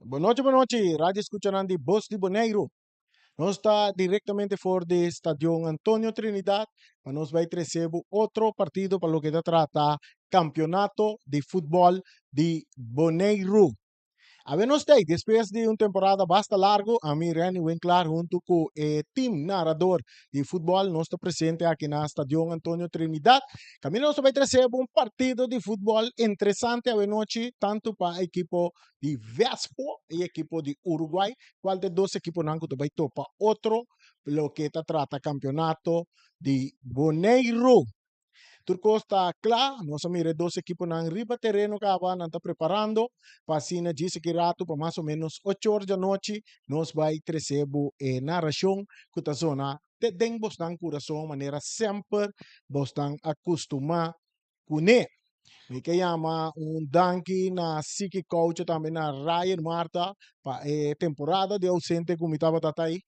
Boa noite, rádio escuchando de Voz de Boneiro. Nós está diretamente fora do estádio Antônio Trinidad, mas nós vai receber outro partido para o que trata campeonato de futebol de Boneiro. A ver, nós tem, depois de uma temporada bastante largo, a mim, Reni Winkler, junto com o team narrador de futebol, nós estamos presentes aqui na Estadio Antônio Trinidad. Também nós vamos receber um partido de futebol interessante a noite, tanto para a equipe de Vespo e a equipe de Uruguai, qual de dois equipos não vai topar outro, lo que trata campeonato de Boneiro. Turco está claro, nós mire dois equipos na riba terreno que não está preparando para cima disso que rato para mais ou menos 8 horas da noite nós vai receber narração que a zona de den bostan coração maneira sempre bostan acostumar com ele. Me que chama danke na Siki Coach também na Ryan Marta para temporada de ausente como estava aí,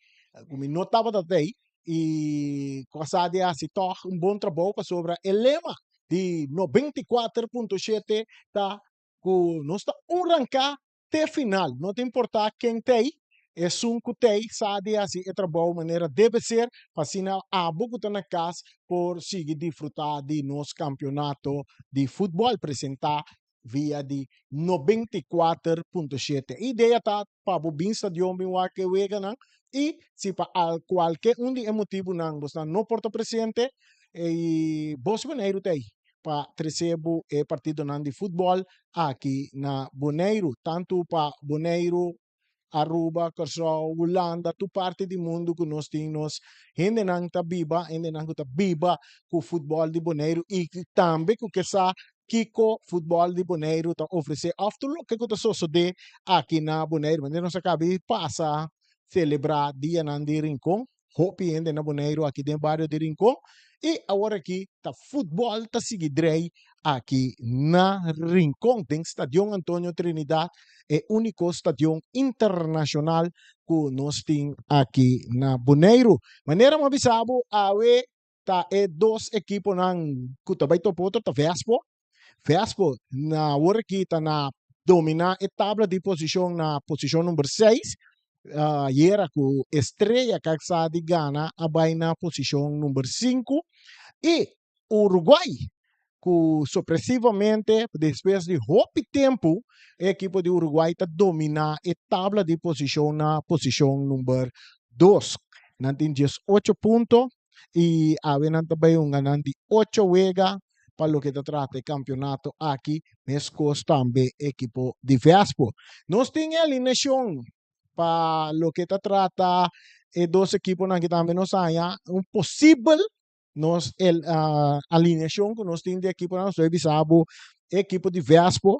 como não estava aí e Quasade se torna bom trabalho sobre o lema de 94.7 tá com nós está rancar até final, não te importa quem tem é que tem sabe assim é trabalho maneira deve ser para sinal a boca na casa por seguir desfrutar de nosso campeonato de futebol apresentar via de 94.7. Ideia tá para o bem stadion bem que wega não e se para qualquer de motivo não você não porta presente e vos Boneiro tem para receber o partido de futebol aqui na Boneiro, tanto para Boneiro Aruba, Curaçao, Holanda, tu parte do mundo que nós temos, ainda não está viva, ainda não está viva com o futebol de Boneiro e também com que essa Kiko futebol de Boneiro está oferecer after que está suceder aqui na Boneiro, mas não se acaba passa celebrar dia de Rincon, hope ainda na Boneiro aqui dentro do bairro de Rincon e agora aqui tá futebol tá seguindo aqui na Rincon, tem Estadio Antônio Trinidad é o único estádio internacional que nós temos aqui na Boneiro. Maneira mais bisabo, awe tá dois equipos que também topo outro tá Vespo. Vespo na hora que tá na dominar a tabla de posição na posição número 6. E era com Estrela Caxá de Gana abai na posição número 5 e Uruguai que supressivamente, depois de muito tempo, a equipe de Uruguai está dominar a tabla de posição na posição número 2. Não tem 18 pontos e a também de 8 vega para o que trata o campeonato aqui, mesmo também a equipe de Vespo. Nós temos a alineação para o que trata e dois equipos que também nos haya um possível nós alineação que nós temos de equipo nós revisamos equipo de Vespo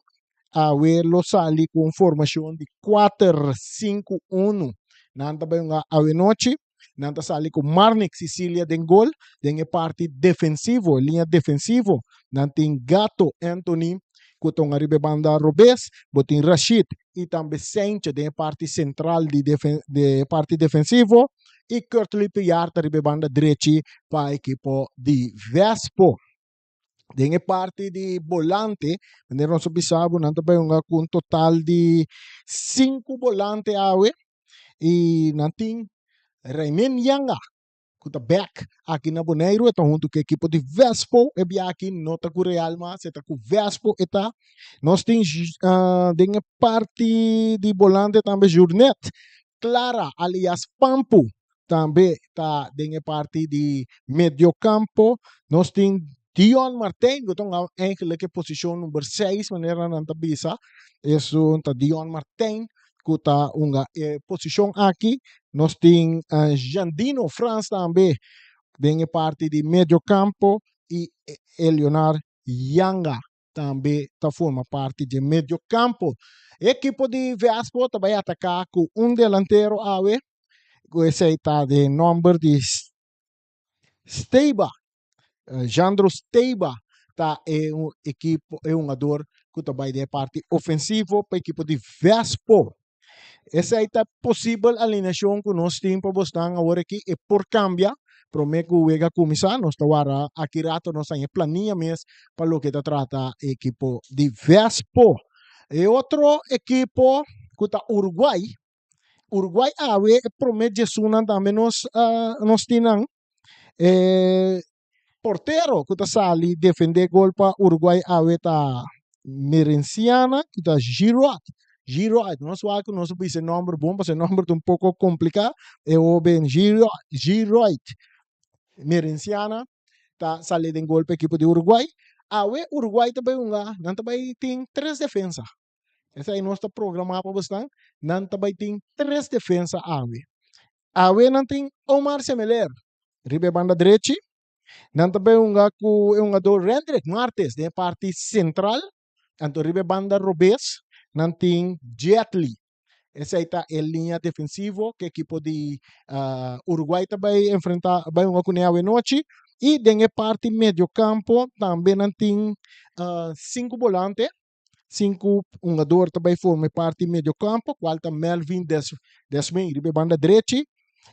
a ver los ali com formação de 4-5-1 nanta bem a noite nanta sali com Marnik Sicilia den gol den parte defensivo linha defensivo nanta Gato Anthony kutong arriba banda Robes botin Rashid e também Sanchez den parte central de parte defensivo e Kurt Lipiar arriba banda direita para a equipe de Vespo. Dengue parte de volante, nós observamos não também com um total de 5 volantes awe e não tem Raimen Yanga que está back aqui na Boneiro, então junto com a equipe de Vespo, e aqui não está com Real, mas está com Vespo, eta nós temos dengue parte de volante também Jornet, Clara alias Pampo, também está dengue parte de mediocampo, nós temos Dion Martin, que estão eigenlijk posição número 6, maneira não está bisa, isso está Dion Martin, que está uma posição aqui, nós temos Jandino Franz também, tem parte de meio campo, e Leonard Yanga também está forma parte de meio campo. Equipe de Vespo vai atacar com um delantero awe, que esse está de número de Steiba, Jandro Steiba tá um equipe um jogador que também de parte ofensivo para a equipe de Vespo. Essa é a possível alineação que nós temos para Boston agora aqui e por cambia prometo que vega começar nós agora aqui rato nós temos planilha mesmo para o que trata a equipe de Vespo. E outro equipe kuta Uruguay awe promete sunan também nos tinang portero kuta sali defender gol pa Uruguay awe ta Merenciana kuta Giroud, nós que nós esse nome bom, mas esse nome um pouco complicado, é o ben Giroud, Merenciana, tá sali den gol para equipe de Uruguay. Awe Uruguay também não também tem 3 defensas. Esse aí nós está programado para bastante, não também tem 3 defensas awe. Awe não tem Omar Semeler, ribe banda direita, não também com do Rendrick Martes, de parte central, anto ribe banda Robes, não tem Jet Li. Essa aí está a linha defensiva que a equipe de Uruguai vai enfrentar, vai com a noite. E na parte meio campo também não tem 5 volantes. 5 jogadores também formam parte meio campo, qual está Melvin Desmond, ribe banda direita.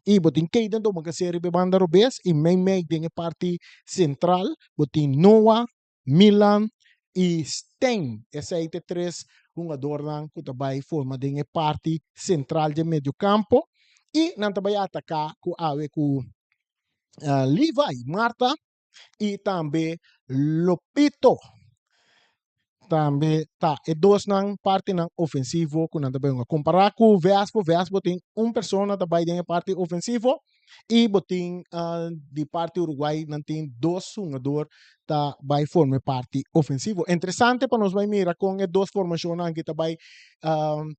E botin Keiden do magase ribe banda Robes e meio na parte central, botin Noah, Milan e Stein. Essa aí tem 3 jogadores que também formam a parte central de meio campo. E não também atacar com Levi, Marta e também Lopito. Também tá e 2 nang parte nang ofensivo com nada bem comparar com Vespo tem pessoa também na parte ofensivo e botin de parte Uruguai não tem 2 jogadores tá vai formar parte ofensivo. Interessante para nós vai mirar com as 2 formações que também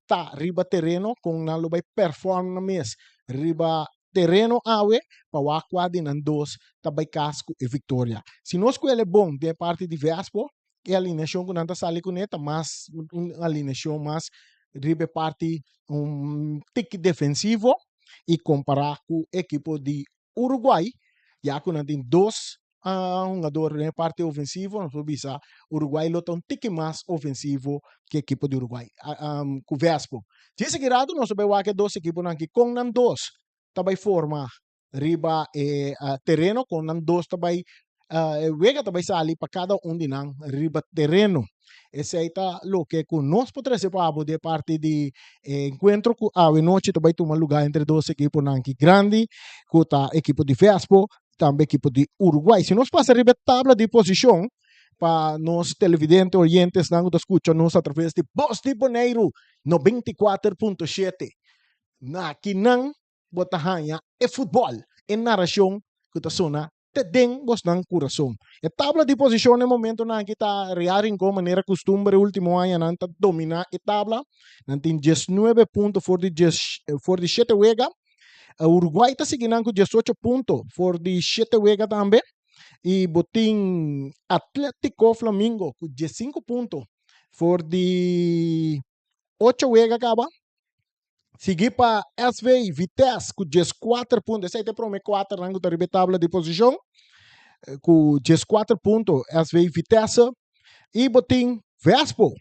tá riba terreno com nalo vai performar mes riba terreno awe para o aqua de nan 2 também casco e vitória. Se nós que ele é bom de parte de Vespo e a alineação que nós sali com ela, mas uma alineação mais ribe parte tique defensivo e comparar com o equipe de Uruguai, já que nós tem 2 jogadores na parte ofensiva, nós vamos Uruguai lota tique mais ofensivo que a equipe de Uruguai, com o Vespo. De seguida, nós vamos ver que 2 equipes aqui com nan 2 também forma riba terreno com nan 2 também Wega também sali para cada de nang riba terreno. Esse aí tá lo que nós podemos ser de parte de encontro com a noite também toma lugar entre 2 equipos que grande, com a equipe de Vespo, também equipe de Uruguai. Se nós passar riba tabla de posição para nós televidentes orientes não escutam nós através de Voz de Bonaire 94.7. Na kinang botahanha é futebol, é narração que tá sona tem bos ng coração. A tabla de posição no momento na kita rearing com maneira costumbre último ano nanta domina a tabla, nantin 19 pontos for de 7 wega. Uruguai está seguindo com 18 pontos for de 7 wega também. E botin Atlético Flamengo com 15 pontos for de 8 wega acaba. Seguir para SV Vitesse com 14 pontos. Esse aí tem para 4 rango da tabla de posição. Com 14 pontos, SV Vitesse. E botin Vespo.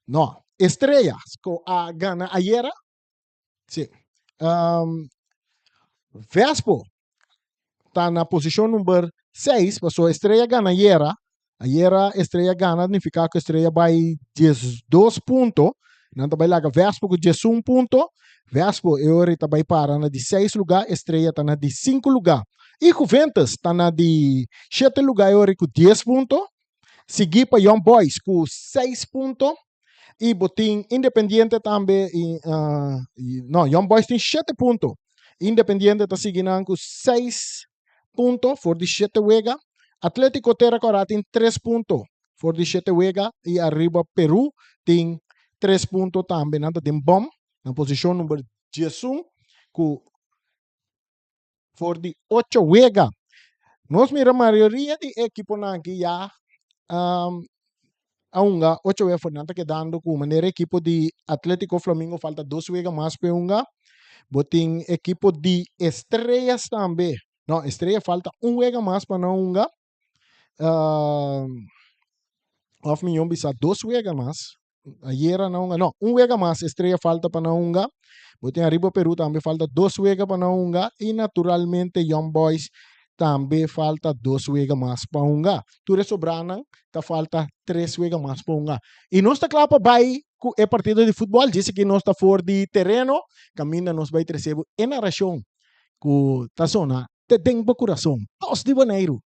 Não, Estrelas com a Gana Ayera. Sim. Vespo está na posição número 6. Passou Estrela Gana Ayera. Ayera Estrela Gana significa que Estrela vai 12 pontos. Não vai lá Vespo com 11 pontos. Vespo agora também para na de 6 lugar, Estrela está na de 5 lugar. E Juventus está na de 7 lugar agora com 10 pontos. Seguir para Young Boys com 6 pontos. E botin Independiente também. Não, Young Boys tem 7 pontos. Independiente está seguindo com 6 pontos, for de 7 wega. Atlético Terracora tem 3 pontos, for de 7 wega. E arriba Peru tem 3 pontos também. Nada tem bom. Na posição número 11, com for de 8 wega. Nós miramos a maioria de equipos que já a 8 wega foi nada quedando com maneira equipo de Atlético Flamengo falta 2 wega mais para unga. Botin equipo de Estrelas também. Não, Estrela falta 1 wega mais para não unga. Of milhão bisa 2 wega mais. Ayer não, 1 wega mais Estrela falta para não botem arriba Peru também falta 2 wega para não e naturalmente Young Boys também falta 2 wega mais para Ture Sobrana tá falta 3 wega mais para e nós está claro para é partido de futebol, disse que nós está fora de terreno, caminha nós vai receber em narração com tá zona, tem bom coração, 2 de janeiro.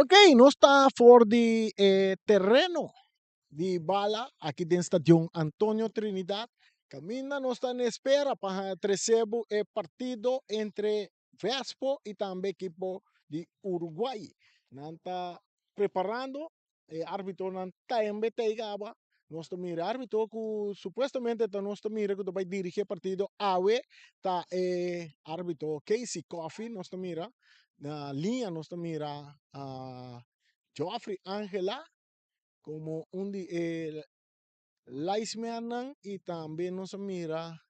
Ok, nós está fora de terreno de bala aqui dentro do estádio Antônio Trinidad. Camina nós está na espera para receber o partido entre Vespo e também equipo de Uruguai. Nós está preparando, árbitro não está em Beteiaba. Nós estamos mira árbitro que supostamente nós estamos mira que vai dirigir o partido AWE, está árbitro Casey Coffey, nós estamos mira na linha nós estamos mira Joffrey Angela como un linesman y también nos mira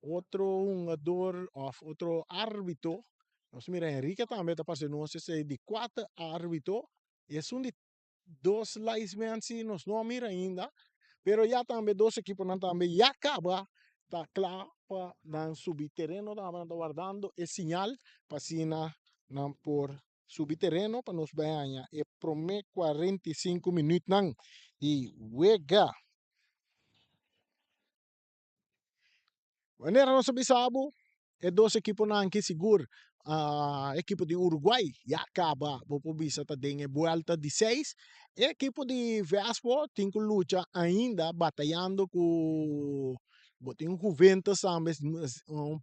otro jugador of otro árbitro. Nos mira Enrique también está pasando, no sé si de 4 árbitros. Y es un de 2 linesmen, si nos no mira ainda. Pero ya también 2 equipos también ya acaba. Está claro para dan subir terreno, están guardando el señal para sina por subir terreno para nos vean. E promete 45 minutos nang e wega. Maneira nossa bisabo, é 2 equipos nang que seguro. Equipo de Uruguai já acaba, vou bisa tá dengue volta de 6. Equipo de Vespo tem que luta ainda batalhando com botem Juventus também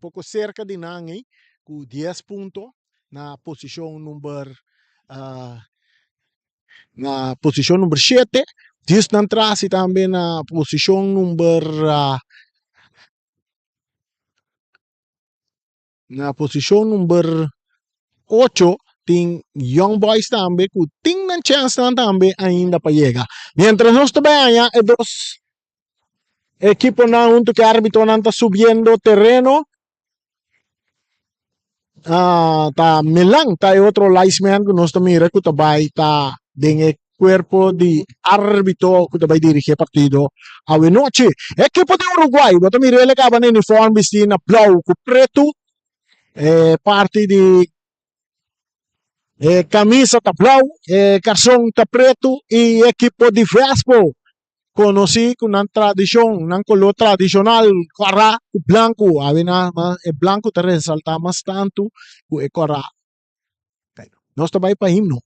pouco cerca de Nangi com 10 pontos na posição número na posição número 7. Diz na atrás e também na posição número na posição número 8 tem Young Boys também que tem na chance também ainda para chegar. Mientras nós também é 2 equipos na que árbitro não está subindo terreno. Ta Milan ta outro linesman que nós também mira que vai ta den cuerpo de árbitro que va a dirigir el partido a noche. Equipo de Uruguay, vos mire le caban en uniforme vestido blau con preto, parte de camisa ta blau, calção ta preto e equipo de Vespo. Conocí con una tradición, un color tradicional, cara blanco, avena el blanco te resalta más tanto que cara. No está para himno.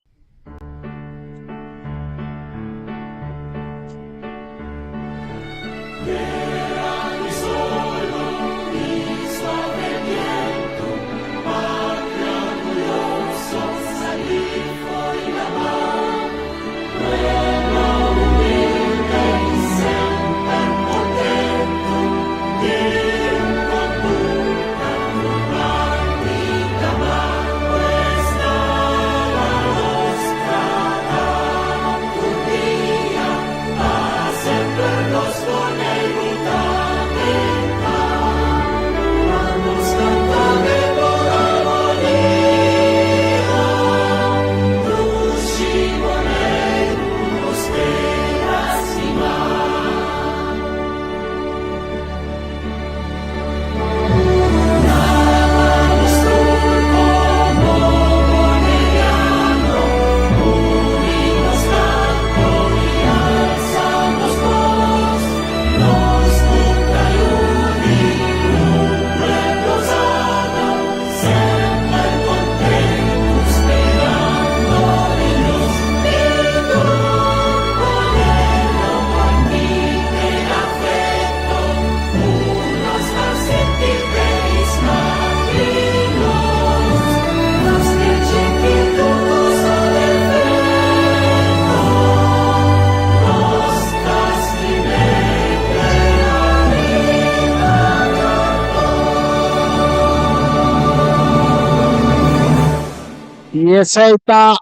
Y ese está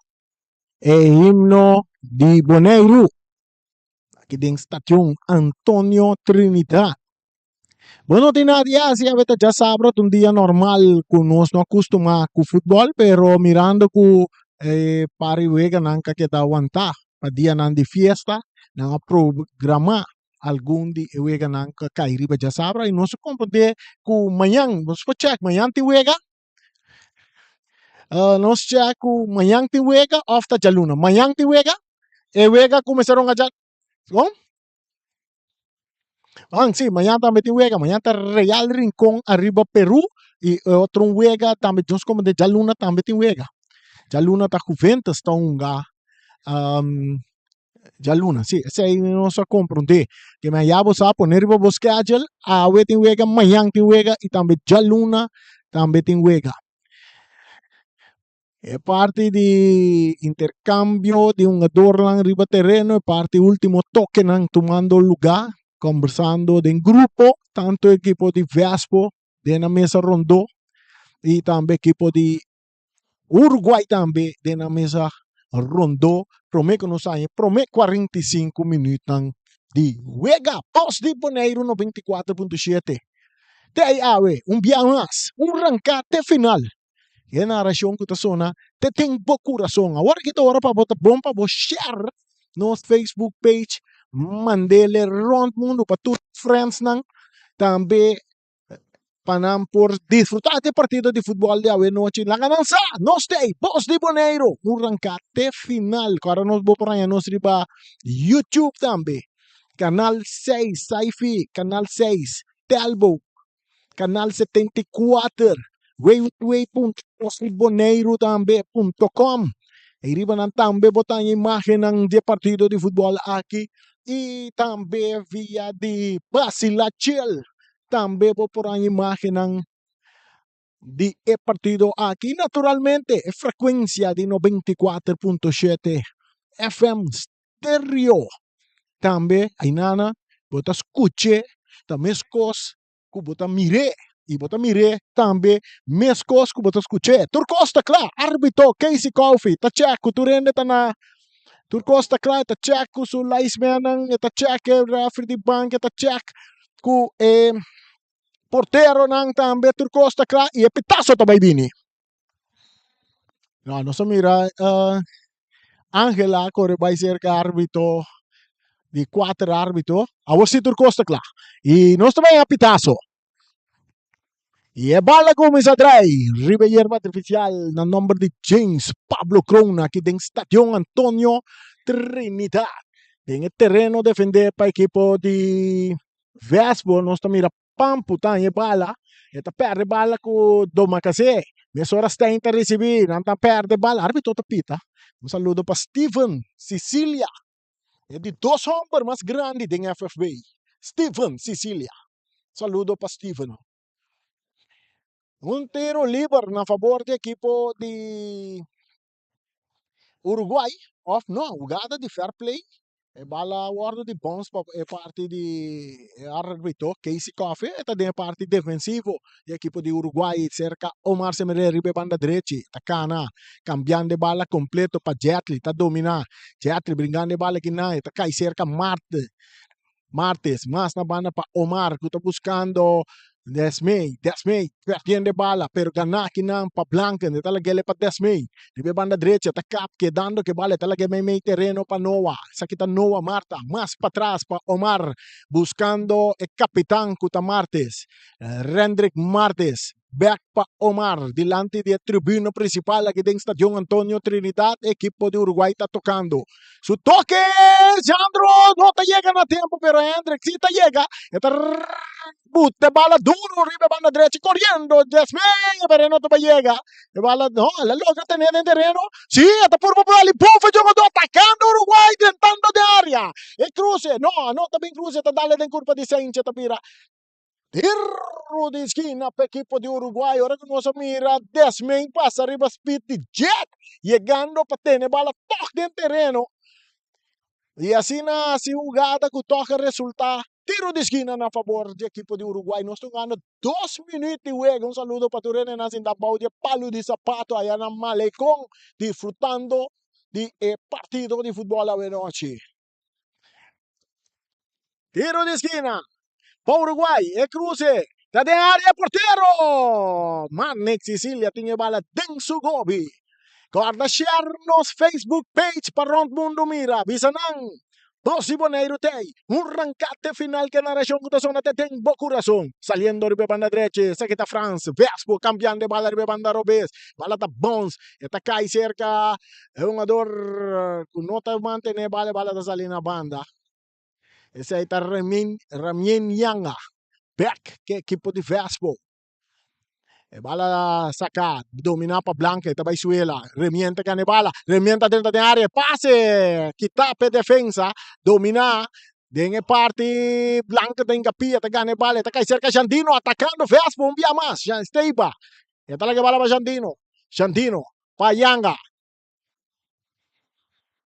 el himno de Boneiro, aquí en estación Antonio Trinidad. Bueno, de nadie así a veces ya sabrá un día normal que nos no acostuma con fútbol, pero mirando que para vega nanca que da aguantar, para día nan de fiesta, nan a programa algún día vega nanca cairi ya sabrá y no se comprende que mañana, nos fue check, mañana te vega, nos check que mañana te vega, hasta ya luna, mañana te vega, e vega comenzaron a ya, ¿no? Sí, mañana también te juega, mañana está Real Rincón arriba Perú y otro juega también, yo como de Jaluna también te juega. Jaluna está Juventus, está unga, Jaluna, sí, ese ahí no se comprende, que me haya a poner vos schedule, a ver te juega, mañana te juega y también Jaluna también te juega. Es parte de intercambio de un adorno arriba terreno, es parte último toque tomando lugar, conversando en grupo, tanto equipo de Vespo, de la mesa rondó, y también equipo de Uruguay también, de la mesa rondó, promete que nos años, promete 45 minutos de juega, post de Boneiro 94.7. De ahí un día más, un rancate final. E a narração que está sona, te tem bo coração. Agora que ora para botar bom para share no Facebook page, mandele rond mundo para todos os friends nang, também para por disfrutar de partido de futebol de hoje noite. La ganança, nós tem, Voz de Boneiro, um rancate final. Agora nós vamos para nós riba YouTube também. Canal 6, Saifi, Canal 6, Telbo, Canal 74, www.posboneiro.com. Iriba nang também botar a imagem de partido de futebol aqui e também via de Basila Chill. Também vou por a imagem de partido aqui. Naturalmente, frequência de 94.7 FM stereo. Também, aí nana, bota escute, também escos, que bota mire. E bota mire também, mescos que bota escute. Turcosta, claro, árbitro, Casey Coffee, tá checo, tu rende tá na. Turcosta, claro, tá checo, su liceman, tá checo, referee de banca, tá checo, ku portero nang também, Turcosta, claro, e pitaso também bini. No, não se mira, Angela corre vai ser que árbitro de 4 árbitros. A você Costa lá. E nós também apitaço. E a bala começa atrás. Ribeirão artificial na número de James Pablo Crona aqui tem Estadio Antonio Trinidad. Tem o terreno defender para a equipe de Vespo. Nós também a pamputan e bala. Eta perde bala com Doma Case. Mas ora está a receber. Não perde bala. Árbitro tapita. Um saludo para Steven Sicilia. É de 2 homens mais grandes da FFB. Steven Sicilia. Saludo para Steven. Un tiro libre na favor do equipo de Uruguai. Of no, jogada de fair play. E bala guarda de bons é parte de árbitro Casey Coffee. E também parte defensivo do equipo de Uruguai. Cerca Omar Semeré ribe banda direita. Takana. Cambiando de bala completo para Jetli. Tá dominar. Jetli brincando de bala que não. Tá cai cerca Martes, mas na banda para Omar, que está buscando Desmey, perdiendo bala, pero ganar que não para Blanca, de talaga ele para Desmey, de banda direita, está cap, que dando que bala, talaga may terreno para Noah, sa kita Noah Marta, mas para trás para Omar, buscando o capitán Kuta Martes, Rendrick Martes, back para Omar, delante da tribuna principal aqui dentro do Estadio Antonio Trinidad, equipo de Uruguai está tocando. Su toque, Sandro, no te llega a tiempo, pero Hendrick sí te llega. Butte bala duro, arriba banda derecha, corriendo, Desmey, pero no te llega. Bala, no, la logra tener en terreno. Sí, hasta por popular y puff, yo atacando Uruguai, tentando de área. El cruce, no también cruce, te dale de curva de Sánchez, tapira. Tiro de esquina para el equipo de Uruguay. Ahora que nos mira, Desmey pasa arriba speed de Jet, llegando para tener bala toque en terreno. E assim na jogada que toca resulta tiro de esquina a favor do equipo de Uruguai. Nós estamos ganhando 2 minutos de juego. Um saludo para Turene Nasin da Baudia, palo de sapato aí na Malecón, disfrutando de partido de futebol à noite. Tiro de esquina para Uruguai, é cruze. Tá de área, porteiro! Manek Sicilia tinha bala Denso Gobi. Guarda share nos Facebook page para Rond Mundo Mira. Bisa nang próximo Neiro Tei. Un rancate final que narración que son te tengo corazón. Saliendo de banda derecha, Saquita France, Vespo cambiando de bala de banda Robes. Bala da Bones, está cai cerca. É um jogador que não está mantendo bala da salina banda. Esse aí está Ramien Yanga. Back, que equipo de Vespo. Bala saca, domina para Blanca, está Baisuela, remienta que bala, remienta dentro da área, passe, quita para defensa, domina, dengue parte, Blanca tem capia, tá ganha bala, tá cai cerca Jandino, atacando, Vespo, um dia mais, já esteiba, tá lá que bala para Jandino, para Yanga.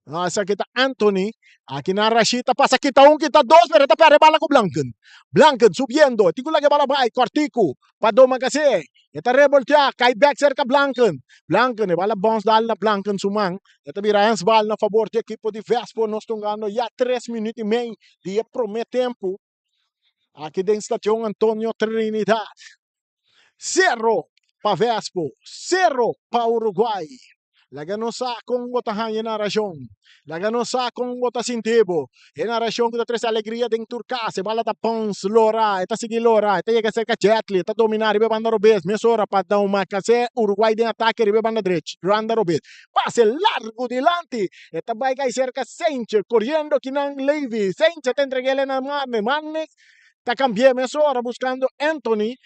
Asa kita Anthony, aquí na Rashita, pasa kita kita dos, pero está para bala ko Blanken subiendo, tigo lagi bala bay, Cortico, padoma kasi, ita revoltea, kay back cerca Blanken, bala bounce dal na Blanken sumang, ita birayans bal na favor de equipo de Vespo, nos tungano ya 3 minutos e meio, dia promet tempo, aqui dentro Estação Antonio Trinidad, 0 para Vespo, 0 para Uruguai. Lagano sa kung botahan yung narasyon. Lagano sa kung botasintibo. Yung narasyon ko na tres alegria ding turka. Se bala ta Pons, Lora. Ita sige Lora. Ita yaga cerca Jetli. Ita dominar. Ribe banda Robes. Mesora pa daw makase. Uruguay din atake. Ribe banda derecha. Randa Robes. Pase largo delante. Ita bay kay cerca Sanchez. Corriendo kinang Levy. Sanchez te entregele na Manne. Tá cambiando mesora buscando Anthony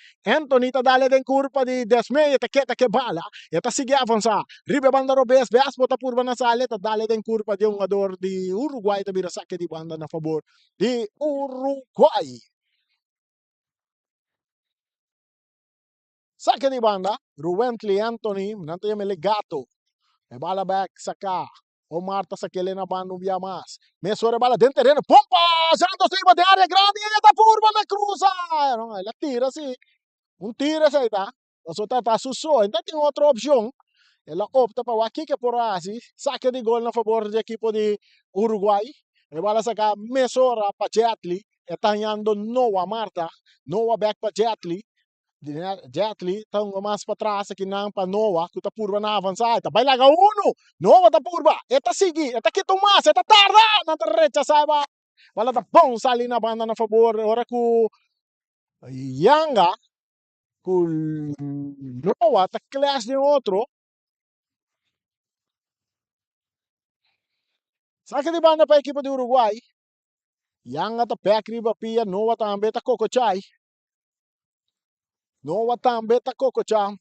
tá dale den curva de Desmey, tá que bala, tá sigue avançar, ribe banda Robes, Vespo tá por na sala, tá dale den curva de um jogador de Uruguai, tá vira saque de banda na favor de Uruguai. Saque de banda, Ruentli Anthony, nanto yung Legato, e bala back saka, Omar tá saquele na banda um dia mais. Mesora bala dentro terreno. Pompa! Santos cima de área grande. E esta curva na cruza. Ela tira assim. Tira assim, tá? Só tá susso. Então tem outra opção. Ela opta para aqui que por assim. Saque de gol na favor do equipo de Uruguai. E bala saca Mesora para Jetli. Está ganhando Noah Marta. Noah back para Jetli. Jetli, tão mais para trás aqui não para Noah, que tá purba na avançar, tá vai lá uno, Noah tá purba, eta sigi, eta que Tomás, eta tarda, na derecha saiba, wala tá bom ali na banda na favor, ora ku Yanga, ku Noah tá clash de outro, sabe de banda para a equipe de Uruguai, Yanga tá back riba pia, Noah tá ambeta cocochai, Noah tá ambeta cocochai.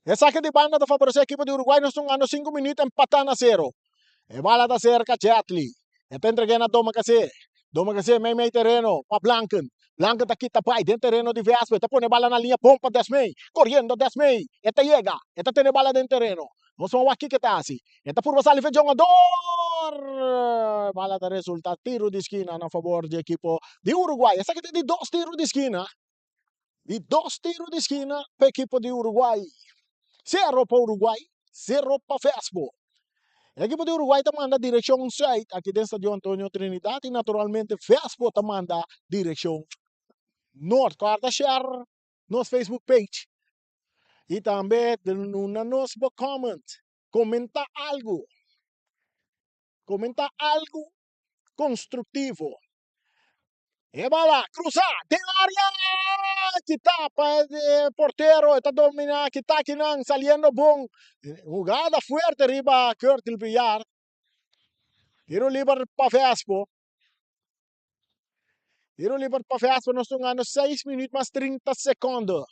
E saque de banda da favorecer a equipe de Uruguai, nós estamos ganhando 5 minutos empatando a 0. E bala da cerca, Chatli. E tem entregue na Doma Cacé. Doma Cacé, meio terreno, para Blanken. Blanken tá aqui, tá pai, dentro terreno de Vespa. Tá põe bala na linha, pompa Desmei. Correndo, Desmei. E tá chega. E tá tendo bala dentro terreno. Nós vamos aqui que tá assim. E tá por passar ali, jogador. Bala da resulta, tiro de esquina na favor de equipe de Uruguai. Essa aqui tem de 2 tiros de esquina. E 2 tiros de esquina para a equipe de Uruguai. 0 para Uruguai, 0 para Vespa. A equipe de Uruguai está manda direção site aqui dentro de Antônio Trinidad e naturalmente Vespa está manda direção norte. Quarta share nosso Facebook page e também no nosso comment. Comenta algo construtivo. E vai lá, cruzar, tem área, que tapa, portero, está dominando, que está aqui não, saliendo bom, jugada fuerte arriba, Curtil Villar, tiro livre para Vespo, nós estamos ganhando 6 minutos mais 30 segundos.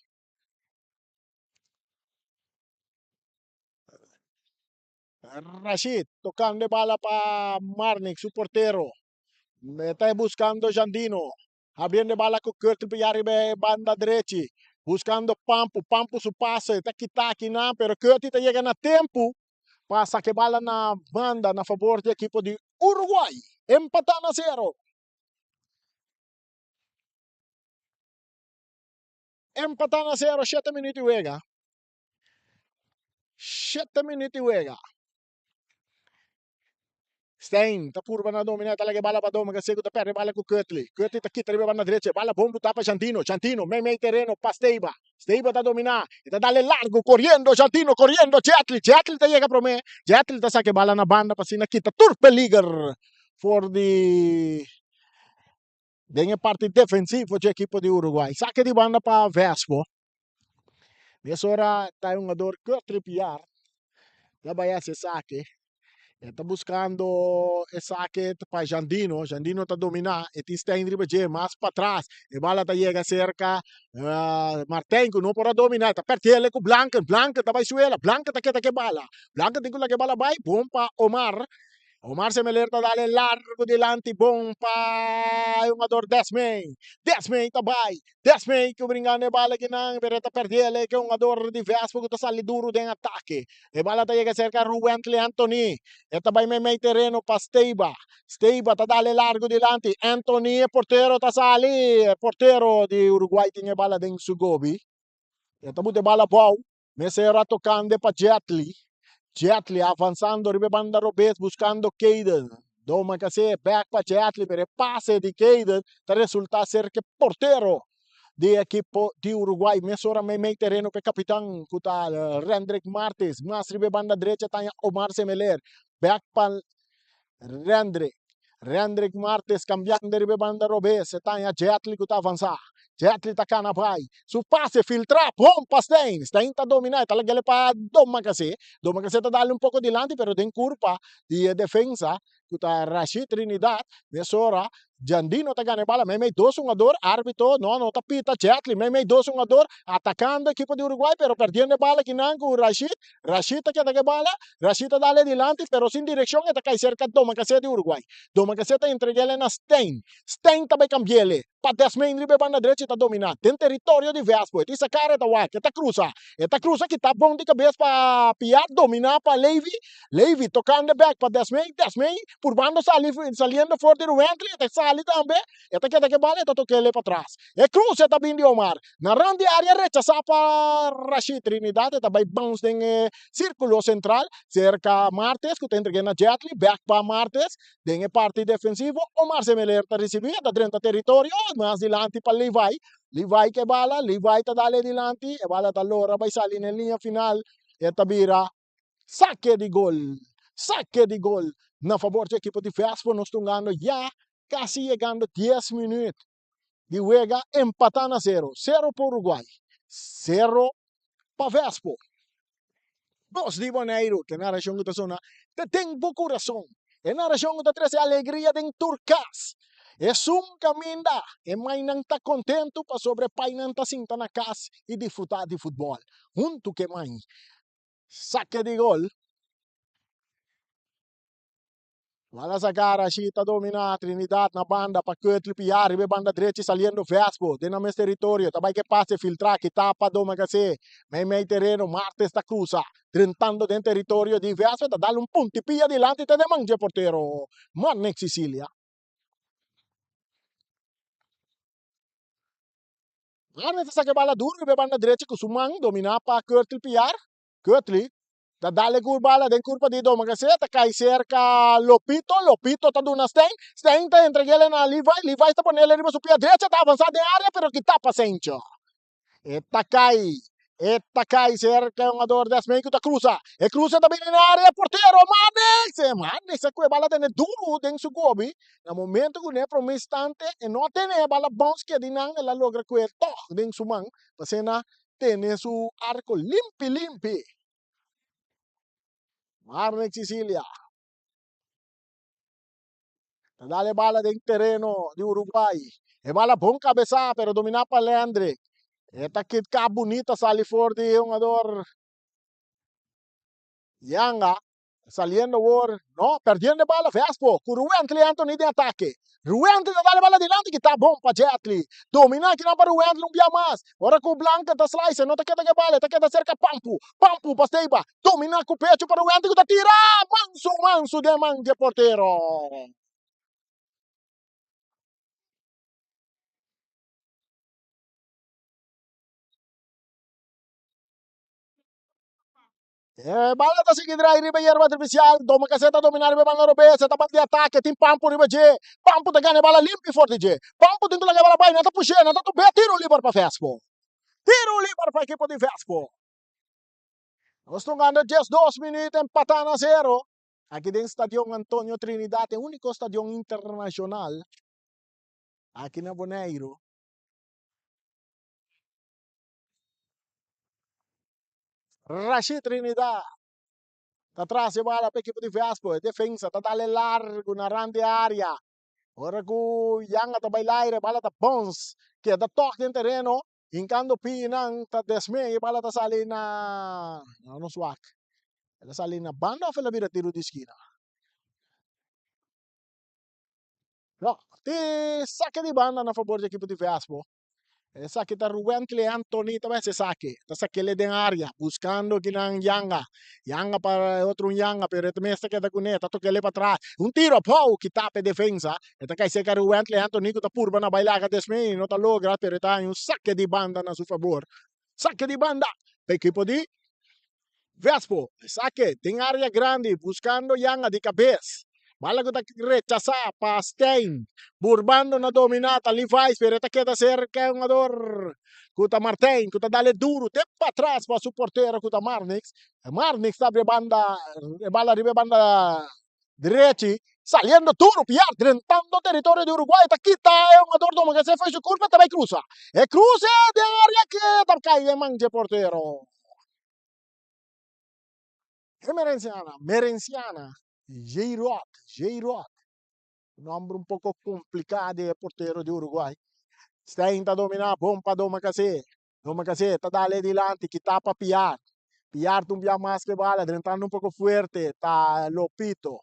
Rashid, tocando de bala para Marnik, su portero, está buscando Jandino, abriendo bala con Curtil Villar y banda derecha. Buscando Pampo su pase, está aqui não, pero Curtis está chegando a tempo para sacar bala na banda na favor do equipe de Uruguai, empatando a 0. Empatando a 0, 7 minutos e juega. 7 minutos e juega. Stein, tá por na domina, tá lá que bala para doma, que segundo perde bala com Curtis. Curtis tá aqui, tá na direita, bala bom botar para Jantino, meio terreno para Steiba. Steiba tá dominar, tá dale largo, correndo, Jantino, correndo, Jetli tá chega para mim. Jetli tá saque bala na banda para sina kita, Turpeliger for the dengue parte defensiva da equipe de Uruguai. Saque de banda para Vespo. Nessa hora tá um jogador que tripiar. Já vai esse saque. Está buscando o saque para Jandino. Jandino está dominar. E está indo mais para trás. E bala está chega cerca. Martenco não pode dominar. Está perto dele com Blanca. Blanca está vai suela. Blanca está que bala. Blanca tem que bala vai. Bom para Omar. Omar se me alerta dale largo delante, bom pa o jogador Desmei tabay, Desmei que brincando bala que não, bereta perdele que um jogador de Vespa que tá sali duro de ataque. E bala tá chega cerca Ruben Anthony. E tabay meio terreno pa Steiba tá dale largo delante, Anthony portero tá sali, portero de Uruguai tinha bala dentro su gobi. E tabu de bala bom, me será tocando pa Jetli avanzando ribe banda Robes buscando Caden. Doma kasi back pa Jetli pero pase de Caden ta resulta ser que portero de equipo de Uruguai. Mesora may terreno pe capitán kuta Rendrick Martes. Mas ribe banda derecha tanya Omar Semeler. Back pa Rendrick Martes cambiando ribe banda Robes. Tanya Jetli kuta avanzar. Jetli tá cá na pai. Su passe filtra, bom para Stein. Stein tá dominando, tá ligado para Doma Cacé. Doma Cacé tá dando pouco delante, pero tem curva de defesa. Que tá Rashid Trinidad, Mesora, Jandino tá ganhando bala, meio dois jogador, árbitro, não tá pita, Jetli, meio dois jogador, atacando a equipe de Uruguai, pero perdendo bala que não com Rashid. Rashid tá que bala, Rashid tá dando delante, pero sem direção, tá cai cerca de Doma Cacé de Uruguai. Doma Cacé tá entregando na Stein. Stein tá bem cambiele. Para Desmei ribe banda direita está dominando. Tem território de Vespo. Essa cara tá uai, que tá cruza. Esta cruza que tá bom de cabeça para Piar dominar para Levi. Levi tocando back para Desmei. Desmei por banda saliendo forte do ventre. Esta sali também. Esta que bala, esta toque ele para trás. E cruza tá bem de Omar. Na rande área rechaça para Rashid Trinidad. Esta vai bounce em círculo central. Cerca Martes, que tem entregando a Jetli. Back para Martes. Tem parte defensivo. Omar Semeler tá recebendo. Tá dentro do território. Mas delante para Levi, Levi que bala, Levi ta dale dilanti, e bala allora vai sali in linea final, e tabira, saque de gol, saque de gol, na favor do equipo de Vespo, nós estamos ganhando já, quase chegando 10 minutos, de juega empatando a 0, 0 para Uruguai, 0 para Vespo. Dos de Bonaire, que na região da zona, tem bom coração, e na região da 13 alegria de Turcas. É um caminho, e mãe não está contente para sobre pai não está sinta na casa e disfrutar de futebol. Junto que mãe, saque de gol. Wala sa gara, Chita domina, Trinidad na banda, pa Kötli piar, ibe banda direita saliendo Vespo, de na mes territorio, tabay que pase filtrar, que tapa doma kasi, may terreno, Martes da Cruza, tentando den territorio di Vespo, da dale un punti pia dilante, te de mangia portero, Mannek Sicilia. Martes sa que bala duro, ibe banda direita, kusumang, domina pa Kötli piar, Kötli, da dale curva den curva di doma kasi ta kai cerca Lopito ta duna Stein ta entreguele na Levi ta ponele riba su pia derecha ta avanzada em área pero que tapa Sencho. Eta cai cerca un ador de Asmeio ta cruza. E cruza também na área porteiro Manex a bala tene duro den su gobi. Na momento que ne pro un instante e no tene bala bounce que dinang la logra que toh den su mang pasena tene su arco limpi. Marnek Sicilia. Dale bala del terreno de Uruguay. E bala bom cabeça, pero dominar para Leandre. Eta kid ka bonita sali for de jugador Yanga. Saliendo por, no, perdiendo bala Vespo. Con Ruentli Anthony de ataque. Ruentli dale bala delante que tá bom para Jetli. Domina que não para Ruentli um dia mais. Ora com Blanca da slice, não tá queda que bala, tá queda cerca Pampu pasteiba. Domina com o pecho para Ruentli que tá tira. Manso de mangue portero. Bala ta sigidra riba yerba artificial, doma caseta dominar riba bala robe, seta bandi ataque, tim pampo riba je, pampo ta gane bala limpi forte je, pampo tem que bala bai, nata puxe, nata tu be, tiro livre para Vespo. Tiro livre para equipo de Vespo. Nós estamos ganhando 2 minutos, empatando a 0. Aqui dentro do estádio Antônio Trinidad, é o único estádio internacional aqui na Bonaire. Rashid Trinidad. Atrás a bola para a equipe de Vespo, defesa, tá dale largo na grande área. Ora ku yang ata bailaire bala ta bons que da toque no terreno, incando pinang ta desme bala ta sali na no swak. Ela sali na banda ou ela vira tiro de esquina? No, te saque de banda na favor da equipe de Vespo. Saque ta Ruentli Anthony também se saque. Ta saque ele de área, buscando que não Yanga. Yanga para outro Yanga, pero também se queda com ele, ta toque ele para trás. Um tiro, pau, que tapa defesa. Eta kai se Ruentli Anthony que ta purba na bailaga desme, não ta logra, pero ta um saque de banda na seu favor. Saque de banda. Para equipe de Vespo, saque, tem área grande, buscando Yanga de cabeça. Bala ko ta rechazar pa Stein. Burbando na dominata, Levi's, pero esta queda cerca un ador. Kuta Martin, kuta dale duro, te para atrás para su portero, kuta Marnix. Marnix abre banda, bala arriba banda derecha, saliendo duro, piar, tentando territorio de Uruguay, ta quita un ador doma que se fue su curva, também cruza. E cruza de área que ta cae manche portero. E Merenciana, J-Rock, nome um pouco complicado de porteiro de Uruguai. Tenta dominar, bom para Doma Cacé, tá dale adiante, que tapa Piar. Piar tumbia mais que bala, tentando um pouco forte, tá Lopito.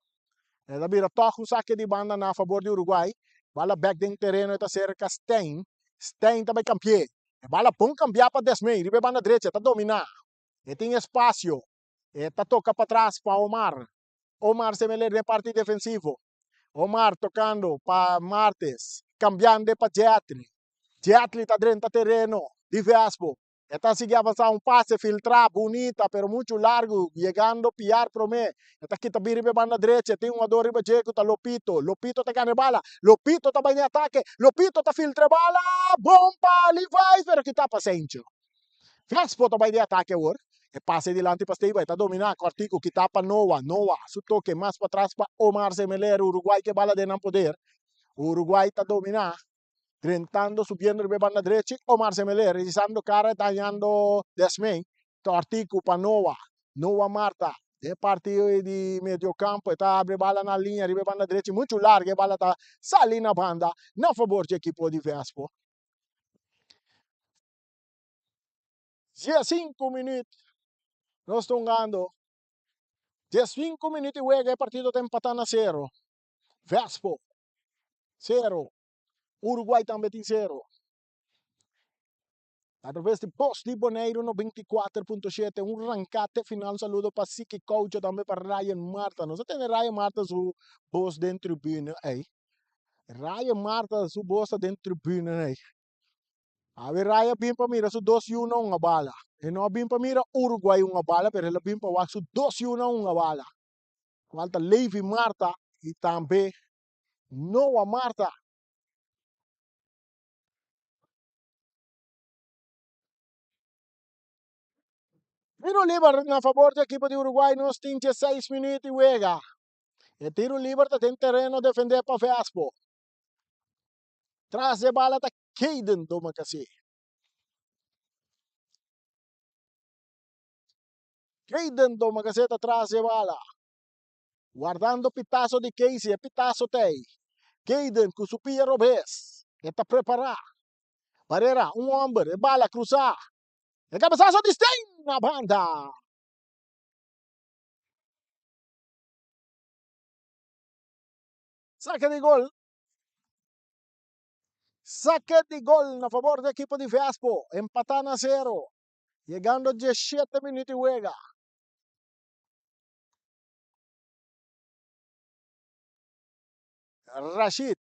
Da bira toca o saque de banda na favor de Uruguai. Bala back dentro terreno, tá cerca Stein. Stein também campeão. Bala bom cambiar para Desmei, ribe banda direita, tá dominar. E tem espaço. Tá toca para trás para Omar. Omar se mele de parte defensivo. Omar tocando para Martes, cambiando para Jetli. Jetli está dentro do terreno de Vespo. Esta sigue avanzando un pase, filtra, bonita, pero mucho largo, llegando, pillar, promé. Esta quita vira para banda derecha, tem um ador riba jeito, tá Lopito. Lopito tá ganhando bala, Lopito tá em ataque, Lopito tá filtra bala, bomba, Levi's, pero que tá paciente. Vespo tá em ataque agora. E passe adiante para Steve, está dominando, Cortico, que tapa Noah, su toque mais para trás para Omar Semeler, Uruguai que bala de não poder. Uruguai está dominando. Tentando, subiendo de banda derecha, Omar Semeler, realizando cara, dañando Desmey, Tortico para Noah Marta, de partido de medio campo, está abre bala na linha, de banda derecha, muito larga, a bala está salindo na banda, na favor do equipo de Vespo. 15 minutos, nós estamos ganhando. 15 minutos e o partido está empatando a 0. Vespo, 0. Uruguai também tem 0. Através de Post de Boneiro no 24.7, un rancate final. Saludo para Siki Coach, também para Ryan Marta. Nós temos Ryan Marta, su boss dentro da tribuna. Ryan Marta, su boss dentro da tribuna. A ver, Ryan bem para mira, su 2-1 uma bala. E não bem para mira, Uruguai uma bala, pero ele bem para o su 2-1 uma bala. Falta Levi Marta e também Noah Marta. Tiro livre na favor da equipe de Uruguai, nos 36 minutos e juega. E tiro livre está em terreno defender para Vespo. Traz de bala está Caden Domakasi. Caden Domakasi está atrás de bala. Guardando pitazo de Casey, pitazo tem. Caden com su pia Robes. Está preparado. Barreira, homem, bala cruzar. E cabeçazo de Stein na banda. Saque de gol. Saque de gol na favor da equipe de Vespo. Empatando a 0. Llegando 17 minutos y juega. Rashid.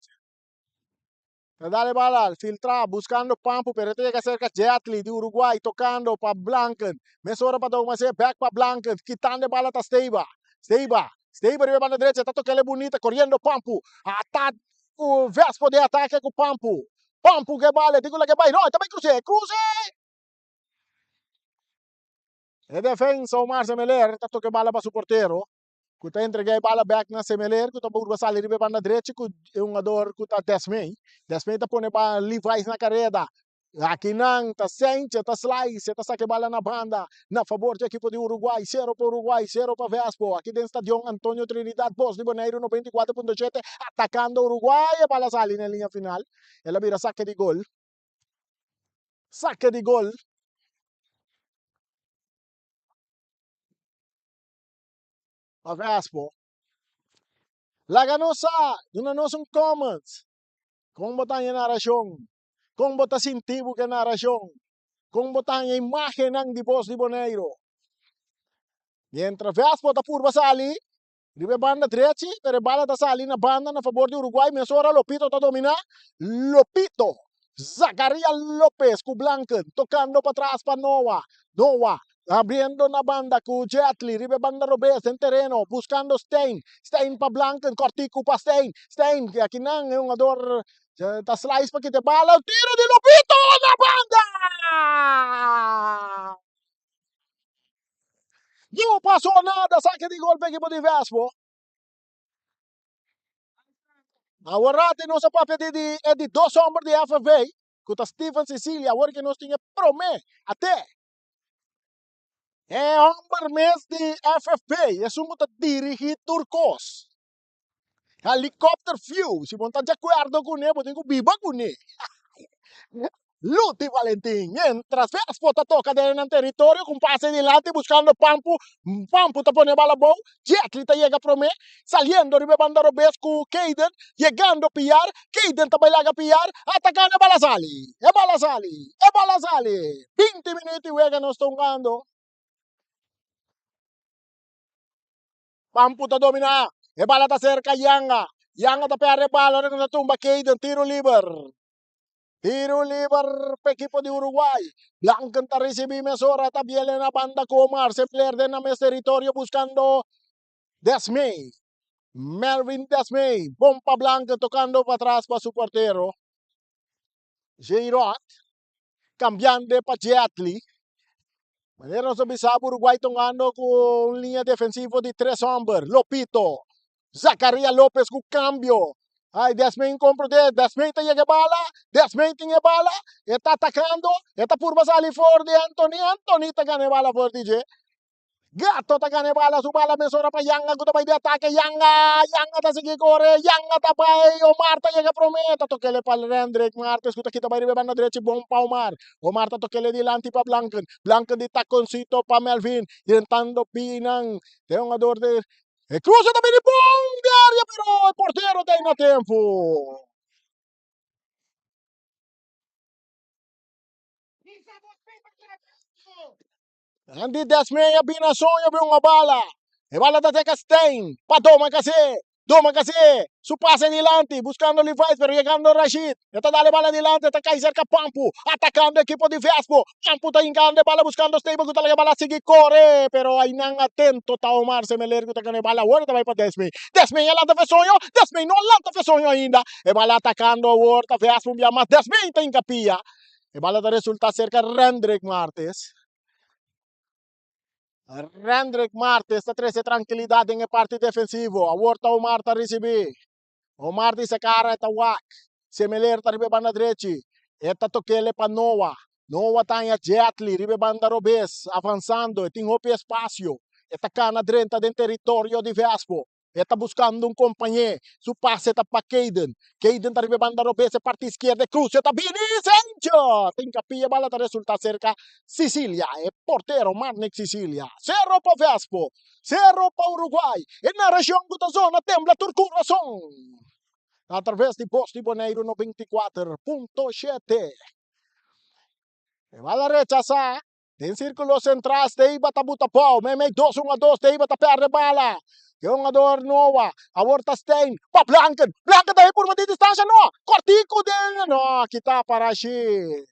Dale bala, filtra, buscando Pampo, pero tiene que hacer Jetli de Uruguay, tocando para Blanken. Mesora para tomar back para Blanken, quitando bala a Steiba. Steiba de banda derecha, está tocando bonita, corriendo Pampo. Ataque, o Vespo de ataque com Pampo. Pampo que bala, digo que vai, não, também cruze. E defensa, o Mar Semeler, está tocando bala para su porteiro. Kuta entrega a bala back na Semeler, kuta burba salir de banda direita, com um ador kuta Desmey. Desmey tá pone ba Levi's na carrera. Aqui não, tá sente, tá slice, tá saque bala na banda, na favor do equipe de Uruguai, 0 para Uruguai, 0 para Vespo. Aqui dentro do estádio Antônio Trinidad, Post de Boneiro, 94.7, atacando Uruguai, a bala sale na linha final. Ela vira saque de gol. Saque de gol. A Vespo. Laganosa, não nos um comments. Kung botar a narração, kung botar sentido que narração, kung botar a imagem ng Post de Boneiro. Mientras Vespo está por basali, ribe banda direita, pero bala está sali na banda na favor de Uruguai, mesora Lopito está dominar, Lopito, Zacaria Lopez com Blanken, tocando para trás para Noah, abriendo na banda com Jetli, ribe banda Robes en terreno, buscando Stein para Blanken, Cortico para Stein, aqui não é um ador. Tá slice para que te bala, o tiro de Lopito na banda! Não passou nada, saque de gol para equipe de Vespo. Agora não se pode pedir de dois homens de FFV, que o Steven Sicilia, agora que nós tínhamos promê, até. É homem mesmo de FFP, é sumo de dirigir turcos. Helicopter view, se montar de acordo com ele, tem que viva com ele. Luti Valentín, mientras Vespo toca en el territorio con pase adelante buscando Pampo te pone bala bow, Jetli te llega pro me, saliendo ribe banda Robes con Caden, llegando a pillar, Caden te bailaga a pillar, atacando e bala sali, 20 minutos y juega nos tocando. Pampo te domina, e bala te cerca Yanga te perde bala, ahora no tumba Caden, tiro libre. Tiro libre para equipo de Uruguay. Blanco está recibiendo Mesora, también en la banda con Omar. Se pierde en el territorio buscando Desmey. Melvin Desmey. Bomba Blanca tocando para atrás para su portero. Giroud. Cambiando para Jetli. Manera no se sabe Uruguay tomando con línea defensiva de 3 hombres. Lopito. Zacarías López con cambio. Ay, Desmey compra Desmey tiene bala. Desmey tiene bala. Está atacando. Está por salir fuera de Anthony. Anthony está ganando bala por DJ. Gato está ganando bala. Su bala mesora para Yanga. Kuta de ataque. Yanga. Yanga está sigue corre. Yanga está para Omar. Está llega prometa. Toquele para Rendrick Martes. Kuta kita para banda derecha. Bom para Omar. Omar está toquele dilante para Blanken. Blanken de taconcito para Melvin. Intentando pinang. Tem un ador de... E cruza também de bom de área, pero o porteiro tem no tempo. Andy Desmey abina sonho de uma bala. E bala da Teca Stein. Pa toma kasi. Toma kasi. Su pase adelante. Buscando Levi's. Pero llegando Rashid. Está dale bala adelante. Está cae cerca Pampu. Atacando equipo de Vespo. Pampu está ingando bala buscando Stable. Está la bala sigue corre. Pero ahí nan atento. Está Omar. Se me lergo. Está ganando bala. Huerta vai para Desmey. Desmey alanta fe sonho. Desmey não alanta fe sonho ainda. E bala atacando Huerta. Vespo. Mas Desmey está em capia. E bala da resulta cerca Rendrick Martes. Rendrick Martes está trece tranquilidade em parte defensivo. A Horta Omar está receber. Omar disse cara está wak. Semeler está ribe banda direita. Eta toquele para Noah. Noah está em Jetli, ribe banda Robes, avançando, tem roupa espaço. Eta cana dentro do território de Vespo. Está buscando companheiro. Su passe está para Caden. Caden está ribe banda Robes, parte esquerda, cruz. Está Vinicius. Tem capilla, bala está resulta cerca. Sicilia, é porteiro, Marnik Sicilia. 0 para Vespo, 0 para Uruguai. E na região da zona, tembla Turcuração. Através de Poste Boneiro 94.7. Bala rechazar. Tem círculo central, tem bata buta pau. Memei 2-1-2, tem bata perde bala. Jogador Noah, a Horta Stein, pa Blanken. Blanken daí por uma distância, não. Cortico dele, não. Kita para Rashid.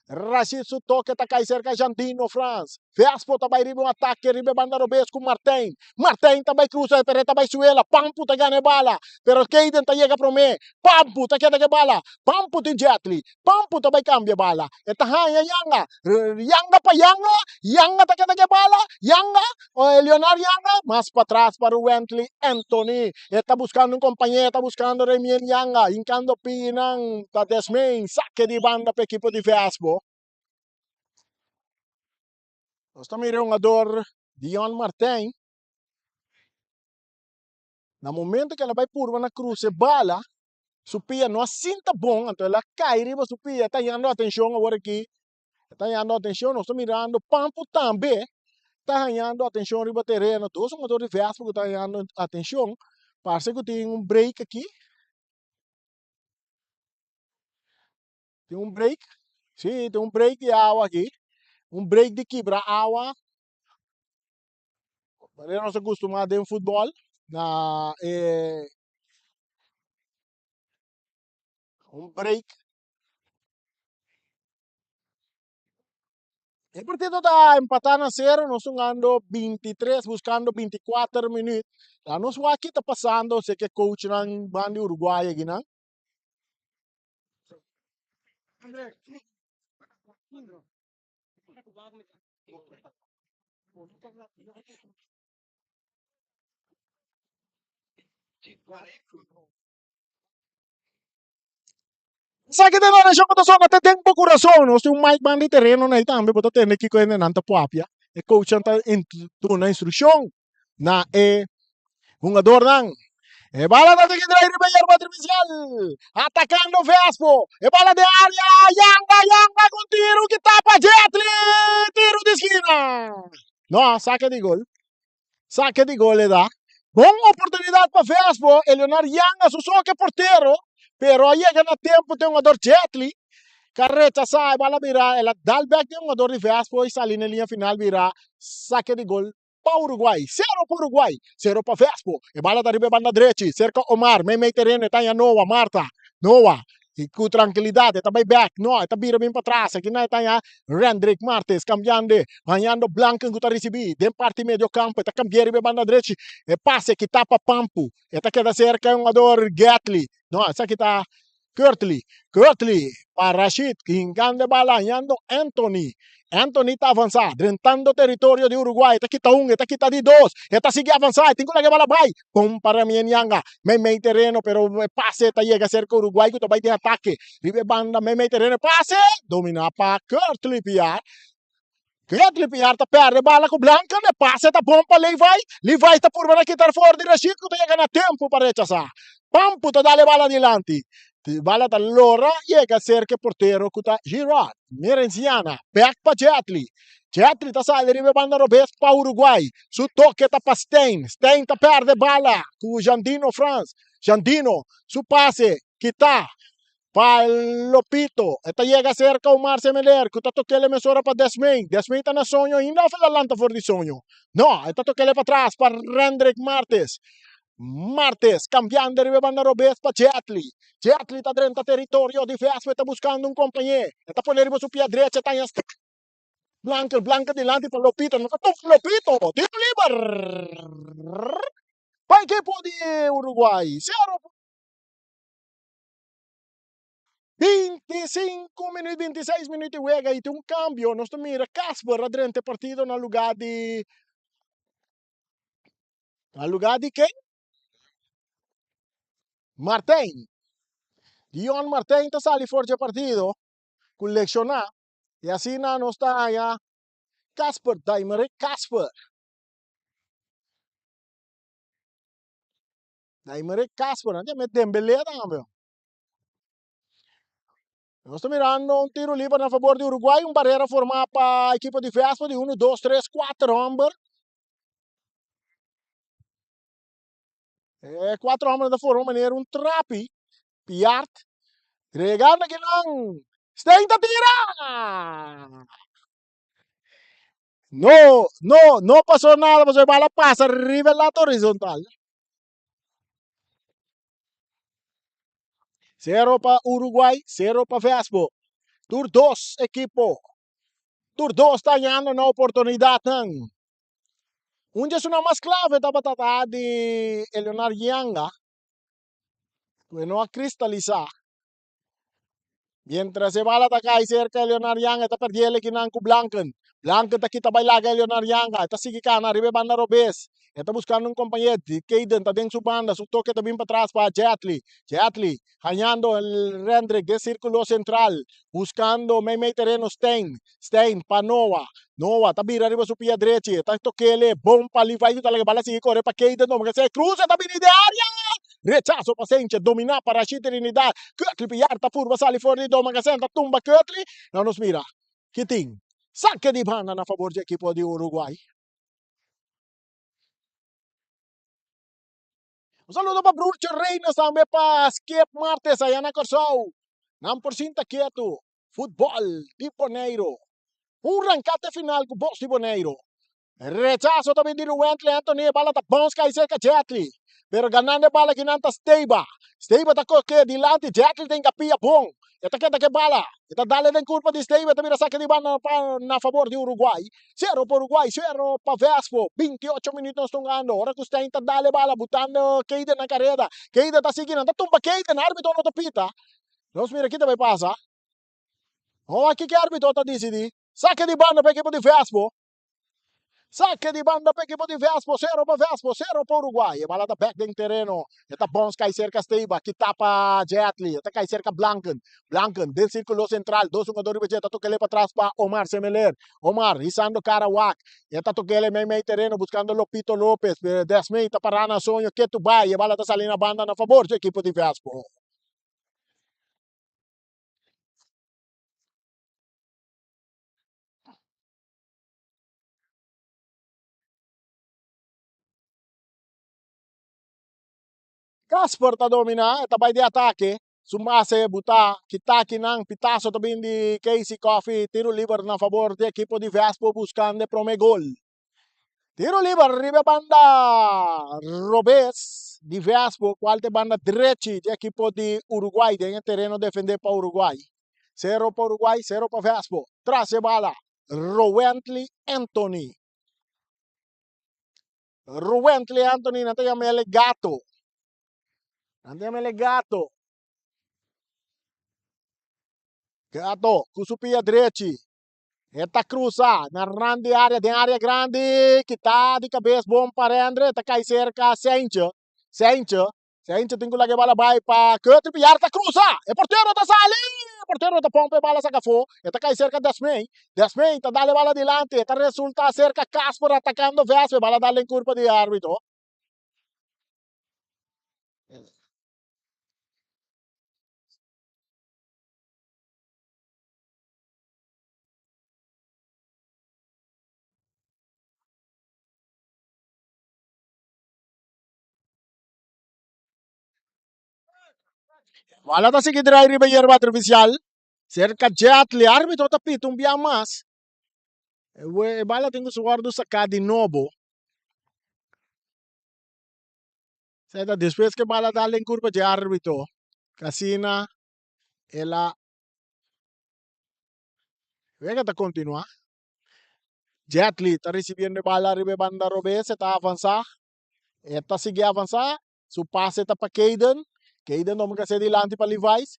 Rashid su toque está cai cerca Jandino France. Vespo também ribe ataque, ribe banda Robes com Martin. Martin também cruza, pero também suela. Pampu tá ganha bala. Pero Caden tá chega pro me. Pampu tá queda bala. Pampu tem Jetli. Pampu também cambia bala. Eta hanya Yanga. Yanga pa Yanga. Yanga tá queda bala. Yanga. Leonardo Yanga. Mas para trás para o Wentley Anthony. Está buscando companheiro. Está buscando Remien Yanga. Incando pinang. Tá Desmey. Saque de banda para equipo de Vespo. Nós também um jogador, Dion Martin. No momento que ela vai por na cruz, bala, Supia não sinta bom, então ela cai, riba Supia, está dando atenção agora aqui. Está dando atenção, nós estamos mirando, Pampo também, está dando atenção riba terreno. Todos os jogadores de Vespo que estão dando atenção. Parece que tem break aqui. Tem break. Sim, tem break de água aqui. Break de quebra água. Nós se acostumamos em futebol. Break. El partido está empatando a 0, nós estamos ganhando 23, buscando 24 minutos. Lá nós aqui está passando, sei que coach ng banda Uruguay aqui, não? Sabe que na região da zona tem pouco coração, se um mais banda de terreno na também pode ter que correr na Antapuapia. E coach anta na instrução na jogador não. E bala da que trai ribeiro artificial. Atacando Vespo. E bala de área. Yanga com tiro que tapa Jetli. Tiro de esquina. No, saque de gol. Saque de gol le dá. Boa oportunidade para Vespo. Leonardo Yanga, su soque porteiro. Pero aí llega no tempo tem um jogador Jetli. Carreta sai, bala vira. Ela dá o back de um jogador de Vespo e sai na linha final vira. Saque de gol. Para Uruguai, 0 para Uruguai, 0 para Vespo. E bala da riba banda direita, cerca Omar, meio terreno, está em Noah, Marta. Noah, Y con tranquilidad, está back, no, está bira bien para atrás, aquí no está ya, Rendrick Martes, ganhando Blanco, que está recebido, de parte medio campo, está cambiando de banda derecha, e passe que tapa Pampu, está queda cerca um jogador Gatli, não, essa aqui está Kurtley, para Rashid, que engande bala, ganhando Anthony está avançado, rentando território de Uruguai, está quita está quita de dois, está sigue avançado, tem que bola vai, com para minha nyanga, meio terreno, pero passe, está chega cerca Uruguai, que vai de ataque, ribe banda, meio terreno, passe, domina para Kurtley Piar, Kurtley Piar está perde bala com Blanca, ne passe, está bom para Levi está por para quitar fora de Rashid, que chega na tempo para rechazar, Pampu está dale bala adiante, bala allora llega cerca portero kuta Girard Merenciana back pa Jetli ta sale rive banda robes pa Uruguay su toque ta pa Stein ta perde bala cu Jandino France Jandino su pase kita pa Lopito eta llega cerca Omar Semeler kuta toquele mesora pa Desmain ta na sonho ainda fa lanta for di sonho no eta toquele pa trás pa Rendrick Martes, cambiando de banda Robes para Jetli está dentro del territorio de Vespa, está buscando un compañero. Está poniendo su pie derecha, está en Blanca delante para Lopito. No está Lopito, tiro libre. Para el equipo de Uruguay. 25 minutos, 26 minutos de juega y tiene un cambio. Nos mira Casper durante el partido en el lugar de... ¿Al lugar de qué? Martín. Dion Martín está saliendo fuerte el partido. Coleccionar. Y así no está allá. Casper, Daimere Casper. Daimere Casper, andiamo a Dembélé também. Nós estamos mirando um tiro livre a favor de Uruguai, barreira formada para a equipe de Vespa de 1, 2, 3, 4 homens. 4 homens da forma maneira um trapi, piart, regando que não, está tira! No pasó nada, pues el bala pasa arriba el lado horizontal. 0 para Uruguay, 0 para Vespa. Tur 2, equipo. Tur 2 está ganhando na oportunidade. Um dia uma mais clave da batata de Leonardo Yanga, que não a cristalizar. Mientras se va a atacar cerca de Leonardo Yanga, está perdiendo que não com Blanken. Blanken está quita bailar a Leonardo Yanga, está sigue cana, arriba banda Robes. Está buscando un compañero, Kaden está dentro su banda, su toque también para atrás para Jetli, ganando el Rendrick de círculo central, buscando meio terreno Stein para Nova, está vira arriba su pie derecha, está toquele, bom para Levi, está la bala sigue corre para Kaden, no, se cruza, está bien de área, rechazo paciente, dominar para Rashid Trinidad, Kurtley Pillarta furba, sale fuori di Doma Gacenta, tumba Kurtley, no nos mira, Kiting, saque de banda a favor del equipo de Uruguay. Un saludo para Brucho Reynolds, también para Skip Martes, allá en Corsou. Nan por cinta quieto, fútbol de Boneiro. Un rancate final con Boss de Boneiro. Rechazo también de Wentley Anthony, bala ta Bonska y cerca Jetli. Pero ganando bala que nanta Steiba ta que dilante, Jetli tem capilla bom. Esta queda que bala. Esta dale den culpa de Steiba, também saque de bala na favor de Uruguai. 0 para Uruguai, 0 para Vespo. 28 minutos estão ganhando. Ora que o Stein tá dale bala, botando Kaden na carrera. Kaden tá seguindo, tá tumba Kaden, árbitro não pita. Vamos ver aqui também passa. Oh, aqui que árbitro tá decidindo. Saque de banda para equipe de Vespo. Saque de banda para equipe de Vespo, 0 para Vespo, 0 para Uruguai. E bala da back dentro terreno. Eta bons cai cerca Steiba, que tapa Jetli. Eta cai cerca Blanken, dentro círculo central. 2 jogadores de Jetta, toquele para trás para Omar Semeler. Omar, risando Karawak. Eta toquele meio terreno, buscando Lopito Lopes. Desmei, tá parando sonho, que tu vai. E bala tá salindo a banda na favor do equipe de Vespo. Casper tá dominar, tá vai de ataque. Sumase buta, kitaki ng pitaso também de Casey Coffee, tiro livre na favor do equipo de Vespo buscando prome gol. Tiro livre, arriba banda, Robes, de Vespo, qual te banda direita de equipo de Uruguai, tem terreno defender para Uruguai. 0 para Uruguai, 0 para Vespo. Traz a bala. Rowentley Anthony. Rowentley Anthony, nanti llama ele gato. Nanti llama ele gato. Gato, kusupia direita. Eta cruza, na grande área, tem área grande, que tá de cabeça bom para André, tá cai cerca, sente, tem que lá bala vai para Couto Piar, tá cruza, é porteiro tá sali, porteiro tá pompe bala saca fo, eta cai cerca Desmei, tá dale bala dilante, tá resulta cerca Casper atacando Vespe, bala dale em curva de árbitro. Bala tá seguindo a riba yerba artificial, cerca Jetli, árbitro tá pito um bia mais. Bala tem que suar do sacar de novo. Saya después que bala dale en curva de árbitro, Casina, ela, venga a continuar. Jetli está recibiendo bala arriba banda Robes, está avançar, está sigue avançar, su pase está para Caden não me ser dilante para Levi's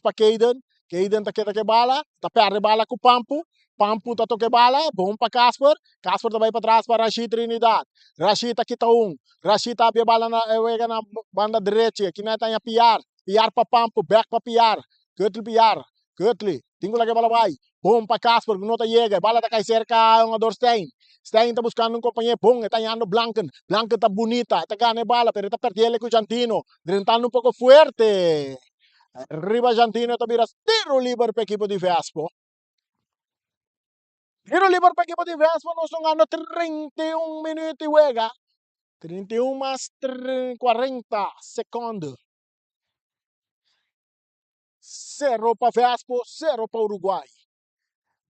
para Caden está que bala, está perde bala com Pampu está toque bala, bom para Casper está vai para trás para Rashid Trinidad, Rashid está aqui Rashid está a bala na banda direita, aqui não está a Piar para Pampu, back para Piar, Kötli, tinggal lagi bala vai, bom para Casper, não está chega, bala está cai cerca um Stein está buscando um companheiro bom, está indo Blanken está bonita, está ganhando bala, pero está perdendo com Jantino, drentando um pouco fuerte. Arriba Jantino está vira tiro livre para equipo de Vespo. Tiro livre para equipo de Vespo, nós estamos ganhando 31 minutos e juega. 31 mais 40 segundos. 0 para Vespo, 0 para Uruguai.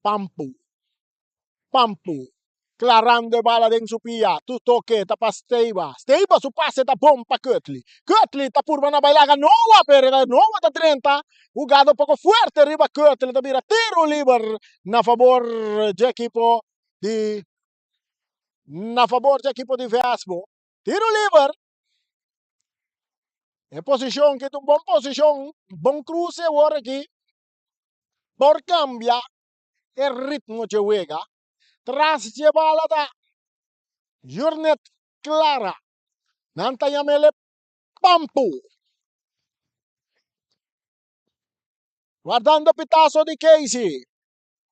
Pampu. Clarando bala dentro su pia, tu toque tá para Steiba su passe tá bom para Kötli tá por na bailaga nova, nova tá 30, jugado um pouco forte arriba Kötli, tá vira tiro livre na favor de equipo de Vespo, tiro livre, é posição que tu bom posição, bom cruce agora aqui, por cambia o ritmo de juega, tras de bala da Jornet Clara. Nanta Yamele Pampu. Guardando pitazo di Casey.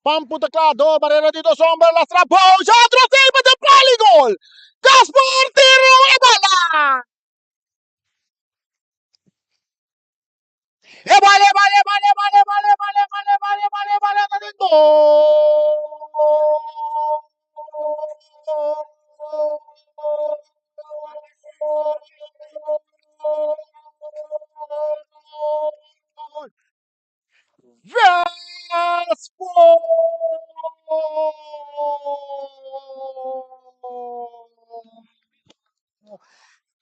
Pampu teclado, barrera di dos hombres, la strapó. Otro tema de poligol. Casper tiro e bala. E vale. Vespo!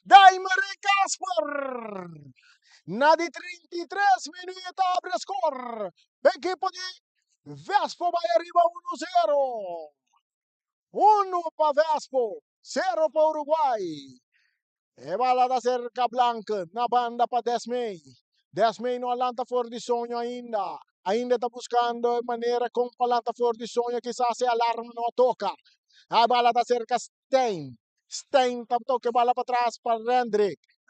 Daimer Casper! Na di 33 minuti abre score. Equipo di Vespo vai arriva 1-0. 1 para Vespo, 0 para Uruguai. E bala da cerca Blanca na banda para Desmei não alanta fora de sonho ainda. Ainda está buscando maneira como alanta fora de sonho, quizás se alarma não toca. A bala da cerca Stein está toque bala para trás para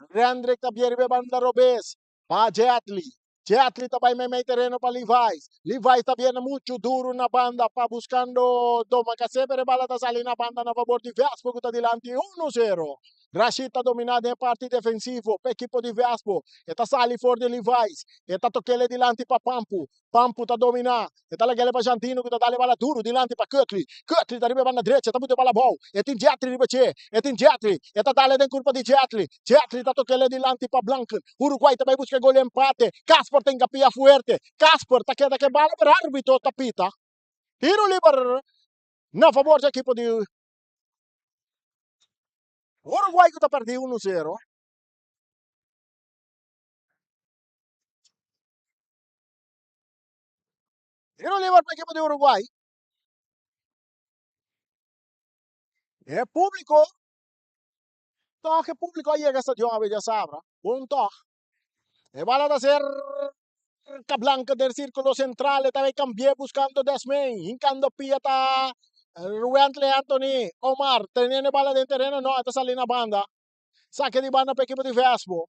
Rendrick está bien banda Robes. Para Jetli está vai meio terreno para Levi's está bien muito duro na banda para buscando Doma que sempre bala está salindo na banda na favor de Vespo que está dilante 1-0. Rashid está dominado em parte defensivo para equipo de Vespo. Está sali fora de Levi's. Está toquele dilante para Pampu está dominando. Está lagele para Jantino que está dale bala duro dilante para Kötli está riba banda direita, está muito bala bom. Tem Jetli riba che, tem Jetli. Está dale den curva de Jetli está toquele dilante para Blanco. Uruguai também busca gol empate. Casper tem capia fuerte. Casper está queda que bala per árbitro tapita. Tiro livre na favor do equipo de Uruguai que está perdendo 1-0. Tiro libre para el equipo de Uruguay. Es público. Toque público llega esta John Abellasabra. Un toque. Es bala de hacer blanca del círculo central. Está cambié buscando Desmay. Hincando pieta. Ruentle Anthony. Omar. Teniendo bala de terreno. No, está saliendo banda. Saque de banda para el equipo de Vespo.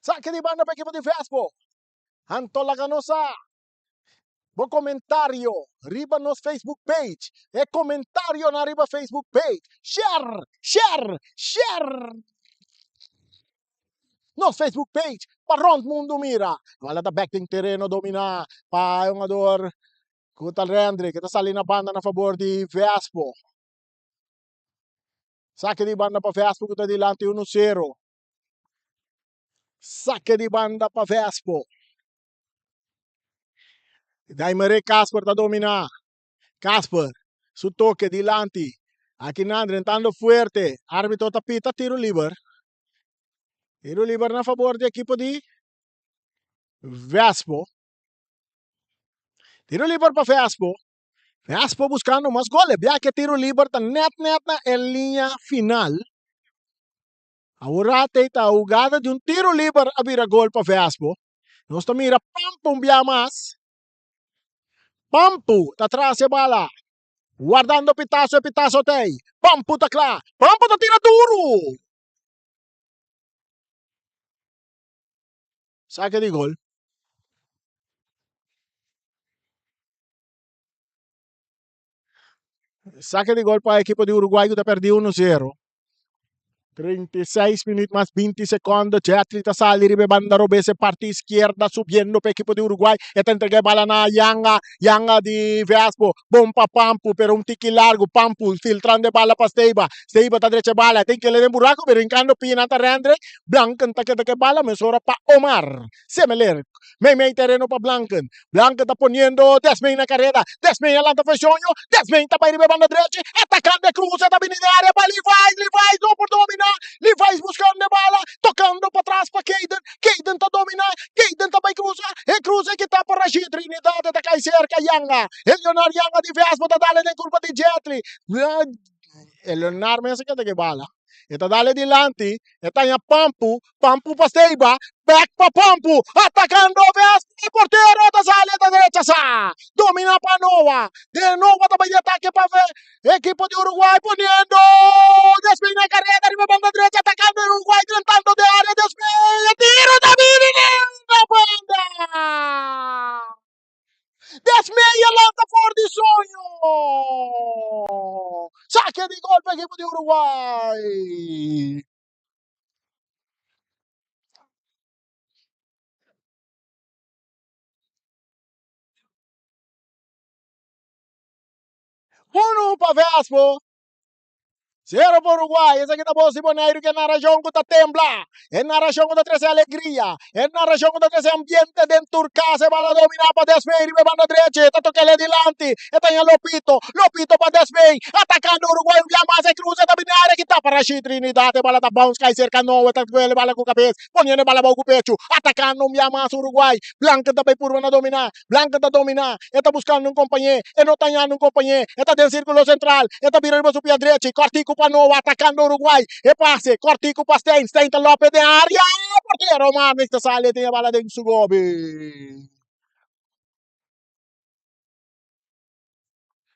Saque de banda para el equipo de Vespo. Antola Ganosa. Bom comentario, arriba nos Facebook page. É comentário na arriba Facebook page. Share, share, share. Nos Facebook page. Para mundo mira. Wala ta back ting terreno domina. Pa yung ador. Kuta Rendre, que está salindo a banda na favor de Vespo. Saque de banda para Vespo, que está delante 1-0. Saque de banda para Vespo. Daimere Casper está dominar. Casper, su toque delante. Aqui Nandre entrando fuerte. Árbitro tapita, tiro libre. Tiro libre na favor do equipo de Vespo. Tiro libre para Vespo. Vespo buscando mais goles. Já que tiro libre está net na linha final. Agora tem a jogada de tiro libre a virar gol para Vespo. Nós estamos mira Pampu mais. Pampu está atrás da bola. Guardando Pitazo tem. Pampu tá claro. Pampu tá tira duro. Saque de gol. Saque de gol para a equipe de Uruguai que está perdendo 1-0. 36 minutos más 20 segundos. Jetli está saliendo de banda robese parte izquierda subiendo para el equipo de Uruguay. Está entregando bala na Yanga de Vespo. Bom para Pampu, pero un tiki largo. Pampu filtrando bala para Steiba. Steiba está derecha bala. Tem que le den buraco, pero brincando Pinata Rendre. Blanken está que bala, mesura para Omar. Semeler. Mei terreno para Blanken. Blanken está poniendo Desmay en la carrera. Desmay adelante Fechoño. Desmay está para ir de banda derecha. Atacando Cruz, está vindo de área para Levi's, no por dominar. Levi's buscando a bola, tocando para trás para Caden. Caden está dominar, Caden está para cruzar. E cruza que está para Rashid Trinidad, está cai cerca Yanga. Leonardo Yanga de Vespo está dando na curva de Jetli. Leonardo me hace que bala. Está dale delante, está en Pampu para Steiba, back para Pampu, atacando Vespo, el portero está sale de derecha, domina para Nova, de Nova también de ataque para equipo de Uruguay poniendo, Despeina carrera, arriba banda derecha, atacando Uruguay, tratando de área, Despeina, tiro David en la banda. Desmeia lança fora de sonho! Saque de gol para a equipe de Uruguai! Uno para Vespo. 0 para Uruguai, essa aqui tá bom, Simoneiro, que é narração que tá tembla, é narração que tá trazendo alegria, é narração que tá trazendo ambiente dentro da casa, vai dominar para Desmay, vai para direita, tá tocando adelante, tá em Lopito para Desmay, atacando o Uruguai, o Yamasa, cruza da binária, que tá para Rashid Trinidad, a bola tá bounce, cai cerca, não, tá com ele, bola com a cabeça, ponendo a bola com o pecho, atacando o Yamasa, Uruguai, Blanca também por uma dominar, Blanca tá dominar, tá buscando um companheiro, não tá ganhando um companheiro, tá dentro do círculo central, tá virando para o pé direito, Cortico para Nova, atacando Uruguai, e passe, Cortico para Stein tá Lopes de área, porteiro, mano, esta sale, tem a bola dentro do Gobi.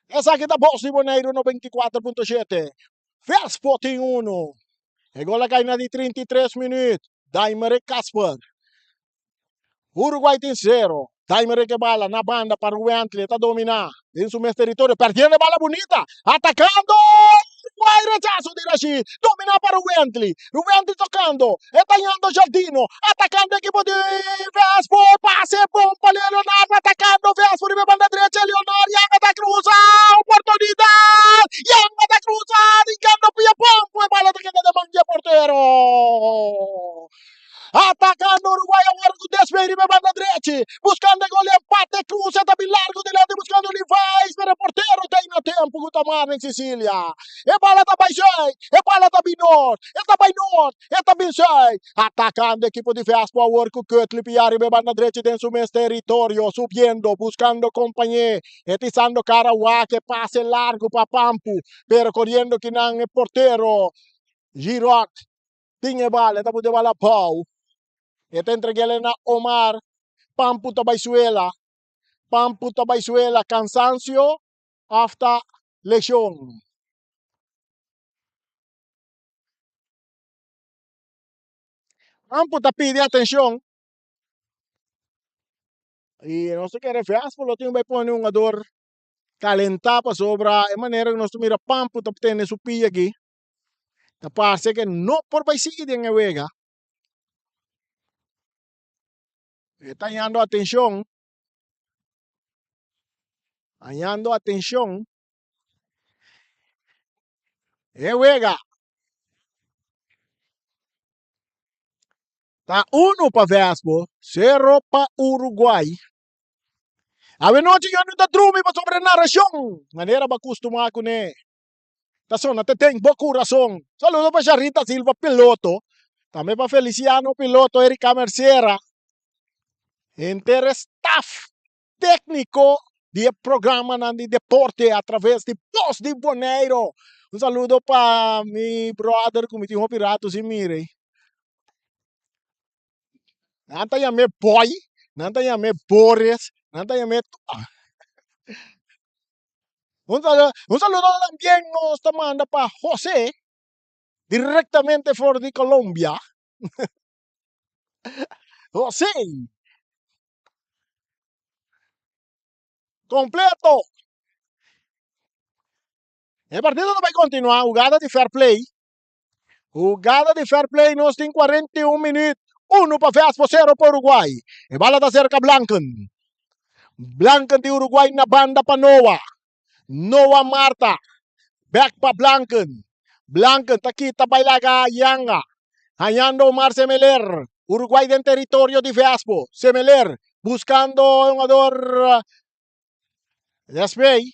Essa aqui tá bom, Simoneiro, no 24.7. Vespo tem 1. E gol cai na de 33 minutos. Daimere Casper. Uruguai tem 0. Daimere que bala na banda para o Wentley, tá dominar. Em seu mesmo território, perdendo a bola bonita. Atacando! Uruguai, rechazo de Rashid. Domina para o Wentley. O Wentley tocando. Etañando Jardino. Atacando a equipo de Vespo. Passe bom para Leonardo. Atacando Vespo. De banda direita. Leonardo. Yanga da Cruza. Oportunidade. Yanga da Cruza. Ingando Pia Pompo. E bola que de mangia porteiro. Atacando Uruguai agora com Desmay, banda direita. Buscando gol empate. Cruza também largo de lado. Buscando Levi's. reportero tem na tempo que tamar em Sicília. E bala tá baixei, e bala tá binor, e tá bainor, e tá binsei. Atacando equipo de Vespa, work Kötli piari be banda derecha dentro su mes territorio, subiendo, buscando compañía, etizando Caraguá que pase largo pa Pampu, pero corriendo que nan e portero, Giroc, tinha bala, tá de bala pau. E te entreguele na Omar, Pampu Tabaisuela, cansancio hasta lesión. Pampu te pide atención y no se quiere feas, por lo tiene que poner un ador calentar para sobra, de manera que no se mira Pampu te tiene su pilla aquí, te parece que no por paisigi de vega, está hallando atención, vega, está uno para Vespo, cero para Uruguay. A noche yo no te trumi para sobre narración, manera para acostumar con él. Tason, até tem boa coração. Saludo para Charita Silva, piloto. Também para Feliciano, piloto, Erika Merciera. Inteiro staff técnico de programa de deporte através de Voz de Boneiro. Um saludo para meu brother, que me tinha piratas e mire. Nanta me boy, nanta me Boris, nanta me... Un saludo también nos manda para José, directamente for de Colombia. José, completo. El partido no va a continuar. Jugada de fair play. Jugada de fair play nos tem 41 minutos. 1 para Vespo, 0 para Uruguay. E bala da cerca Blanken. Blanken de Uruguay na banda para Noah. Noah Marta. Back para Blanken. Blanken takita bailaga Yanga. Hallando Omar Semeler. Uruguay en territorio de Vespo. Semeler buscando un jugador. Despey.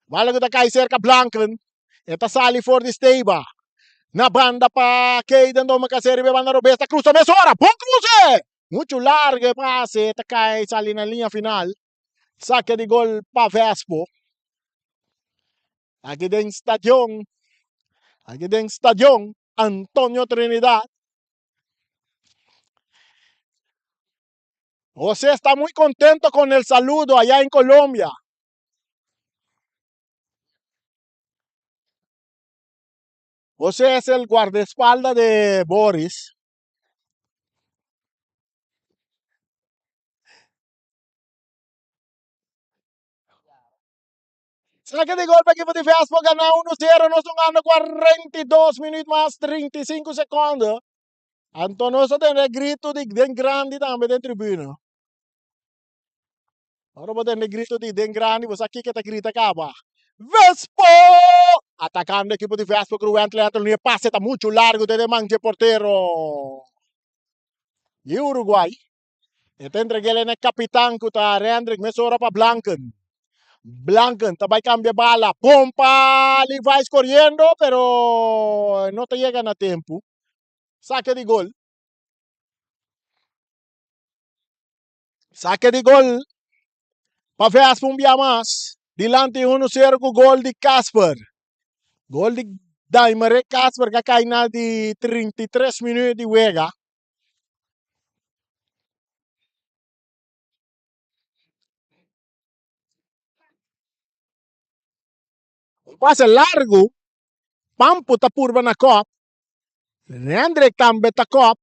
Bala ko kay cerca Blanken. Eta sali for the Steba. Na banda pa Kayden do makaseri banda Robesta. Cruza Mesora. Bom cruce! Muito largo pase. Eta kay sali na linha final. Saque de gol pa Vespo. Aqui dentro stadion. Aqui dentro stadion. Antonio Trinidad. José está muy contento con el saludo allá en Colombia. José es el guardaespaldas de Boris. Saque de golpe equipo de Vespo gana 1-0. Nos están ganando 42 minutos más 35 segundos. Antonoso tem grito de den grande também da tribuna. Agora vou ter grito de den grande, você aqui que tá grita acaba. Vespo! Atacando a equipe de Vespo, cruente, le passe está muito largo de manche portero. E Uruguai. E tem entregue na capitão que tá Rendrick, mesora para Blanken. Blanken, também cambia bala. Pompa, le vai correndo, pero não te llega a tempo. Saque de gol. Saque de gol. Para Vespo um dia mais. Dilante 1-0 com gol de Casper. Gol de Daimere Casper que cai na de 33 minutos de juega. Um passe largo. Pampo ta purba na cop. Leandre também ta cop.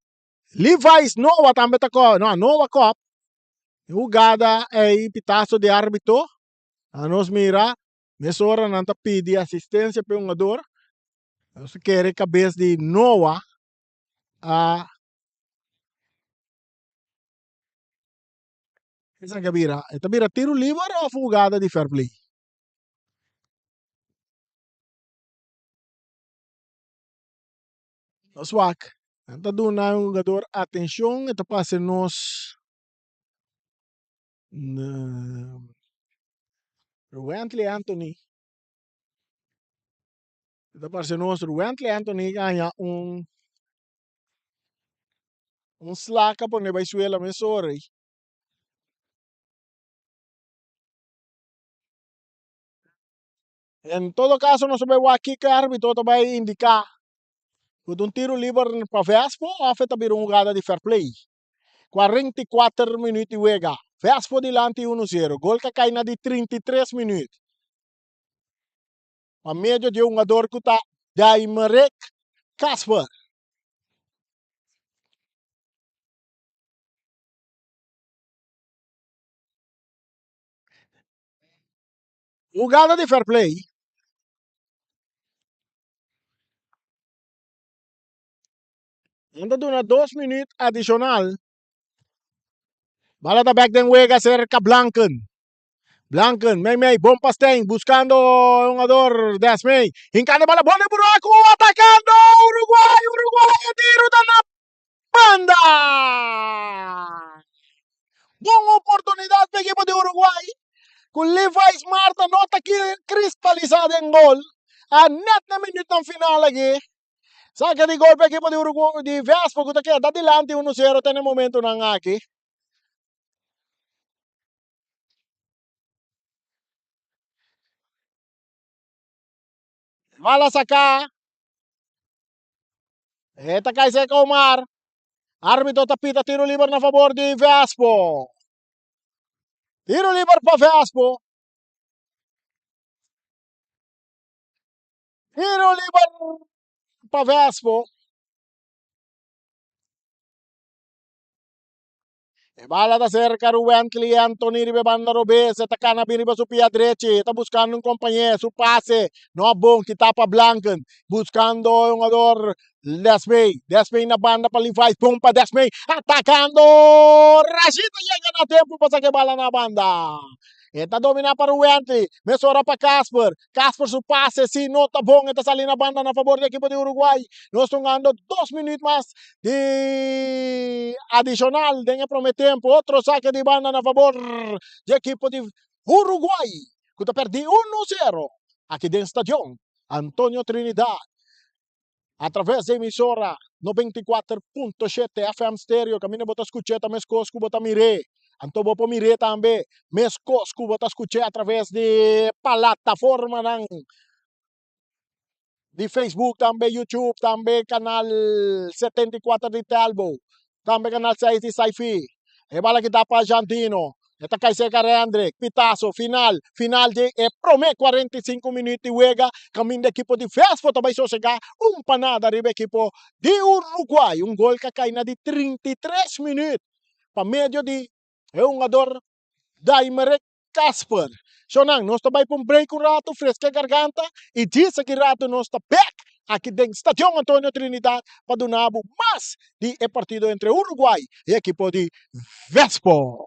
Levi's Nova também ta cop. Não, Nova cop. Jugada é pitaço de árbitro. A nos mira. Mesora não ta pedi assistência para um jogador. Se quer cabeça de Nova. Essa que vira. Esta vira tiro livre ou jugada de fair play? Swak. Anta doon na yung jogador atención. Ito pa se nos Wentley Anthony. Da parte nostro, Wentley Anthony ganha um slaca por ne vai suela me sorry. En todo caso, não sabe o que o árbitro vai indicar. Quando um tiro livre para Vespo, afeta bir uma jogada de fair play. 44 minutos e wega. Vespo dilante 1-0. Gol que cai na de 33 minutos. A média de um jogador que está Daimarek Kasper. Jogada de fair play. Anda de 2 minutos adicional. Bala da back den wega cerca Blanken. Blanken, May, bom pasteng, buscando un jugador de Asmey. Hincane bala, bola buraco, atacando Uruguay, tiro da na banda. Buena oportunidad para el equipo de Uruguay. Con Levi Smart, nota que cristalizada en gol. A net na minuto final aqui. Saca de gol para o equipo de Uruguay, de Vespa, que está adelante 1-0 tem momento na aqui. Bala sacar. Eta cai seca Omar. Árbitro tapita, tiro livre na favor de Vespo. Tiro livre para Vespo. Tiro livre para Vespo. E bala da cerca Wentley Anthony ribe banda Robes, atacando biriba su pia derecha, está buscando un compañero, su pase, no bom, que tapa Blanken, buscando un jugador Desmey na banda para Levi, pum para Desmey, atacando, Rashida llega a tempo para sacar bala na banda. Está dominar para o Wentley, mesora para Casper su pase, sim, não tá bom, está salindo a banda na favor da equipe de Uruguai. Nós estamos ganhando 2 minutos mais de adicional, tem promete tempo, outro saque de banda na favor da equipe de Uruguai, que está perdendo 1-0 aqui dentro do estádio Antônio Trinidad, através da emissora 94.7 FM Stereo, caminho bota escutar, também escosco bota mire. Anto bo mire também, mescosco bota escutar através de plataforma de Facebook, também YouTube, também canal 74 de Talbo, também canal 6 de Saifi. E bala que dá para Argentino. Esta cai seca André, pitaço, final de promete 45 minutos e wega, caminho da equipe de Vespo também só chegar panada de equipe de Uruguai, gol que cai na de 33 minutos, para meio de um jogador Daimarek Kasper. Sonang, nós também para break um rato, fresca garganta, e diz que rato nós está back aqui dentro do Estádio Antônio Trinidad para donar mais de partido entre Uruguai e a equipe de Vespo.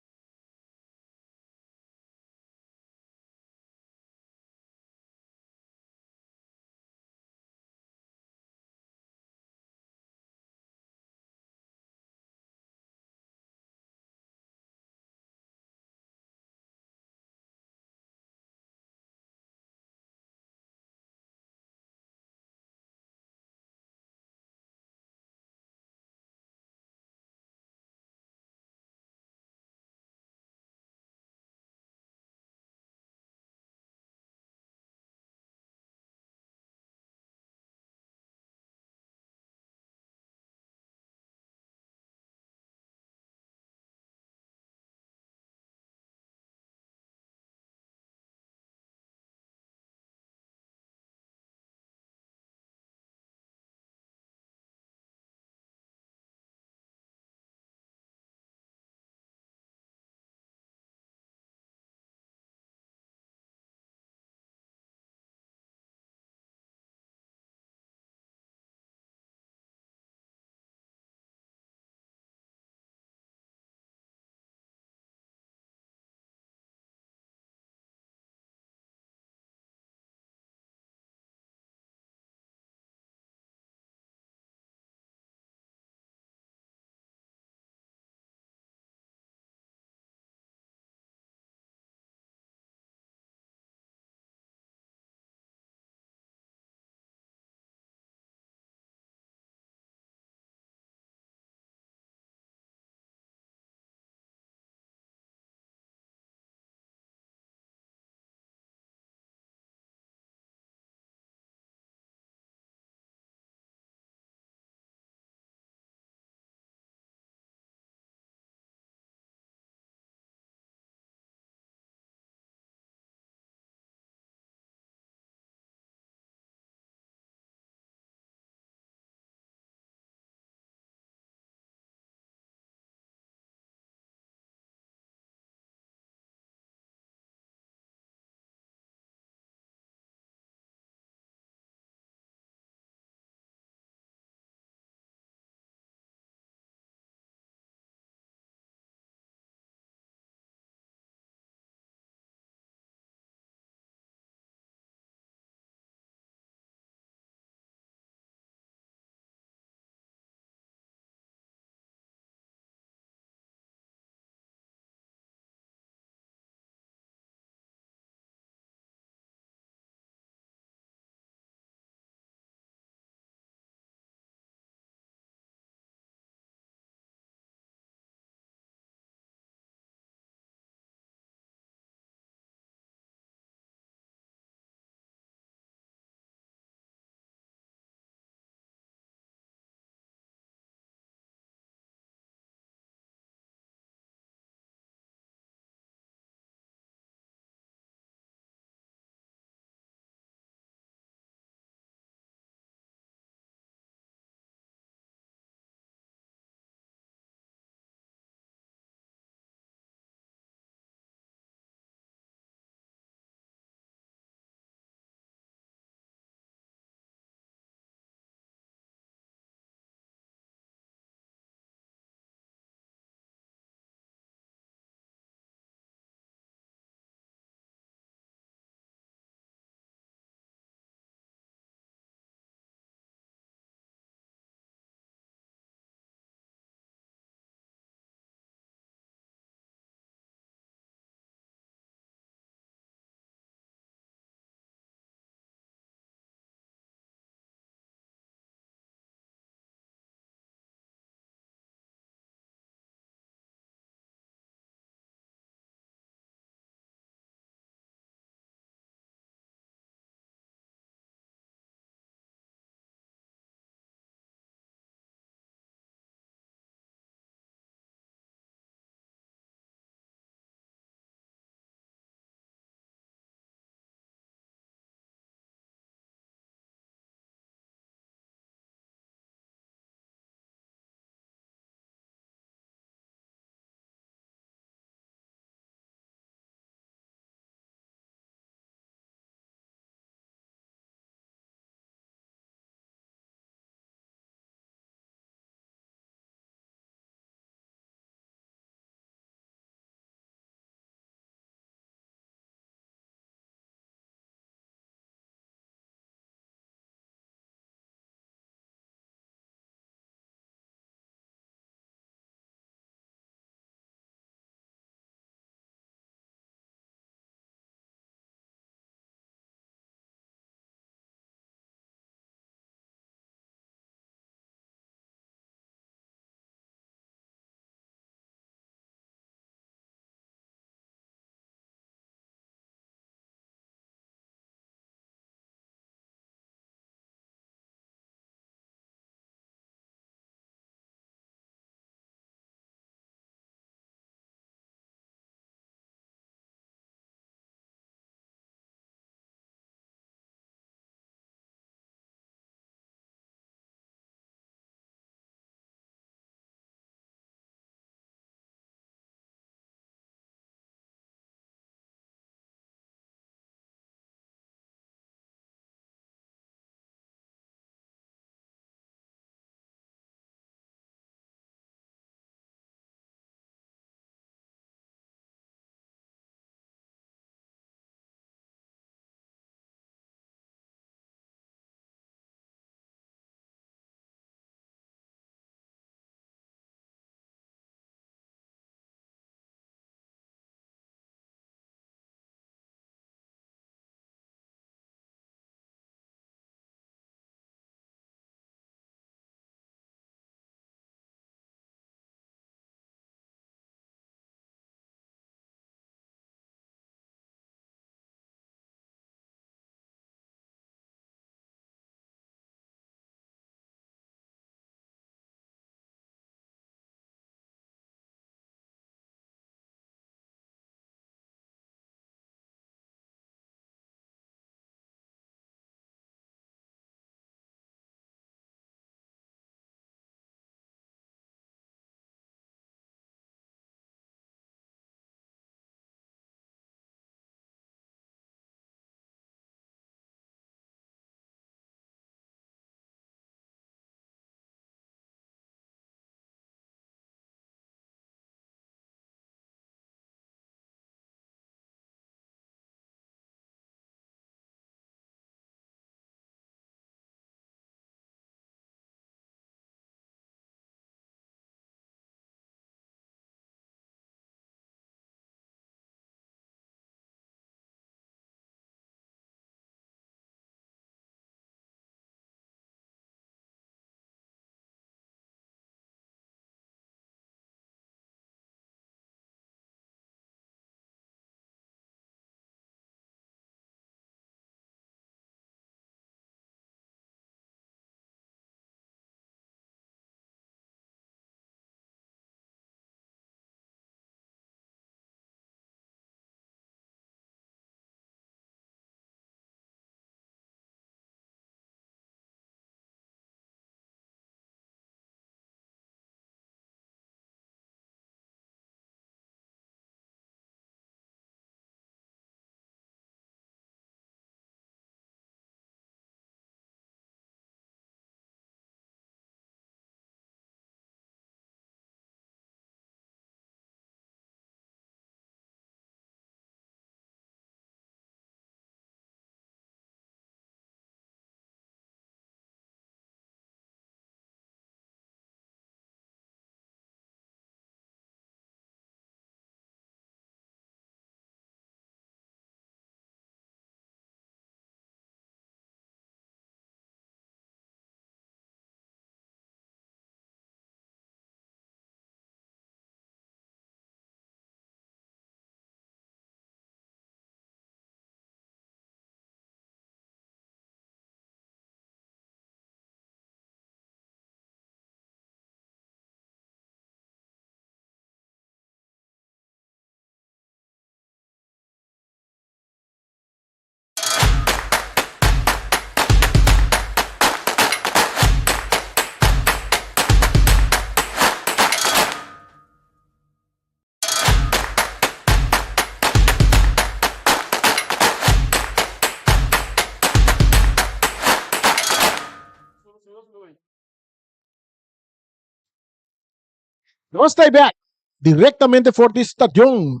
No stay back. Directamente for the stadion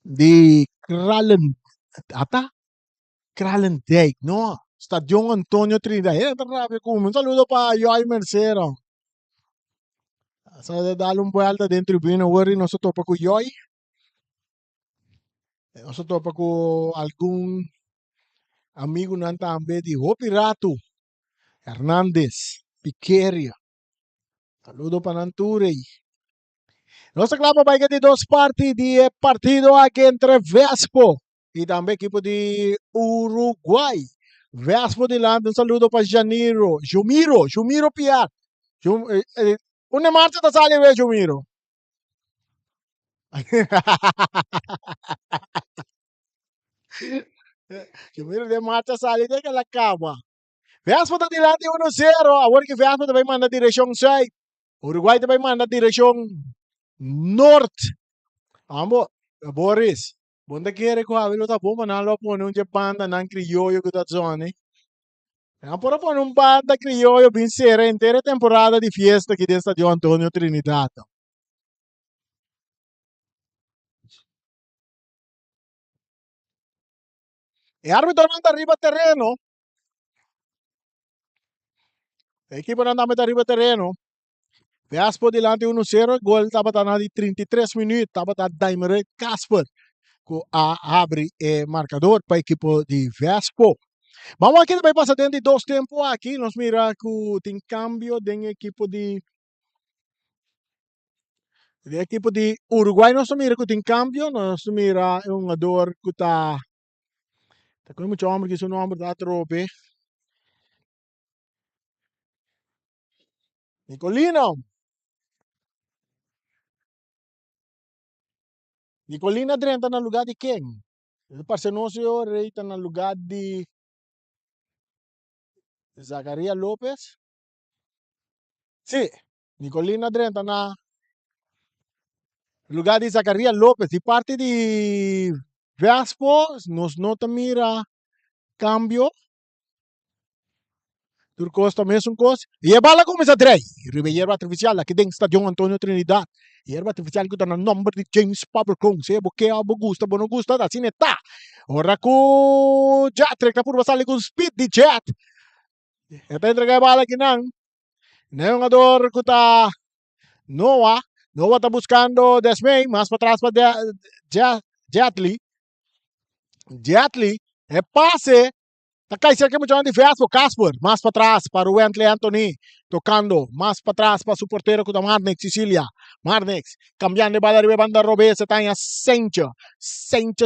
di Kralendijk, no? Stadion Antonio Trinidad. Un saludo para Joy Mercero. Sa dalo un vuelta dentro tribuna, worry no sa topa ko Joy. No sa topa ko algún amigo nantambe di Hopi Ratu, Hernandez, Piqueria. Saludo para Nanturey. Nossa clama vai de duas partes de partido aqui entre Vespo e também equipe de Uruguai. Vespo de lá, um saludo para Jumiro Piat. Onde marcha da sala é Jumiro? Jumiro de marcha sala de que la cama. Vespo da de lá de 1-0. Agora que Vespo também manda direção 6. Uruguai também manda direção norte. Ambo, Boris, bonde quiere ko avilo ta po manalo po nung banda ng criollo ko ta zone. Por po nung banda criollo vincere intera temporada di fiesta aqui dentro Stadio Antonio Trinidad. E arbitro non arriva a terreno. Equipo non arriva a terreno. Vespo dilante 1-0, gol taba na di 33 minutos, taba ta Daimer Casper ko abre marcador para equipo de Vespo. Vamos aqui também passar dentro de dois tempos aqui, nós mira que tem cambio de equipo de Uruguai, nós mira que tem cambio, nós mira um jogador que tá com muito homem que seu nome da trope. Nicolina Drenta no lugar de quem? Ele parceiro rei tá no lugar de Zacaria Lopes. Sim, Nicolina Drenta na lugar de Zacaria Lopes. De parte de Vespo, nós nota mira cambio. Turcosta mesmo coisa. E a bala começa a três. Ribeira artificial aqui dentro do Stadio Antonio Trinidad. E erva artificial que está no nome de James Pablo Kong. Se porque a gusta, não gusta, assim está. Ora com Jet, que por passar com speed de Jet. Está entrega a bala aqui não. Não jogador que está Noah está buscando Desmay, mais para trás para Jetli. É passe. Takay cerca mo dyan de Vespo, Casper, mais para trás para o Wentley Anthony, tocando, mais para trás para su portero com Marnex, Sicilia, Marnex, cambiando de bala arriba banda Robé, se está en Sencha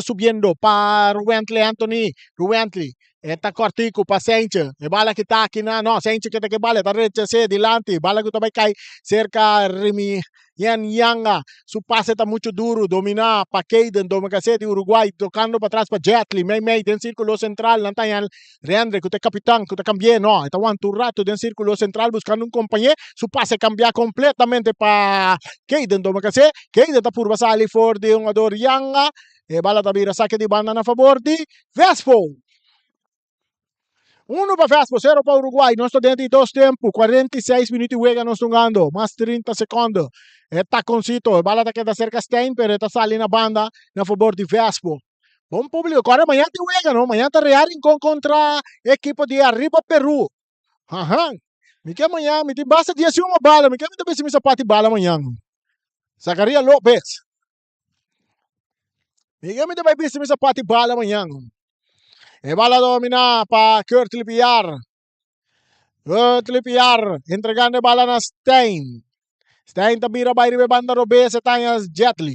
subiendo para Wentley Anthony, Wentley, está cortico para Sencha, e bala que está aqui na, no, Sencha que está que bala, está derecha se, dilante, bala que também cai cerca Rimi, Yanga, su pase está muito duro, domina para Caden, Domacacete, Uruguay, tocando para trás para Jetli, May, den círculo central, lantayan, Reandre, que usted capitán, que usted cambié, no, está un rato den círculo central buscando un compañero, su pase cambia completamente para Caden, Domacacete, Caden está por basali for de un ador Yanga, bala tabira saque de banda a favor de Vespo. 1 para Vespo, 0 para Uruguay. Nós estamos dentro de dois tempos. 46 minutos e juega nós jogando. Mais 30 segundos. Está concito. Bala está queda cerca Stein, pero está salindo a banda a favor de Vespo. Bom público. Agora amanhã te juega, não? Amanhã está rearing contra a equipe de Arriba Peru. Aham. Me quer amanhã. Me tem basta dia uma bala. Me quer me também se me sapate bala amanhã. Zacaria Lopes. Me quer me também se me sapate bala amanhã. E bala domina para Kurt Lipiar. Entregando bala na Stein. Stein tabira by ribe banda Robé sa tanyas Jetli.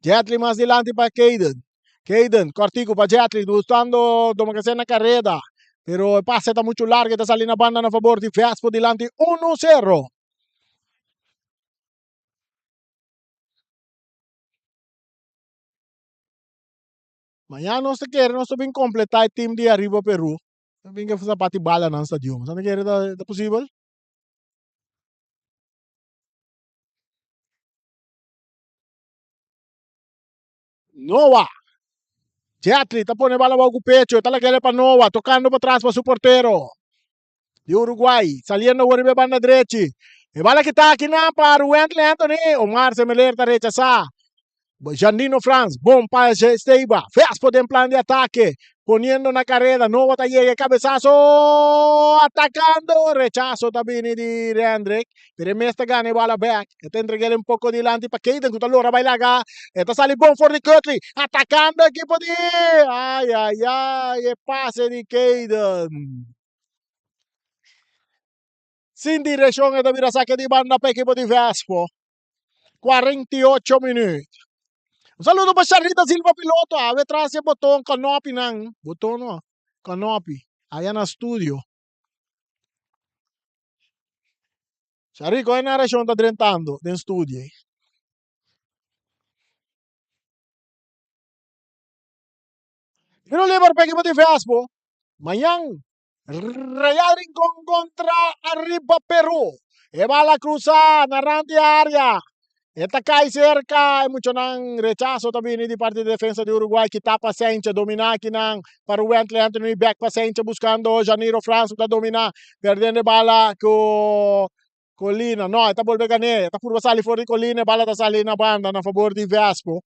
Jetli mas dilante para Caden, cortico para Jetli, buscando domacase na carrera. Pero el pase está mucho largo, está saliendo banda a favor de Vespo dilante 1-0. Mañana no se quiere, no se bien completar el team de Arriba Peru. No bien que fue pati bala ng stadium. Saan quiere da possible? Noah. Jetli, está pone bala bajo pecho, está la quiere para Noah, tocando para atrás para su portero. De Uruguay, saliendo por la banda derecha. E bala kita aqui na para o Anthony, Omar Semeler está rechazar. Janino Franz, bom para Esteiba, Vespo en plan de ataque, poniendo una carrera, no bota llegue, cabezazo, atacando, rechazo también de Rendrick, pero me está gane bala back, está entregando un poco delante para Caden, que allora bailaga, está sale bom for the Curtly, atacando equipo de, ay, el pase de Caden. Sin dirección, esta mira saque de banda para equipo de Vespo, 48 minutos. Un saludo para Charlita Silva Piloto. A ver, atrás esse botão canopy nang. Botão no. Canopy. Aí na studio. Charico, aí na região tá drentando. Den studio. Pero libar pa equipo de Vespo. Mayang. Real Rincón contra Arriba Perú. E bala cruza narrante área. Esta cai cerca, hay mucho nang rechazo también de parte de defensa de Uruguay, que está paciente, domina aquí nang para Wentley Anthony, back paciente buscando Janiro France, está domina, perdendo bala con Colina, no, está volve gané, está por salir fuera de Colina, bala está salindo na banda, na favor de Vespo.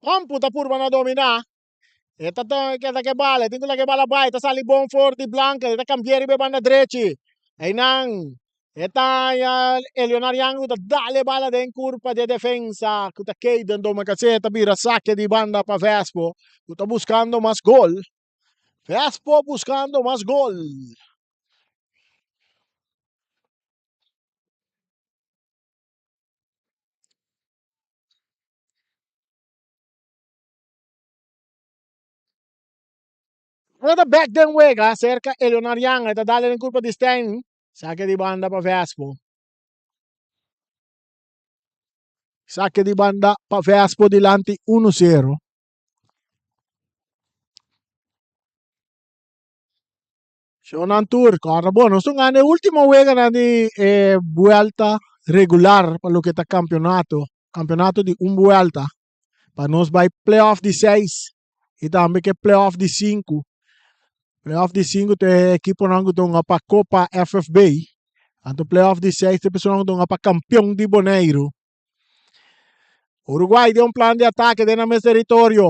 Campo está por na dominar, esta que bala, tengo la que bala vai, está salindo bom forte blanca, está cambiando be banda direita, aí nang. Esta Eleonard Young dale bala den curva de defensa, que está quedando uma caceta, vira saque de banda para Vespo, que está buscando más gol. Vespo buscando más gol. Ahora back den juega, cerca Eleonard Young, está dale den curva de Stein, saque de banda para Vespo. Saque de banda para Vespo delante 1-0. Shonan Tour, corre bueno, son el último juego de vuelta regular para lo que está campeonato de un vuelta. Para nós vai playoff de 6 e também que playoff de 5. Playoff de 5 tem equipe não que para Copa FFB. Então playoff de 6 tem pessoas que para campeão de Boneiro. Uruguai tem plano de ataque dentro do território.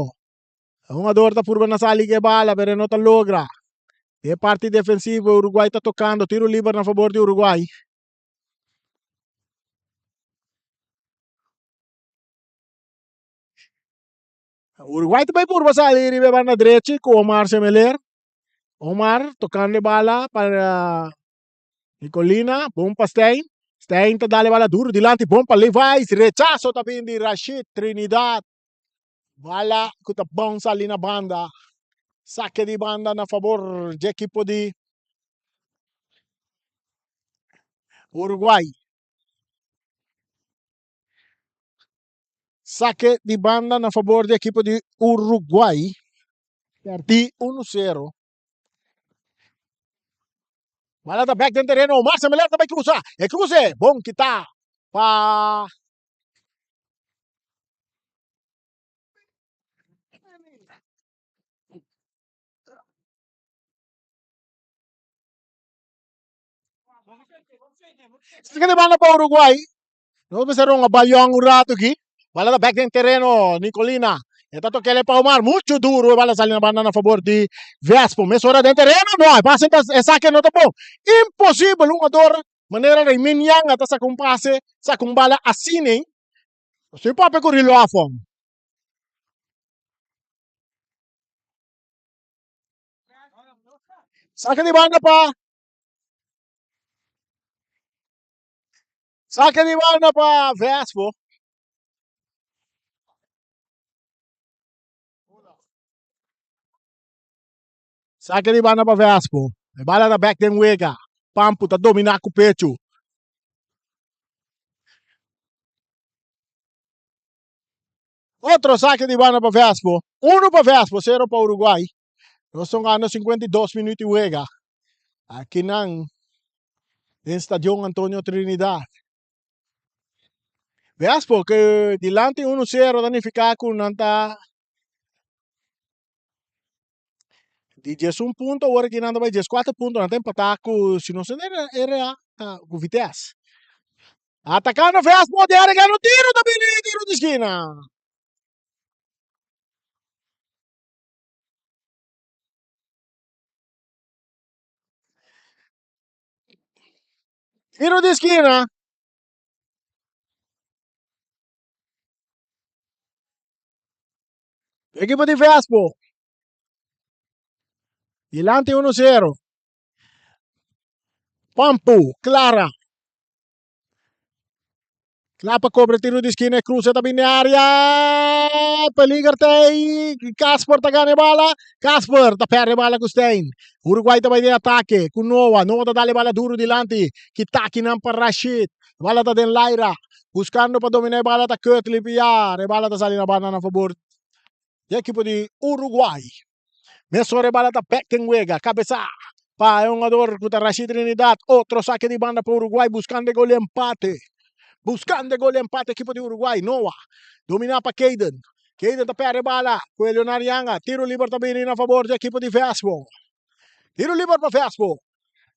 Um jogador está por na sala que bala, mas não está logra. E parte defensiva, o Uruguai está tocando, tiro livre a favor de Uruguai. Uruguai também por passar ali, na direita, com Omar Semeler. Omar tocando bala para Nicolina, bom para Stein. Stein tá dale bala duro, delante, bom para Levi's. Rechazo também de Rashid Trinidad. Bala que tá bounce ali na banda. Saque de banda na favor de equipo de Uruguai. Saque de banda na favor de equipo de Uruguai. Perdi 1-0. Bala da back dentro terreno. Márcia Melhor também cruza. É cruze. Bom que tá. Pa... Saque de banda para Uruguai. Não pensaram uma balhão um rato aqui. Bala da back dentro terreno. Nicolina. Esta toque para Omar, muito duro, bala salindo na banda a favor de Vespo. Mesura dentro terreno, não, passa é saque não tá bom. Impossível, um jogador, maneira de Minyang, até sa kung passe, sa kung bala assim, se pode correr lá fora. Saque de banda pa, saque de banda pa Vespo. Saque de banda pa Vespo. Bala da back den wega. Pampo tá dominar com o pecho. Outro saque de banda para Vespo. 1 para Vespo, 0 para Uruguai. Nós estamos ganhando 52 minutos de wega. Aqui não. Em Estadio Antonio Trinidad. Vespo que delante 1-0 danificar con nanta Di 11 punto, ora che andava 14 punti, non tempo attacco, se non se era con Vitesse. Attaccando fastball di Arigano, tiro da bene, tiro di schiena. Tiro di schiena. Equipo di fastball. Dilante 1-0. Pampu, Clara. Clapa cobre tiro di schiena e cruza da binaria. Peligartei. Casper tagane bala. Casper da perde bala con Stein. Uruguay da vai di attacchi. Con Nova. Nova da dale bala duro dilanti. Kitaki nan per Rashid. Bala da Den Laira. Buscando per dominare bala da Kötli Piar. E bala da salire banana a favore. L'equipo di Uruguay. Messo bala da Beckenwega. Cabeza. Pa, es un jugador con Rashid Trinidad. Otro saque de banda para Uruguay buscando gol de empate. Buscando gol de empate equipo de Uruguay. Noah. Domina para Caden. Caden da perde bala. Coelho Narianga. Tiro libre também a favor do equipo de Fastball. Tiro libre para Fastball.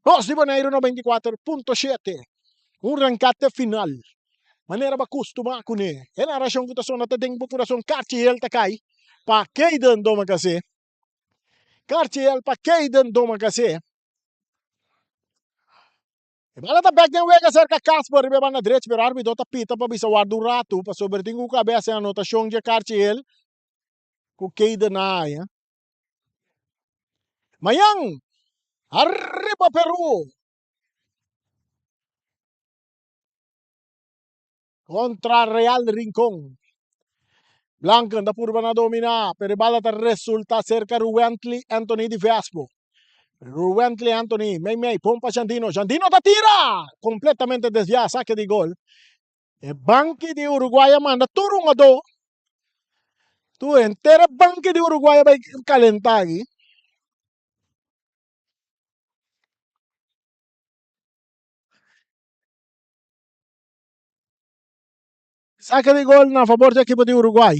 2 de janeiro 94.7. Un rancate final. Maneira ba costuma com ele. É na razão que tá na tem procuração Cartiel takai. Pa Caden doma kasi. Cartiel pa Caden doma kasi. Bala tá back den wega cerca Casper ribe na direita per árbitro tá pita para bisa guarda um rato para sobretinho o cabeça a anotação de Cartiel com Caden aí. Mayang arriba Peru contra Real Rincón. Blanca da purba na domina per bala tá resulta cerca Ruentli Anthony di Vespo. Ruentli Anthony, May, pompa Jandino da tira! Completamente desviada, saque de gol. E banchi di Uruguay manda turun a do. Tu entera banchi di Uruguay vai calentaghi. Saque de gol a favor do equipo de Uruguay.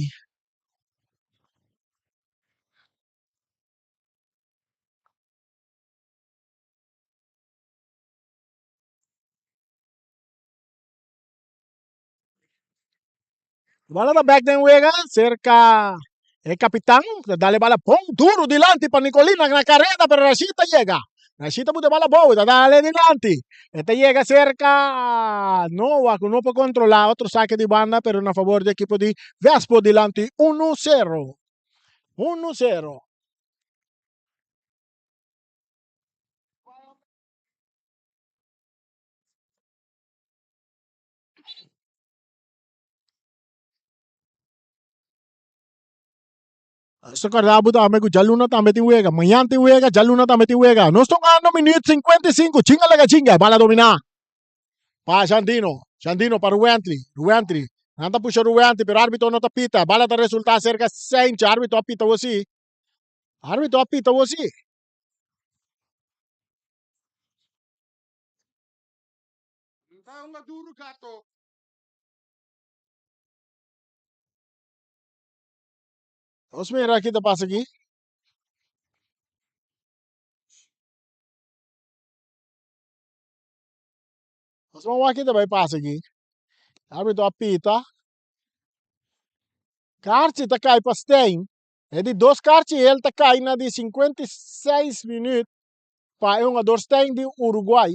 Bala da back den wega, cerca el capitán, dale bala, pon duro dilante para Nicolina, na carrera, pero Rashida llega. Rashida puede bala boa, dale dilante. Este llega cerca, no puede controlar, otro saque de banda, pero a favor del equipo de Vespo dilante, 1-0. 1-0. Sto guardando também com Jaluna também tem wega, amanhã tem wega, Jaluna também tem wega. Nós estamos no minuto 55, chinga lega chinga, bala dominar. Pa Jandino para Ruentli. Anda puxa Ruentli, pero árbitro não apita, bala da resulta cerca 6, árbitro apita você. Árbitro apita você. Então na duro gato. Vamos ver aqui da passa aqui. Vamos ver aqui da passa aqui. Árbitro apita. Carci tá cai para Stein. É de dois carci ele tá cai na de 56 minutos. Pa é um jogador Stein de Uruguai.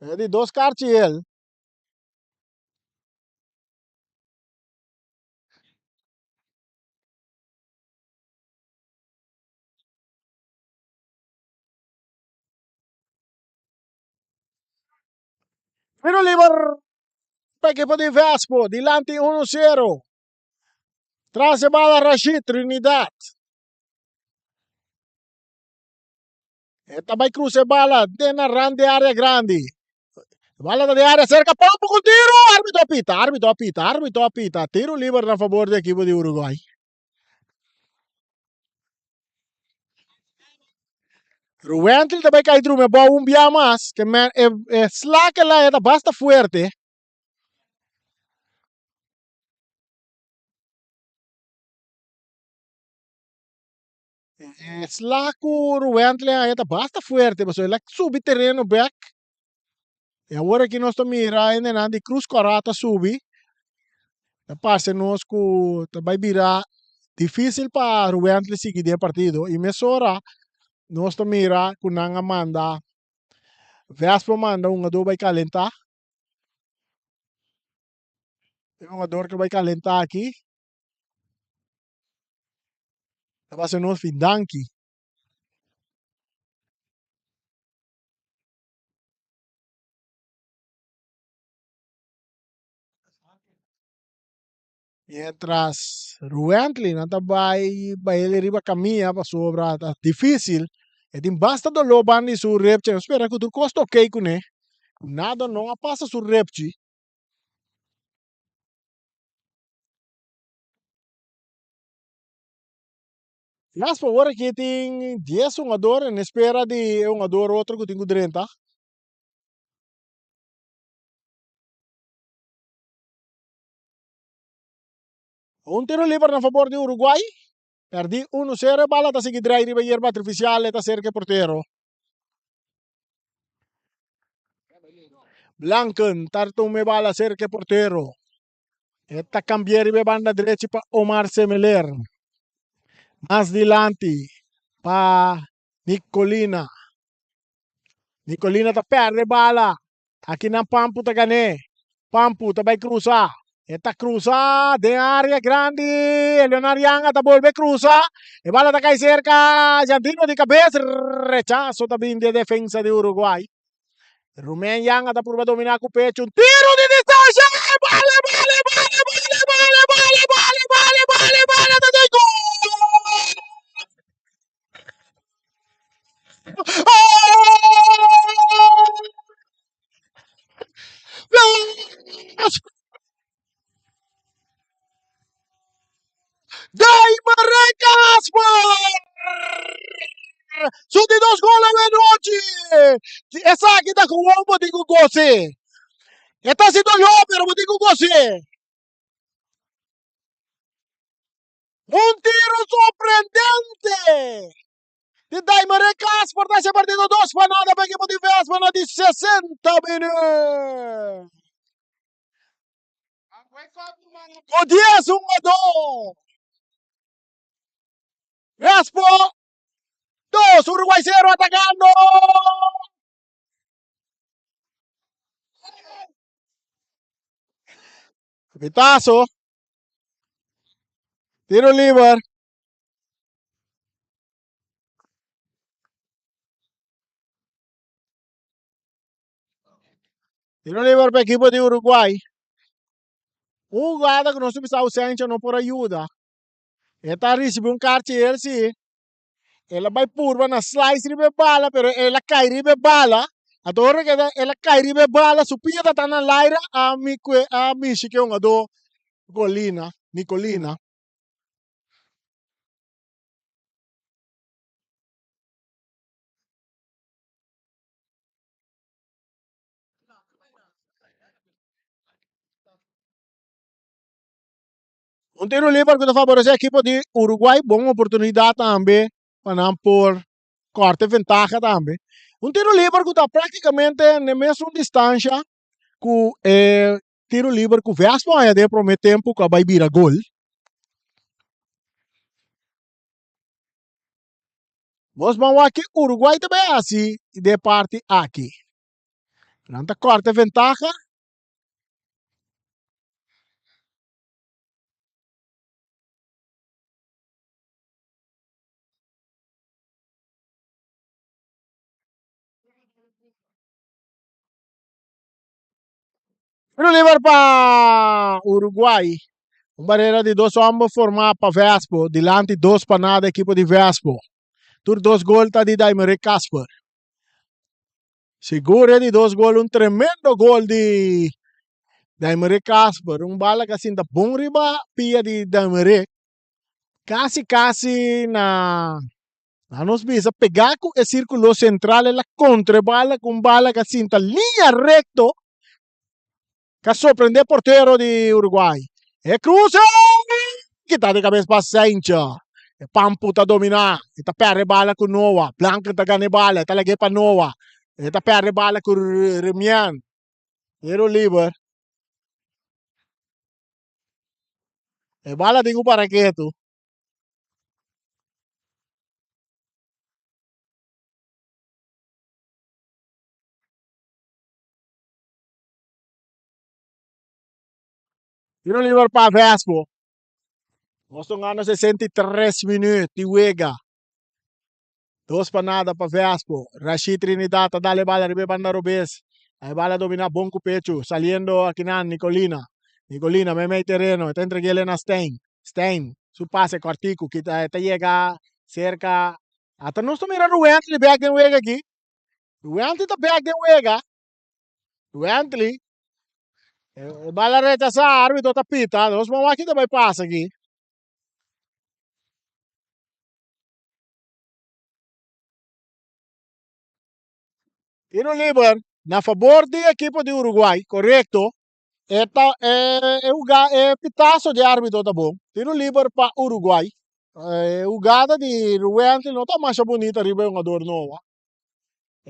É de dois carci ele. Pero Liver equipo de Vespo, dilante 1-0. Tras a bala Rashid Trinidad. Esta vai cruza bala dentro de área grande. Bala de área cerca, pampo com tiro. Árbitro apita. Tiro livre a favor do equipo de Uruguai. Ruentli também cai drum, é bom dia mais. Que é slack lá, é basta forte. Es la curva está basta fuerte, mas ela sube terreno back. E agora que nós estamos mirando de Cruz Corata subir, a parte nós que vai virar difícil para o Antle seguir o partido. E mesora nós estamos mirando que não manda, Vespa manda um jogador vai calentar. Tem um jogador que vai calentar aqui. Vai ser nosso Findanki. Mientras Ruentli nata vai ele riba caminha para sobra tá difícil. E tem basta do loban su repche. Espera que tu costo ok com né. Nada não passa su repche. Mas por agora que tem 10 jogadores na espera de um jogador outro que tem 30. Um tiro livre a favor de Uruguai. Perdi 1-0, bala tá seguir drive riba yerba artificial tá cerca portero. Blanken, tarto me bala cerca portero. Esta cambiare be banda derecha para Omar Semeler. Más adelante para Nicolina. Nicolina ta perde bala. Aqui na Pampu ta gane. Pampu ta vai cruzar. Esta cruza de área grande. Leonardo Yanga ta vuelve cruza. E bala ta cai cerca. Jantino de cabeça. Rechazo también de defensa de Uruguay. Rumén Yanga ta por dominar com o pecho. Um tiro de distância. Vale, vale, vale, vale, vale, vale, vale, vale, vale, vale, vale, gol! Daimar Casper! Su de 2 goles veloci! Essa aqui tá com o ombro de Gugose. Está sendo pero de Gugose. Un tiro sorprendente! De Daimar Casper desse partido 2 para nada para a equipe de Vespa de 60 minutos. O 10 1-2. Vespa 2, Uruguay 0 atacando. Pitazo. Tiro libre. Tiro libre para el equipo de Uruguay. Un jugada que no se pisa ausência não por ajuda. Está recebendo um cartão, sim. Ela vai purva na slice ribe bala, pero ela cai ribe bala. A torre que ela cai ribe bala, supia tá na laira a mi que um ado Golina, Nicolina. Um tiro livre que favorece a equipe de Uruguai, boa oportunidade também para por corte ventaja também. Um tiro livre que está praticamente na mesma distância que tiro livre que o Vespa é de prometer tempo que vai virar gol. Nós vamos aqui, Uruguai também é assim, de parte aqui. Nanta corte ventaja. Pero levar para Uruguai. Uma barreira de 2 homens formar para Vespo. Dilante 2 para nada equipe de Vespo. Tur 2 gols tá de Daimere Casper. Segura de 2 gols, um tremendo gol de Daimere Casper. Bala que assim, bom riba, pia de Daimere. Quase na nos bisa pegar com o círculo central, ela contra bala com bala que assim, linha recto, que surpreende porteiro de Uruguai. É cruza! Que tá de cabeça para Sancho. Pampu ta domina, ita perde bala con Nova, Blanca ta gane bala, ita lagi pa Nova, ita perde bala con Remian, ero liber, e bala tingu para que tu, ero liber pa Vespo, nós ganhando 63 minutos de Wega, dos para nada para Vespo, Rashid Trinidad ta dale bala ribe banda Robes, a bala domina bom com pecho, saliendo aqui na Nicolina, Nicolina me mete terreno, está entregue a Stein, Stein, su pase cortico, que te llega cerca, hasta nós estamos mirando o Antley back de Wega aqui, o Antley está back de Wega, o Antley, bala rechazar, árbitro está pita, nós vamos aqui também passa aqui. Tiro liber na favor do equipo de Uruguai, correto? É pitaço de árbitro tá bom. Tiro liber para Uruguai. Jogada de Ruente não está mais bonita, riba é uma dor nova.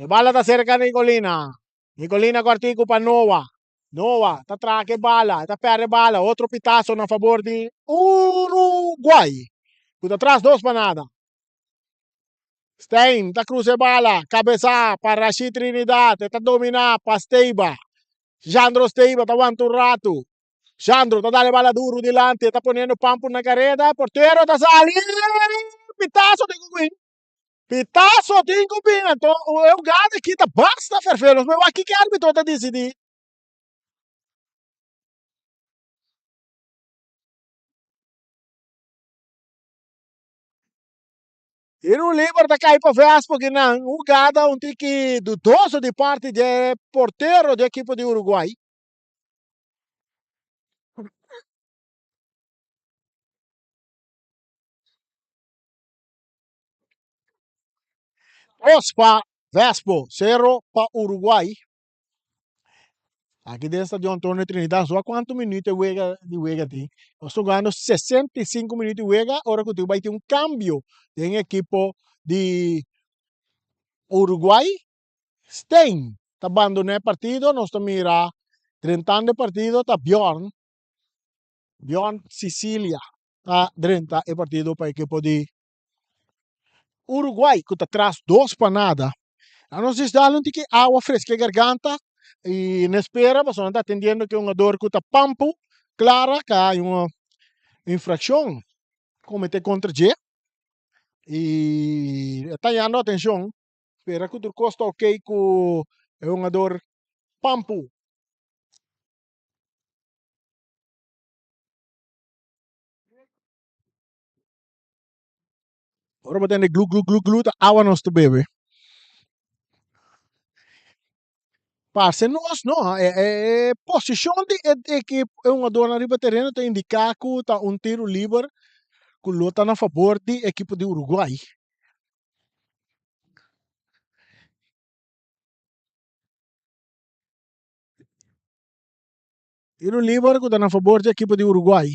Bala tá cerca de Nicolina. Nicolina cortico para Nova. Nova, tá traque bala, tá perde bala. Outro pitaço na favor de Uruguai. Por atrás, dos para nada. Stein, tá cruze bala, cabeça para Rashid Trinidad, tá dominar para Steiba. Jandro Steiba, tá aguanta un rato. Jandro, tá dando bala duro delante, tá ponendo pampo na carrera, porteiro tá salindo. Pitaço de Cubin. Pitaço de Cubin. Então, o gado aqui tá basta, ferfeiros. Mas aqui que árbitro tá decidindo. E não lembra da cair para Vespo que não. O gado é um tique dudoso de parte de porteiro da equipe de Uruguai. Os para Vespo, 0 para Uruguai. Aqui dentro de Antônio Trinidad, só quantos minutos de Wega tem? Nós estamos ganhando 65 minutos de Wega, agora que vai ter um cambio em equipo de Uruguai. Stein está abandonando o partido, nós estamos mirando 30 anos de partido, está Bjorn Sicilia, está 30 o partido para a equipo de Uruguai, que está atrás 2 para nada. A nós estamos que água fresca na garganta e na espera, mas não está atendendo que uma dor que está pampo, clara, que há uma infração cometida contra G e está chamando a atenção, espera que o custa ok com uma dor pampo. Ora vou ter glu glu glu glu, tá água nós tu bebe. Parce, nós não, posição de equipe, uma dor na riba terreno, está indicar que está um tiro livre, que luta na favor da equipe de Uruguai. Tiro livre que está na favor da equipe de Uruguai.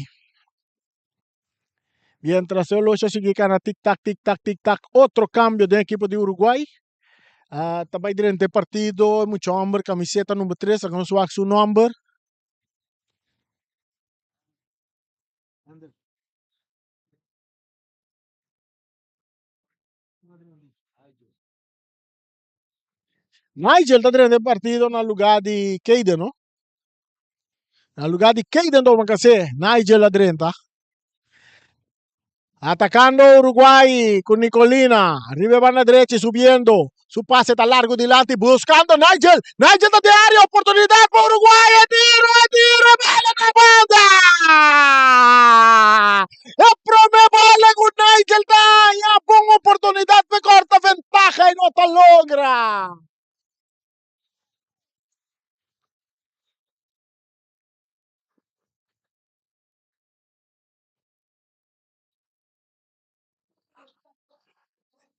Mientras eu lo sigue na tic-tac, tic-tac, tic-tac, outro cambio da equipe de Uruguai. Também durante o partido, muito homem, camiseta número 3, com seu número. Nigel está durante o partido no lugar de Keiden, não? No lugar de Keiden, do Macacé, Nigel adrenta. Atacando Uruguay con Nicolina. Arriba van a derecha y subiendo. Su pase está largo delante. Buscando Nigel. Nigel de área. Oportunidad para Uruguay. Tiro. Bala na banda. El primer bola con Nigel. Ya pongo oportunidad. Me corta ventaja y no te logra.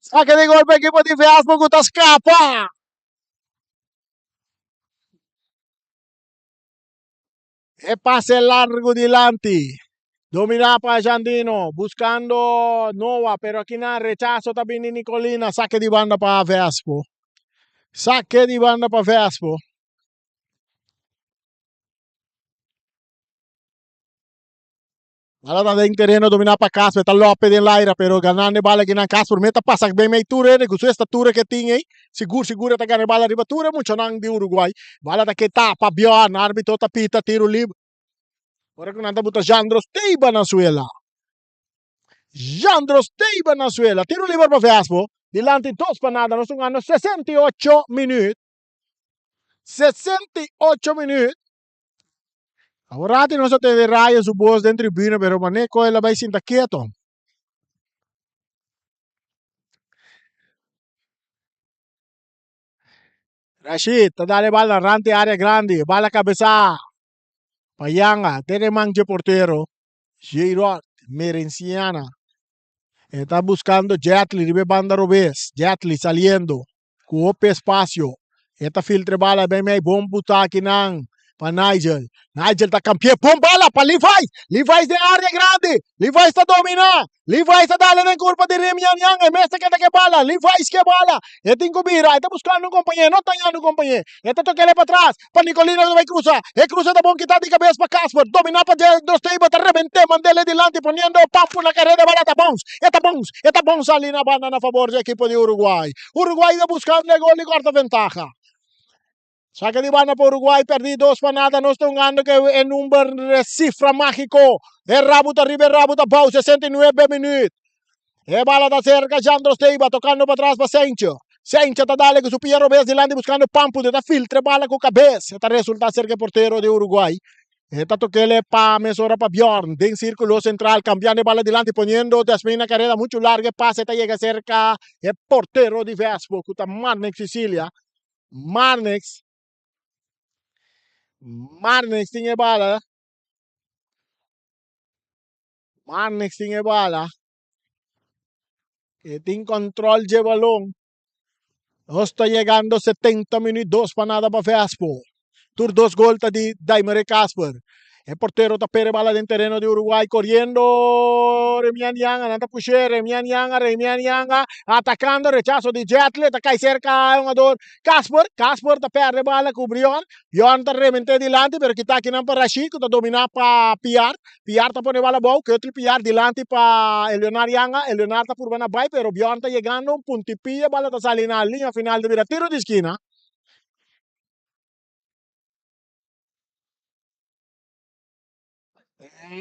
Saque de golpe equipo de Fiasco que te escapa. E pase largo delante. Domina para Jandino, buscando Nova, pero aquí nada, rechazo también de Nicolina, saque de banda para Vespo. Saque de banda para Vespo. Ahora está en terreno, domina para Casper, está López de Laira, pero ganando bala que na Casper, meta passa bem meio ture, com sua estatura que tinha, seguro, tá ganhando bala riba ture, muito não de Uruguai. Bala da que tapa, Bjorn, árbitro tapita, tiro livre. Ora que nada buta Jandros, Teiba na suela. Jandros Teiba na suela, tiro livre para Vespo. Dilante dos panadas, nós estamos 68 minutos. 68 minutos. Agora não só teve raios o boss dentro da tribuna, pero maneco ela vai sentar quieto. Rashid, tá dale bala rante área grande, bala cabeça. Payanga, tiene manche portero. Giroud, Merenciana. Está buscando Jetli, ribe banda Robes. Jetli saliendo. Cuope espacio. Esta filtre bala, bem meio bom botar aqui não. Para Nigel. Nigel está campeão. Bom bala para Levi's. Levi's de área grande. Levi's está dominar. Levi's está dando em curva de Remian Yang. É mestre que bala. Levi's que bala. Este encubira. Está buscando um companheiro. Não está ganhando um companheiro. Este toca ele para trás. Para Nicolina que vai cruzar. E cruza da bom quitar de cabeça para Casper. Dominar para Dosteiba. Está rebentar. Mandele adelante. Poniendo papo na carreira. Bala está bons. Está bons ali na banda a favor do equipo de Uruguai. Uruguai está buscando o gol e corta ventaja. Saca de banda para Uruguai, perdi 2 para nada, nós estamos ganhando que é número de cifra mágico. É Rabuta, arriba, Rabuta, pau, 69 minutos. É bala da cerca, Jandros Teiba, tocando para trás para Sencho. Sencho está dando com o Pierro Besilandi buscando Pampo, está filtre bala com a cabeça. Está resulta cerca porteiro de Uruguai. Está tocando para mesora para Bjorn, den círculo central, cambiando de bala adelante, poniendo después una carrera mucho larga, pase, está llega cerca, el portero de Vespo, que está Marnex Sicilia. Marnex tiene bala. Marnex tiene bala. Que tiene control de balón. No está llegando 70 minutos para nada para Vespo. Tur 2 gols de Daimere Casper. El portero está pere bala en terreno de Uruguay corriendo. Remian Yanga, nada pusher, Remian Yanga, atacando, rechazo de Jetli, está cae cerca, un ador. Casper está perde bala con Bjorn está remente delante, pero que está aquí para Rashid, que está dominando para Piar está pone bala bow, que otro Piar delante para Leonardo Yanga, Leonardo está por buena bay, pero Bjorn está llegando, un puntipilla, bala está saliendo a la línea final de mira, tiro de esquina.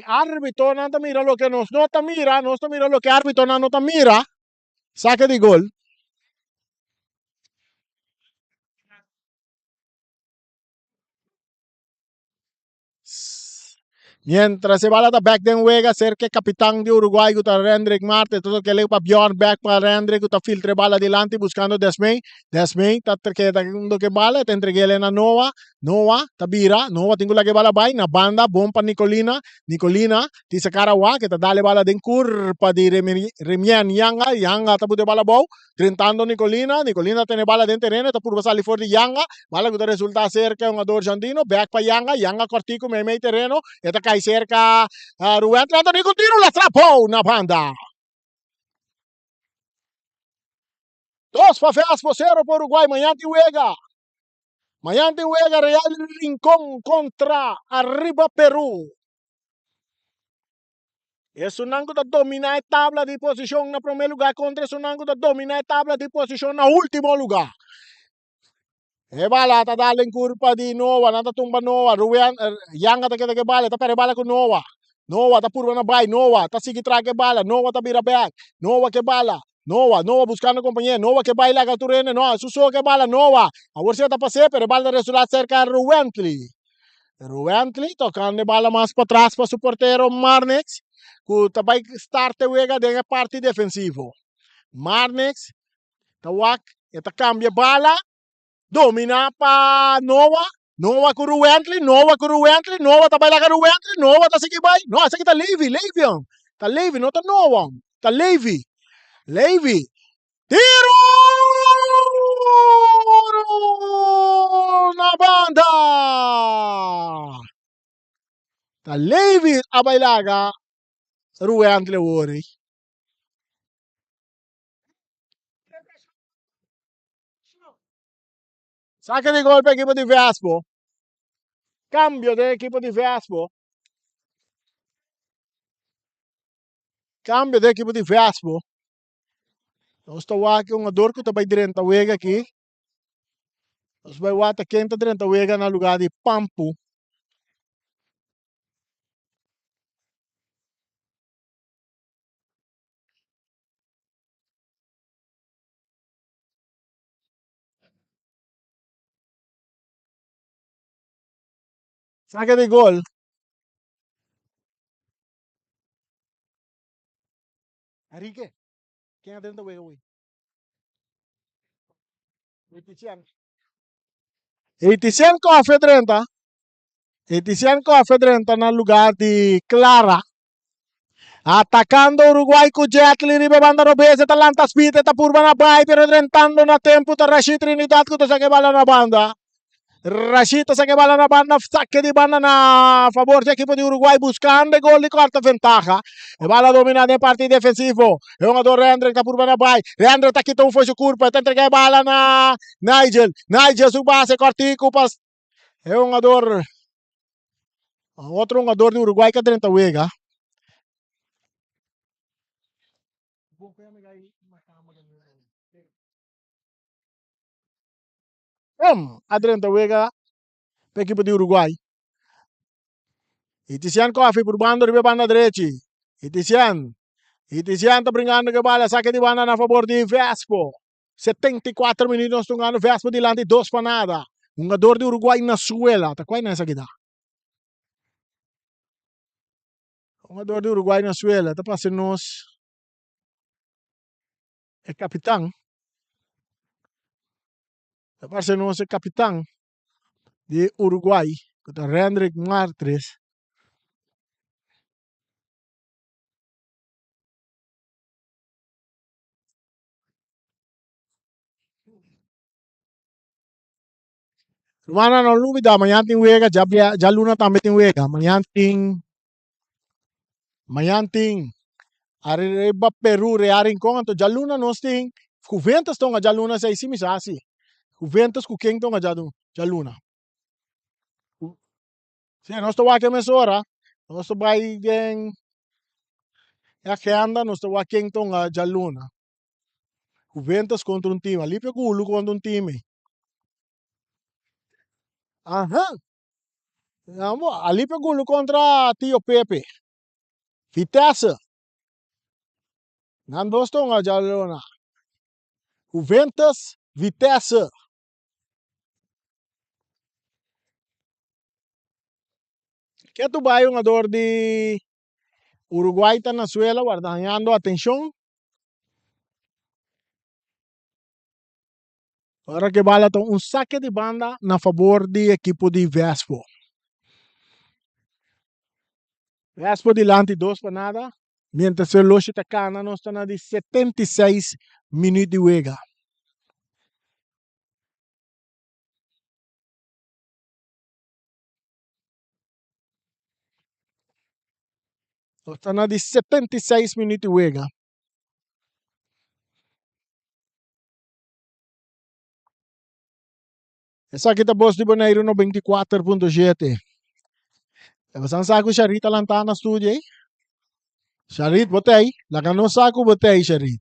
Árbitro no te mira lo que nos no te mira, no te mira lo que árbitro no te mira, saque de gol. Mientras se va la back den juega cerca capitán de Uruguay guta Rendrik Marte, todo que le pa Bjorn back para Rendrik guta filtre bala adelante buscando Desmey ta que bala te entregué na Nova tabira Nova tengo la que bala bay na banda bom pa Nicolina ti sakarawa que ta dale bala den curpa di Remian Yanga ta bute bala bow trentando Nicolina tiene bala den terreno ta pur basali for di Yanga bala guta resulta cerca un ador Jandino back pa Yanga cortico me terreno eta cai cerca Rubén Anthony con tiro la atrapó na banda. 2 para Vespo, 0 para Uruguai, Manhã de juega Real Rincón contra Arriba Perú. E Sunango da domina a tabla de posição no primeiro lugar contra Sunango da domina a tabla de posição no último lugar. E bala ta dale in curva di Nova, nata tumba Nova, Ruben Yanga ta que bala, ta pere bala con Nova. Nova ta purva na bay, Nova ta sigi tra que bala, Nova ta bira back, Nova que bala. Nova buscando compañía, Nova que baila Gaturene, no, Suso que bala, Nova. A ver si está pasé, pero bala resulta cerca de Rubentli tocando bala más para atrás para su portero Marnex, que também starte juega de la parte defensivo. Marnex, tawak, esta cambia bala, domina para Nova com Rubentli, Nova também lá com Rubentli, Nova tá seguindo vai, não, essa aqui tá Levi, não tá Nova, tá Levi, tiro na banda, tá Levi a bailaga, Rue antle ori. Saque de gol para equipo de Vespo. Cambio de equipo de Vespo. Cambio de equipo de Vespo. Nós estamos aqui um ador que está bem direito a wega aqui. Nós vamos até quem está direito a wega no lugar de Pampu. Saque de gol. Enrique, quem é dentro da wega hoje? Eitician Coffee 30. Eitician Coffee 30 no lugar de Clara. Atacando Uruguay con Jetli, ribe banda robese, talanta spite, ta purba na bai, pero rentando na tempo, ta Rashid Trinidad, kuto sa bala na banda. Rashid sa bala na banda, saque de banda na favor del equipo de Uruguay, buscando gol de cuarta ventaja. E bala dominada em parte defensivo. É um ador Rendrick, ta purba na bai. Rendrick ta quita foi curva, ta entrega a bala na Nigel. Nigel su base, cortico, pas. É um ador. Outro jogador de Uruguai que é 30 wega. A 30 wega para a equipe de Uruguai. Itician Coffee por banda de banda direita. Itician está brincando com bola, saque de banda a favor de Vespo. 74 minutos estão Vespo delante, 2 para nada. Um jogador de Uruguai na suela. Tá quase nessa aqui dá. Um jogador de Uruguai na suela. Tá passando nós. É capitão. Tá passando nós é capitão de Uruguai. Que tá Rendrick Martres. Mana não dúvida, amanhã tem wega, já Luna também tem wega. Amanhã tem Arriba Peru, Rearing com, então já Luna nós tem, Juventus estão já Luna sei sim, assim. Juventus com quem estão já Luna. Sim, nós estamos aqui nessa hora, nós estamos aí em, é que anda, nós estamos aqui então já Luna. Juventus contra um time, ali pegou o contra um time. Aham. Ali pegou o contra Tio Pepe. Vitesse. Não estão já Luna. Juventus, Vitesse. Que tu vai um jogador de Uruguai está na suela, guardando atenção. Agora que bala um saque de banda na favor do equipo de Vespo. Vespo delante 2 para nada. Mientras el Loche Tacana não está na de 76 minutos de wega. Está na de 76 minutos de wega. Essa aqui tá boss de Bonaire no 24.7. Você sabe que o Charita lá está na estúdio aí? Charit, botei. Lá que não saco, botei, Charit.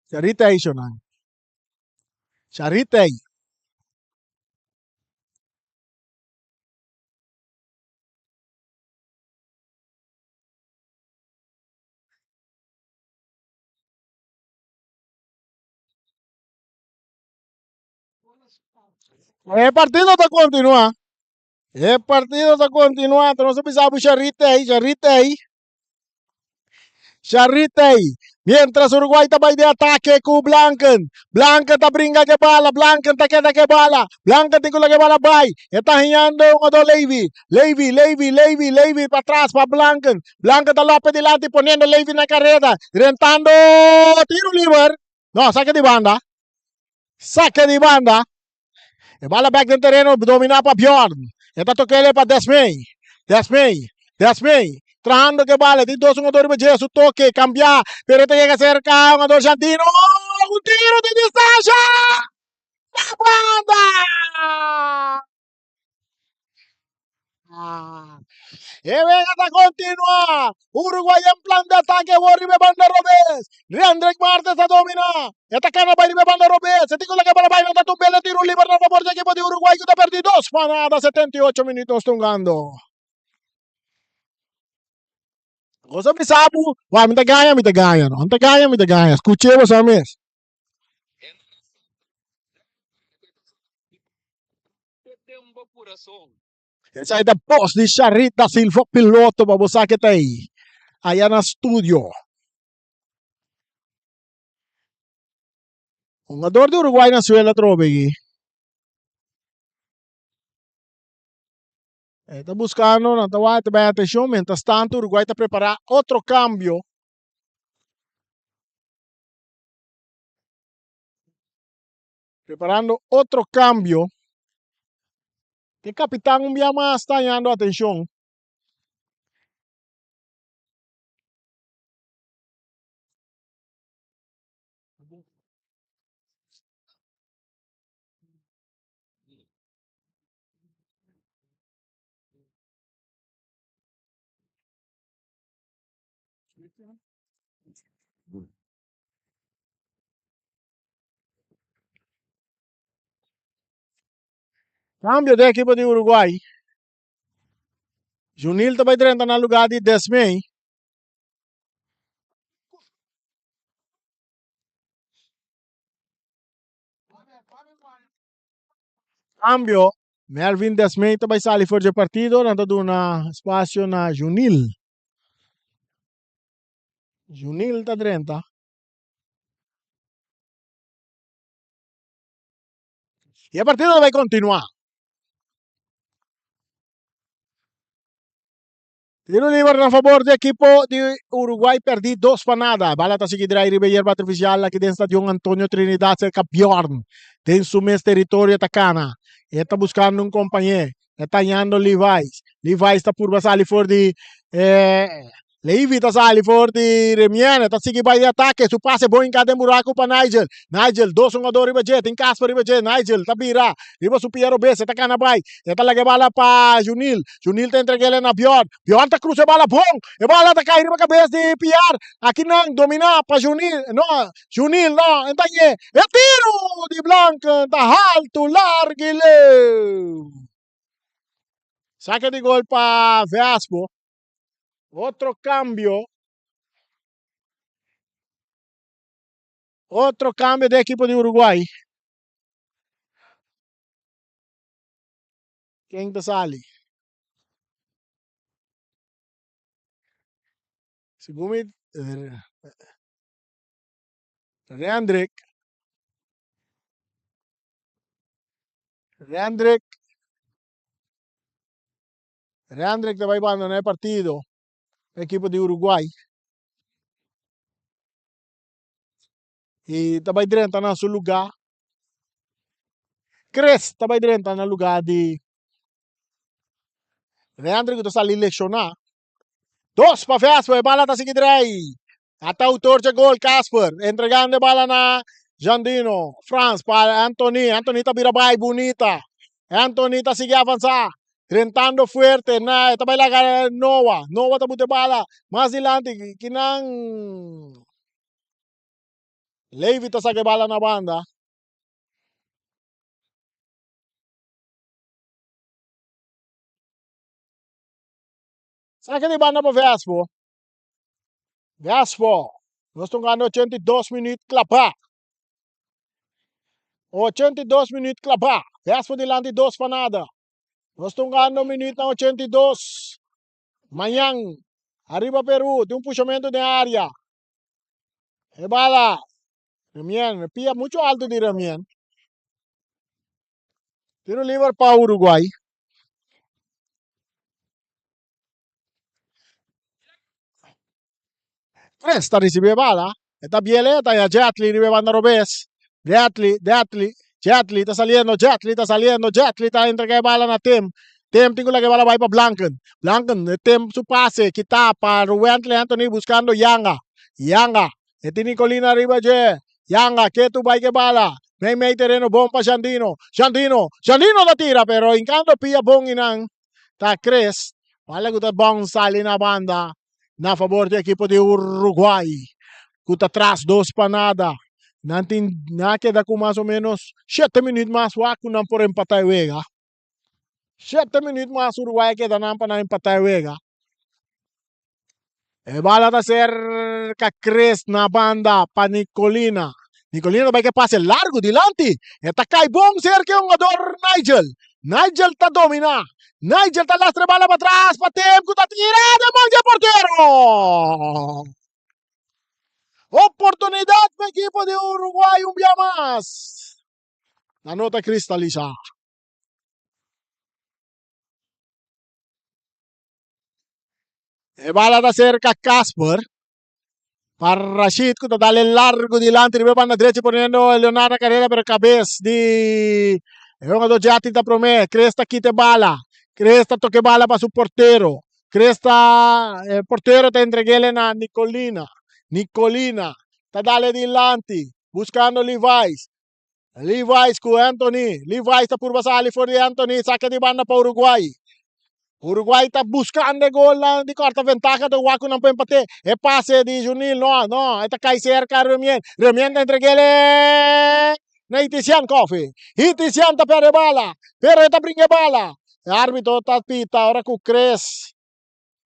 Charit aí, Shonan. Charit aí. É partido tá continuar. É partido tá continuar. Não se precisa Charita aí, Charita aí. Charritei. Mientras Uruguay está de ataque com Blanken. Blanken está brincando de bala. Blanken está queda que bala. Blanken tem que la que bala vai. Está ganhando um do Levy. Levy para trás para Blanken. Blanken está López delante poniendo Levy na carrera. Rentando. Tiro livre. No, saque de banda. Saque de banda. E bala back del terreno, domina para Bjorn. Esta toquele para Desmey. Desmey. Trabajando que vale, di dos jugadores de su toque, cambia, pero te llega cerca, un jugador Santino, un tiro de distancia. ¡Banda! Y venga a continuar. Uruguay en plan de ataque. Borribe Banda Robes. Leandrek Martes a dominar. Atacando para Borribe Banda Robes. Se tiene que para Baino. Está un bel tiro libre a favor del equipo de Uruguay. Que está perdido. Dos panadas. 78 minutos tungando. Cosa mi sabu. Wah, mi te ganha. No, mi te ganha. Escuche vos a mes. Essa é da boss de Charita Silva Piloto. Para você que tá aí. Aí no estúdio. Un jugador de Uruguay nació en la Tropegui. Está buscando, não está bem atenção. Mientras tanto, Uruguay está preparando outro cambio. Preparando outro cambio. Que capitán un día más está llamando atención. Cambio de equipo de Uruguay. Junil também entra no lugar de Desmey. Cambio. Melvin Desmey também sai fora do partido. Não está dando espaço na Junil. Junil está dentro. E a partida vai continuar. Tiro libre a favor del equipo de Uruguay, perdí 2-0. Bala está seguidra y ribeyer artificial aquí dentro de Antonio Trinidad cerca Bjorn. En su mes territorio atacana. Está buscando un compañero. Está hallando Levi's. Levi's está por pasar for de Levi está sali for de Remian. Está seguindo para de ataque. Su pase bom em cada buraco para Nigel. Nigel, dos jogadores riba jet. Em Casper riba jet. Nigel está vira. Riba su Piero Bessa. Está cana vai. Está la que bala para Junil. Junil está entregue na Bjorn. Bjorn está cruza bala bom. E bala está cair riba cabeça de Pierre. Aqui não domina para Junil. No, Junil no. Então é tiro de Blanca. Está alto, largo e leu. Saque de gol para Veasco. Otro cambio. Otro cambio de equipo de Uruguay. ¿Quién te sale? Sigumi Reandrek. Reandrek te va a abandonar el partido. Equipo de Uruguay. E também dentro na seu lugar. Cres também dentro no lugar de Leandro que está ali lecionar. Dos para Casper, a bala está seguindo aí. Até o autor de gol, Casper. Entregando a bala na Jandino. Franz para Anthony. Anthony está vira bem bonita. Anthony está seguindo a avançar. Tentando fuerte na também lá Noah. Noah está botando bala. Mais adiante que não Levi está sacando bala na banda. Saque de banda para Vespo. Vespo. Nós estamos ganhando 82 minutos clapar. 82 minutos clapar. Vespo de lante 2 para nada. Nós estamos ganhando minuto na 82. Manhã. Arriba Peru. Tem puxamento de área. E bala. Remian. Pia muito alto de Remian. Tiro livre para Uruguay. Presta a ricevere bala. Eta Bieleta e a Gatli ricevendo Robes. Gatli. Jetli está saliendo, Jetli está saliendo, Jetli está entrega bala na Tim. Tim tinggal lagi bala para Blanken. Blanken, Tim su pase, kita para Ruentli Anthony buscando Yanga. Yanga, Nicolina arriba je. Yanga, que tu vai que bala. May terreno bom para Jandino. Jandino la tira, pero en canto pilla bom inang. Ta Chris, wala kuta bong sali na banda na favor do equipo de Uruguai. Kuta atrás, 2 para nada. Nanti na queda com mais ou menos 7 minutos mais waku não por empatar wega. 7 minutos mais Uruguai queda não para empatar wega. E bala a ser Cacres na banda para Nicolina. Nicolina vai que passe largo dilante. Eta cai bom ser que um ador Nigel. Nigel tá domina. Nigel tá lastre bala para trás, para tempo, tá tirada, mão de porteiro. Oportunidad para el equipo de Uruguay un día más. La nota cristaliza. E bala da cerca Casper. Para Rashid, que dale largo delante, ribe banda derecha poniendo Leonardo Carrera per cabeza de un adoggiati da promé, Cresta quite bala, Cresta toque bala para su portero, Cresta portero te entreguele a Nicolina, Nicolina, te dale delante, buscando Levi's, Levi's con Anthony, Levi's está por basali fuori Anthony, saca de banda para Uruguay. Uruguay está buscando gol de corta ventaja do Waco não pode empate. É passe de Junil, não. Está cai cerca Remien. Remien entrega ele na Itician Coffee. Itician está perde bala. Pero está brinque bala. O árbitro está pita, ahora com Cres.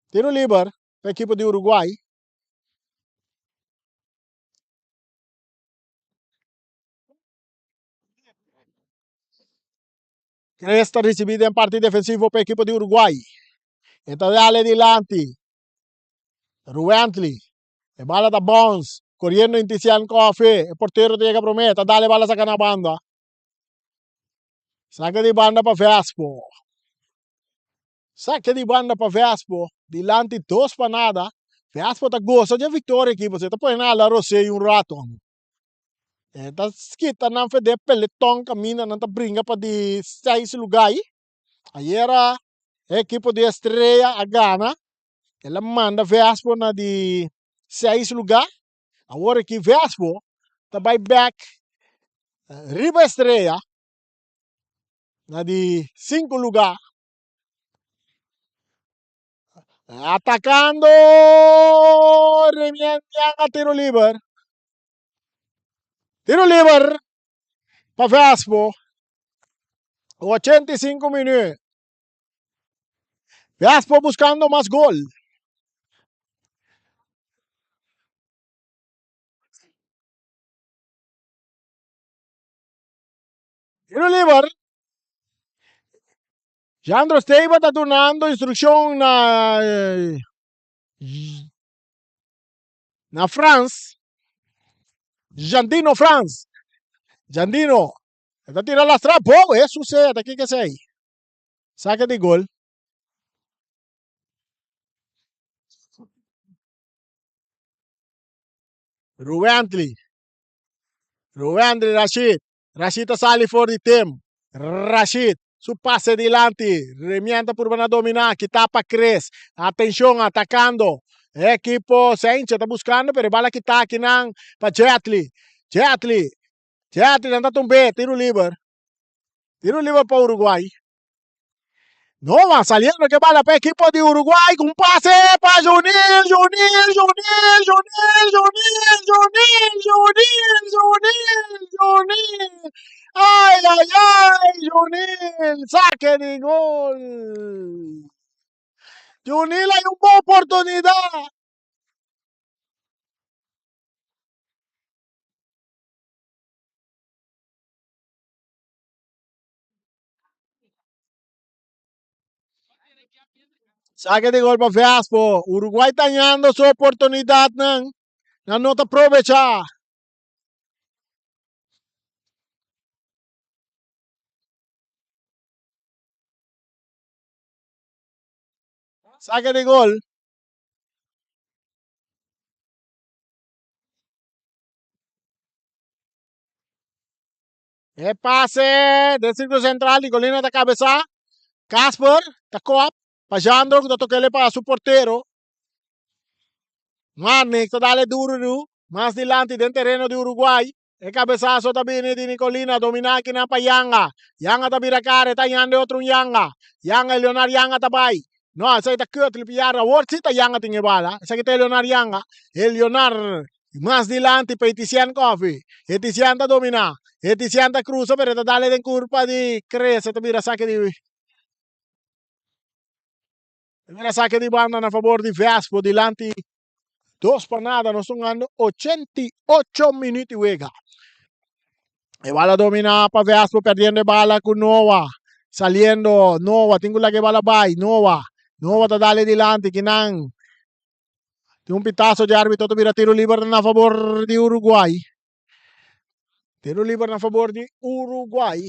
Tiro livre para a equipe de Uruguai. Cres está recebido em parte defensivo para a equipe de Uruguai. Então dale adelante. Ruentli. E bala da Bones. Corriendo in Tizian Coffee. El portero llega prometa. Dale bala saca na banda. Saca di banda para Vespo. Saca di banda para Vespo. Dilante 2 para nada. Vespo tá gosta de vitória aqui. Você tá põe nada rosei um rato. Tá skita na fede peletón camina não tá brinca para de 6 lugar aí. Aí era a equipe de Estrela a Gana. Ela manda Vespo na de 6 lugar. Agora que Vespo tá vai back Riba Estrela na de 5 lugar. Atacando Remiendian a tiro libre. Tiro libre para Vespo. 85 minutos. Vespo buscando más gol. Tiro libre. Jandro Steiva está dando instrucción na France. Jandino France. Jandino. Está tirando las trapas. Eso sucede. ¿Qué que sei? Saque de gol. Ruentli. Rashid. Rashid sale for the team. Rashid. Su pase delante. Remienta por van a dominar. Que tapa Cres. Atención, atacando. Equipo Sainz está buscando, pero bala que está aqui para Jetli. Jetli anda tumbe. Tiro libre. Tiro libre para Uruguay. No va saliendo que bala para equipo de Uruguay con pase para Junil. Ay, Junil. Saque de gol. Junil hay una oportunidad. Saque de gol para Vespo. Uruguay está ganando su oportunidad. No te aprovecha. Saque de gol. E pase del círculo central y Colina de cabeza. Casper, Tacoap, Pajandro, que toquele para su portero. Marnik, dale duro, más adelante del terreno de Uruguay. El cabezazo también de Nicolina, domina aquí na pa Yanga. Yanga tabira care, está yande otro Yanga. Yanga, Leonard Yanga tabay. No, esa está cute, le pillara. Wordsita Yanga tiene bala. Esa que está Leonard Yanga. El Leonard, más adelante, pa Itician Coffee. Itician está domina. Itician está cruza, pero está dale de curva de crece, tabira saque de... Mira saque de banda a favor de Vespo, delante. Dos para nada, nos están dando 88 minutos y juega. Y bala domina para Vespo, perdiendo bala con Nova. Saliendo, Nova, tengo la que bala vai, Nova. Nova te dale delante, Kinan. Tiene un pitazo de árbitro, tuviera tiro libre a favor de Uruguay. Tiro libre a favor de Uruguay.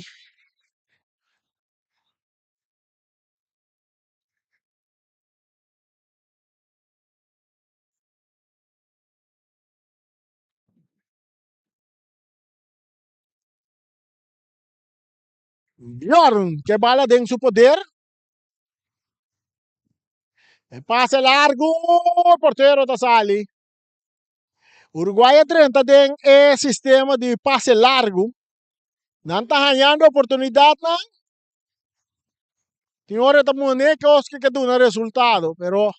Bjorn, que bala en su poder. El pase largo, portero te sale. Uruguay 30 tem sistema de passe largo. Não está ganhando oportunidade, não. Tem hora que que dá um resultado, pero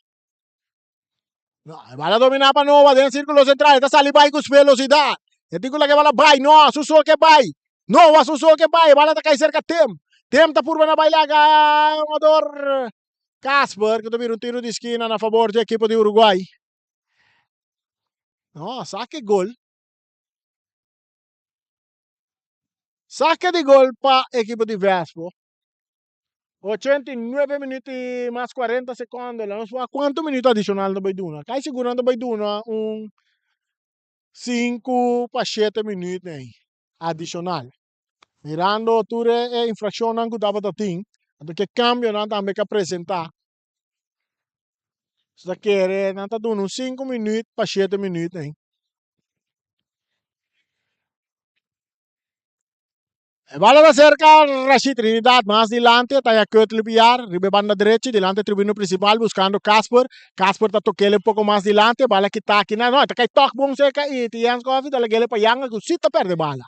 no, vai a dominar para Nova dentro do círculo central, está salindo vai com velocidade. Eu digo que vai vai, não, susou que vai. Nova susou que vai, vai a cair cerca tem. Tem tá por na bailar jogador Casper, que teve um tiro de esquina a favor da equipe de Uruguai. No, saque gol. Saque de gol para a equipe de Vespo. 89 minutos más 40 segundos. ¿Cuántos minutos adicionales no Baiduna? Cai segurando Baiduna 5 para 7 minutos adicional. Mirando tutte le infrazioni che dava da team, perché cambio non também que apresentar. Se quer, não tá dando 5 minutos para 7 minutos. Vale da cerca Rashid Trinidad más adelante, está Kötl Piar, ribe banda derecha, delante tribuna principal buscando Casper. Casper está tocando un poco más adelante, bala que está aquí, no, está que toca bom cerca y Tians Coffee, está le para Yanga, que sí perde bala.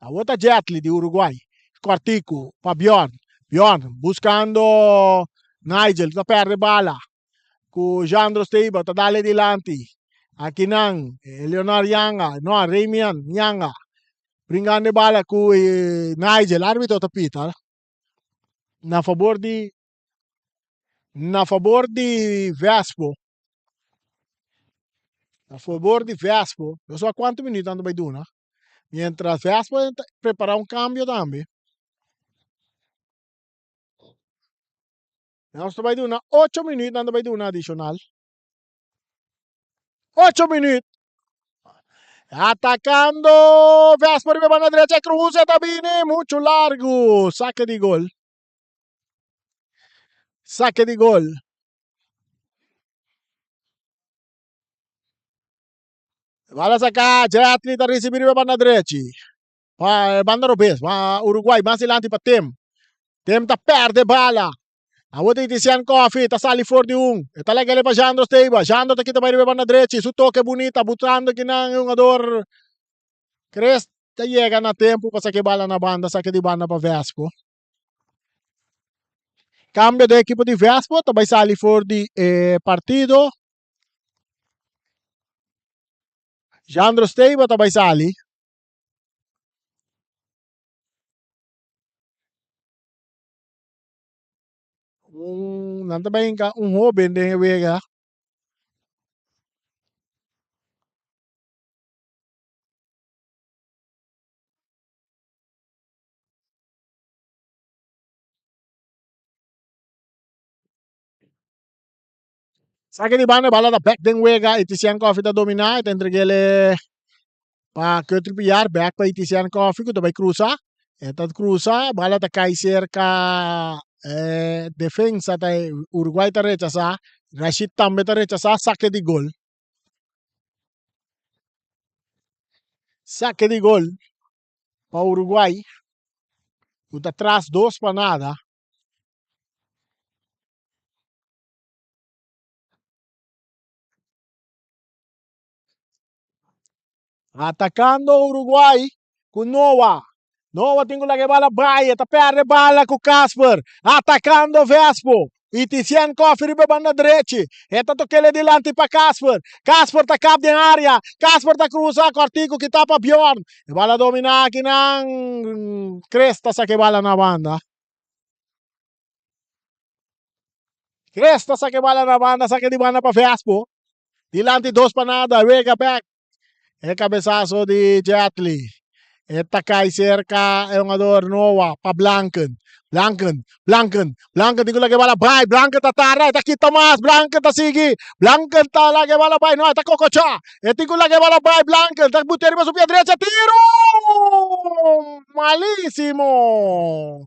La vuelta Jetli de Uruguay, Quartico, para Bjorn. Bjorn buscando Nigel, está perde bala. Con Jandro Steiba, está dale delante. Aquí nan, Leonard Yanga, no, Raymian Yanga. Bringando bala com Nigel, árbitro tapita. Na favor de Vespo. A favor de Vespo. Eu só quantos minutos ando Baiduna. Mientras Vespo preparar um cambio também. Nós Baiduna 8 minutos ando Baiduna adicional. 8 minutos. Atacando Vespo de mano derecha, cruza también, mucho largo. Saque de gol. Saque de gol. Vai sacar, Jetli da recibir a banda direita. Banda Robes, Uruguai, mais adelante para Tem. Tem tá perde bala. A outra Itician Coffee, tá sali fora de Tá lá para Jandro Steiba. Jandro tá aqui também a banda direita. Su toque bonita, botando aqui na jogador. Cres, tá chega na tempo para sacar bala na banda, saque de banda para Vespo. Cambio de equipo de Vespo, também sali fora de partido. Jandro Steiba também sali. Nanti ba ka joven de Vega. Saque de banda, bala da back den Vega, Itician Coffee da dominar, tá entreguele para Kötl Piar, back para Itician Coffee, que também cruza. Eta cruza, bala da cai cerca defensa da Uruguay tá rechaza, Rashid também tá rechaza, saque de gol. Saque de gol para Uruguay. Está atrás 2 para nada. Atacando Uruguay com Noah. Noah tem que bala Bahia, tá perde bala com Casper. Atacando Vespo. E Tizian Cofre para banda direita. Eta toquele delante para Casper. Casper tá cap de área. Casper tá cruza Cortico que tapa Bjorn. E bala domina aqui ng Cresta sa que bala na banda. Cresta sa que bala na banda, sa que di banda para Vespo. Delante 2 para nada. Wega back. El cabezazo de Jetli. Eta cai cerca é um jogador Noah para Blanken. Blanken. Tem que bala bay. Blanken tá tara. Eta kita mas. Blanken tá sigi. Blanken tá lagi bala bay. No, eta Cococha. Eta que bala bay. Blanken. Tá buteri para subir a direita. Tiro! Malíssimo.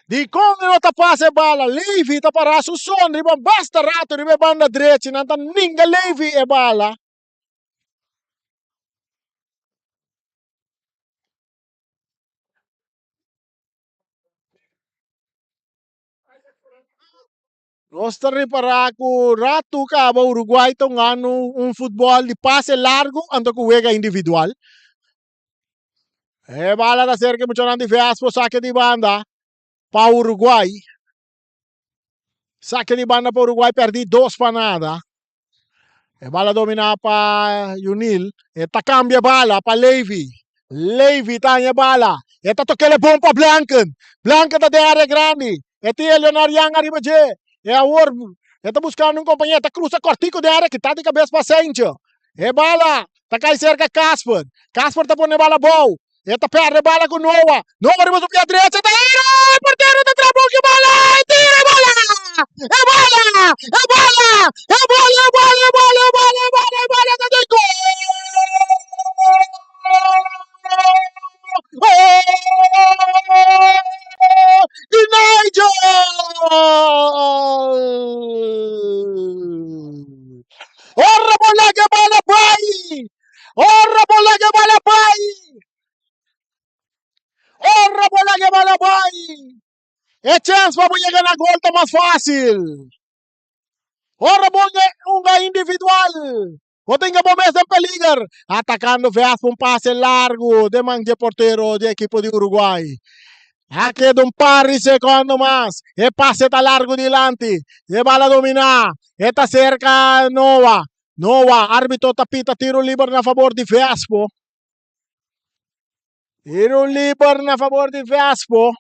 Di come non tapasse bala. Levi tá para su son. Riba basta rato. Riba banda direita. Nanta ninga Levi e bala. Gosta reparar que o rato acaba o Uruguai tomando futebol de passe largo ando que juega individual. É bala da cerca muito grande fez por saque de banda para o Uruguai. Saque de banda para o Uruguai perdi 2 para nada. É bala dominar para Junil. Eta cambia bala para Levi. Levi tanya bala. Eta toquele bom para Blanken. Blanken tá de área grande. Eta Leonardo Yang arriba de. É a Orbo. Está buscando um companheiro, está cruza Cortico de área que está de cabeça para Sencho. É bala, está cai cerca Casper. Casper está pondo bala boa. Está perde bala com Noah. Noah riba subir a direita, está indo. Porteiro está travou que bala. Tira bala. É bala. É bala. É bala, é bala, é bala, é bala, é bala, é bala, está de gol. De Nigel! Orra bola que bala pai! Orra bola que bala pai! Orra bola que bala pai! É chance para chegar na gol tá mais fácil. Orra bola uma individual. O tenga bomesa en peligro. Atacando Veas un pase largo de man de portero de equipo de Uruguay. Aquí de un par de segundos más. El pase está largo delante. De bala dominar. Está cerca Noah. Noah, árbitro tapita, tiro libre a favor de Vespo. Tiro libre a favor de Vespo.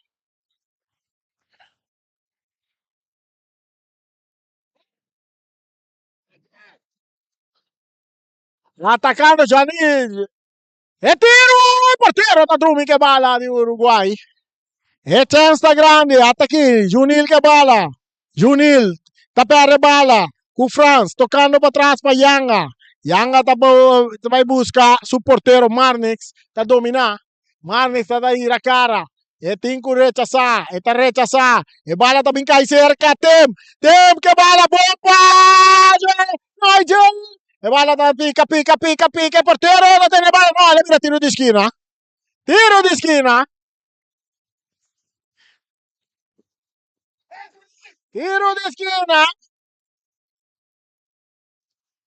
Atacando Janil. E tiro! El portero está Drumi que bala de Uruguay. E chance tá grande. Ataque. Junil que bala. Junil. Tá perde bala. Com Franz. Tocando para trás para Yanga. Yanga vai buscar su porteiro Marnix. Tá dominar. Marnix tá daí a cara. E tem que rechazar. E tá rechazar. E bala também cai cerca. Tem que bala. Bomba! Nigel! E bala tá pica. E porteiro não tem bala. Não, ele vira tiro de esquina. Tiro de esquina. Tiro de esquina.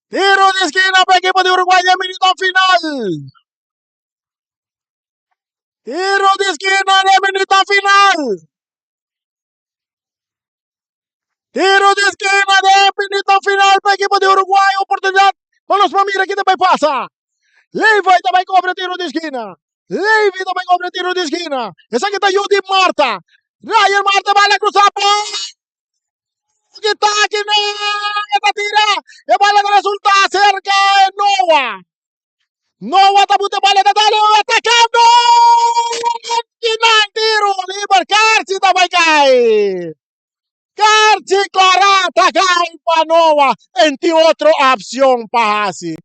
Tiro de esquina para el equipo de Uruguay en minuto final. Tiro de esquina en minuto final. Tiro de esquina de minuto final para el equipo de Uruguay. Oportunidad para los Mamira que también pasa. Levi también cobra tiro de esquina. Levi también cobra tiro de esquina. Esa que está Judy Marta. Ryan Marta va a cruzar. Que está aquí, no. Esta tira. Que va a resultar cerca de Noah. Noah está muito bala, está atacando. E não tiro livre. Carci também cai. Carci clarata cai para Noah. E tem outra opção para assim.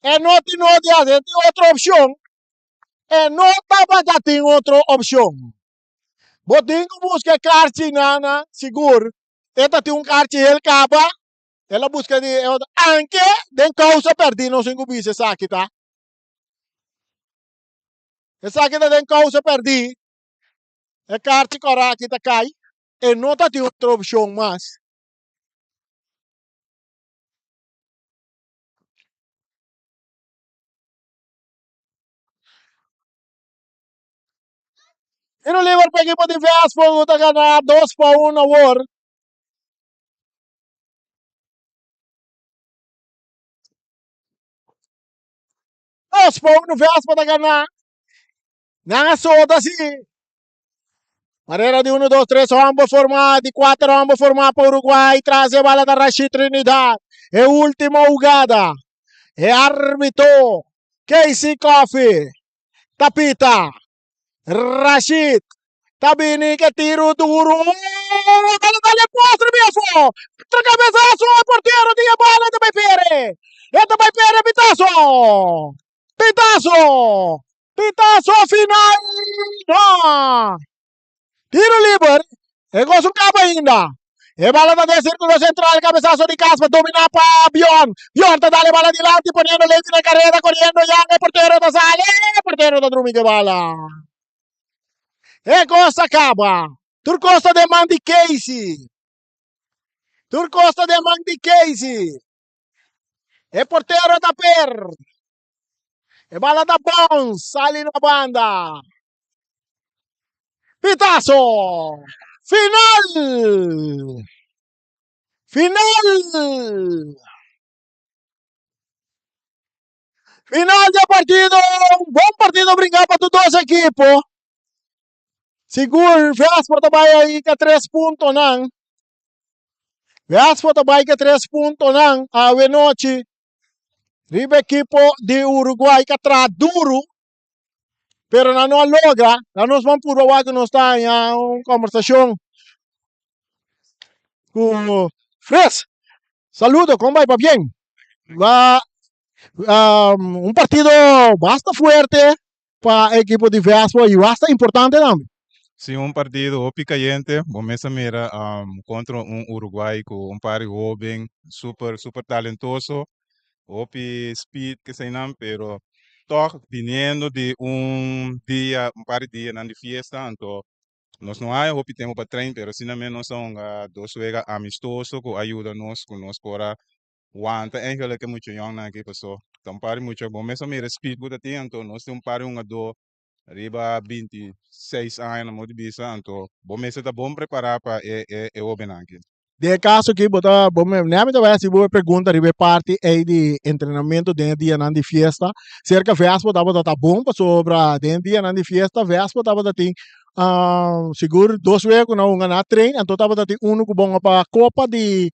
E não tem outra opção. E não está tem outra opção. Botinho busca Carci nana, seguro. Esta tem Carci ele capa. Ela busca de anche den causa perdino sem gubise sakita. Esa que den causa perdi. E kaartje kora kita kai. E nota ti outra opção mas. E no Liverpool equipo de Vespo tá ganhando 2-1 agora. 2-1 no Vespo tá ganhando. Não é só assim. Manera de 1, 2, 3, ambos formados, 4 ambos formados para Uruguay, traz a bola da Rashid Trinidad. É a última jogada. É árbitro. Casey Coffee. Tapita. Rashid. Tabini que tiro duro. Dale postre, viejo. Tra cabezazo al portero de bola de Baipere. Este Baipere, pitazo. Pitazo. Pitazo final. No. Tiro livre. E gosto um cabo ainda. E bola da círculo central, cabezazo de Caspa, domina para Bjorn. Bjorn te dale bola adelante, poniendo lente na carrera, corriendo ya, el portero da sale, el portero da Drumi que bala. E cosa acaba. Turcosta de Mandy Casey. Turcosta de Mandy Casey. E portero da Per. E bola da Bones, sale na banda. Pitazo. Final. Final. Final de partido. Um bom partido brincar para todos os equipos. Seguro, Vespa também aí com 3 pontos, não. Vespa também com 3 pontos, não. A noite. Ribe equipo de Uruguay que tra duro. Pero não logra. Nós vamos por que não está em uma conversação com Fres. Saludo, como vai? Bem? Va un partido bastante fuerte para el equipo de Vespa y bastante importante también. Sim, um partido opi caliente, começa mira contra um Uruguai com um par jovem, super talentoso, opi speed que sei não, pero toch viniendo de um par de dias na de fiesta, então nós não há opi tempo para treinar, pero sim também nós são dois juega amistoso que ajuda nós com nós para aguanta eigenlijk muito jong na equipe so. Então par muito bom, mesmo mira speed buta então nós temos um par do arriba 26 anos na Modibisa, então bom mês está bom preparar para o Benanque. De caso que bota bom me vai se boa pergunta ribe parte é de treinamento de dia na de fiesta cerca Vespa tava tá bom para sobra de dia na de fiesta Vespa tava tá tem seguro 2 vezes não ganhar treino então tava tá tem um que bom para Copa de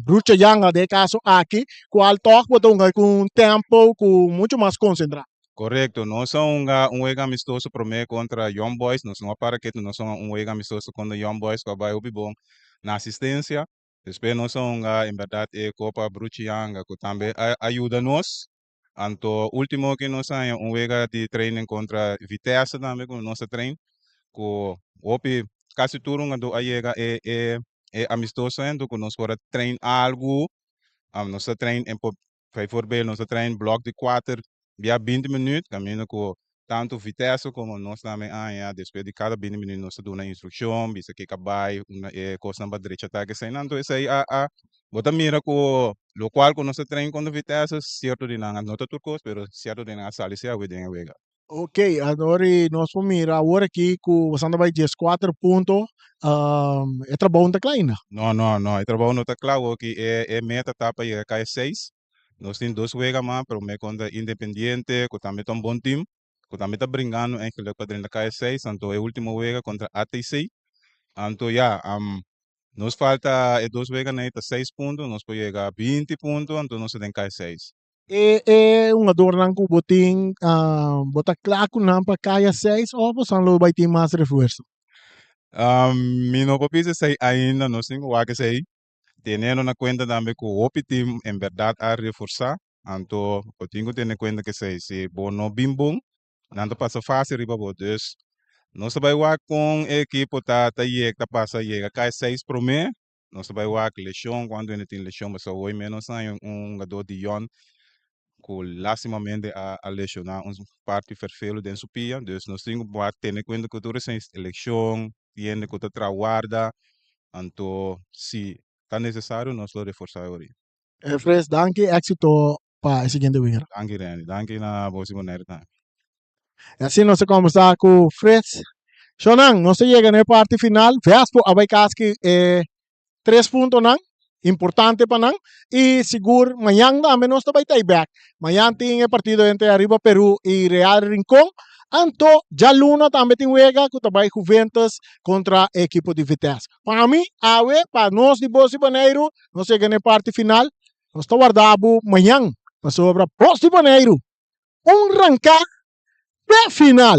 Brucha Yanga de caso aqui qual toque botou com tempo com muito mais concentrado. Correto, nós somos um juego amistoso primeiro contra Young Boys, nós não para que nós somos um juego amistoso contra Young Boys, que vai bom na assistência. Depois nós somos em verdade Copa Brucianga, que também ajuda nós. Então, último que nós temos um juego de treino contra Vitesse também, com nosso treino, que opi quase tudo do ayega amistoso, então nós podemos treinar algo, nós treino em bijvoorbeeld nós treino bloco de 4 via 20 minutos, caminho com tanto vitesse como nós também depois de cada 20 minutos nós damos uma instrução, bisa que cabai, uma coisa na direita tá que sai, então isso aí bota mira com lo qual com nós treino com vitesse, certo de não nota turcos, pero certo de não sale se a wega. Ok, agora nós vamos mirar agora aqui com o Santa vai 4 pontos, é trabalho da Kleina. Não, é trabalho não tá claro que é meta tapa e cai 6. Nós temos 2 juega mais, pero me conta Independiente, que também é um bom time, que também está brincando em que para dentro cai 6, então é o último juega contra ATC. Então nos falta 2 juega né, 6 pontos, nós podemos chegar a 20 pontos, então nós temos cai 6. É uma dor não que botin, bota claro não para caia 6 ou você não vai ter mais reforço. Mi no papisa sei ainda, nós temos que sei, tendo na conta também que o team em verdade a reforçar, então eu tenho que ter em conta que sei, se bom não bem bom, não passa fácil riba botes. Nós vai lá com a equipe tá passa cai 6 pro mês, nós vai lá com lesão, quando ele tem lesão, mas hoje menos sai um jogador de Yon, lastimamente a lesionar uns parte vervelho den supia, dus nós temos que ter em conta que toda essa eleição, tiene que traguarda, então se tá necessário, nós lo reforçar hoje. Fres, danke, éxito para a seguinte winner. Danke Rani, danke na você bonita. E assim nós conversamos com Fres. Shonan, nós chegamos na parte final, Vespo, abai que 3 pontos nang, importante pa nang, e seguro, amanhã também nós também tá back. Amanhã tem partido entre Arriba Peru e Real Rincón. Anto, já luna também tem juega que também Juventus contra a equipe de Vitesse. Para mim, para nós de Bosi Baneiro, nós chegamos na parte final, nós estamos guardando amanhã, para sobre Bosi Baneiro, rancar final.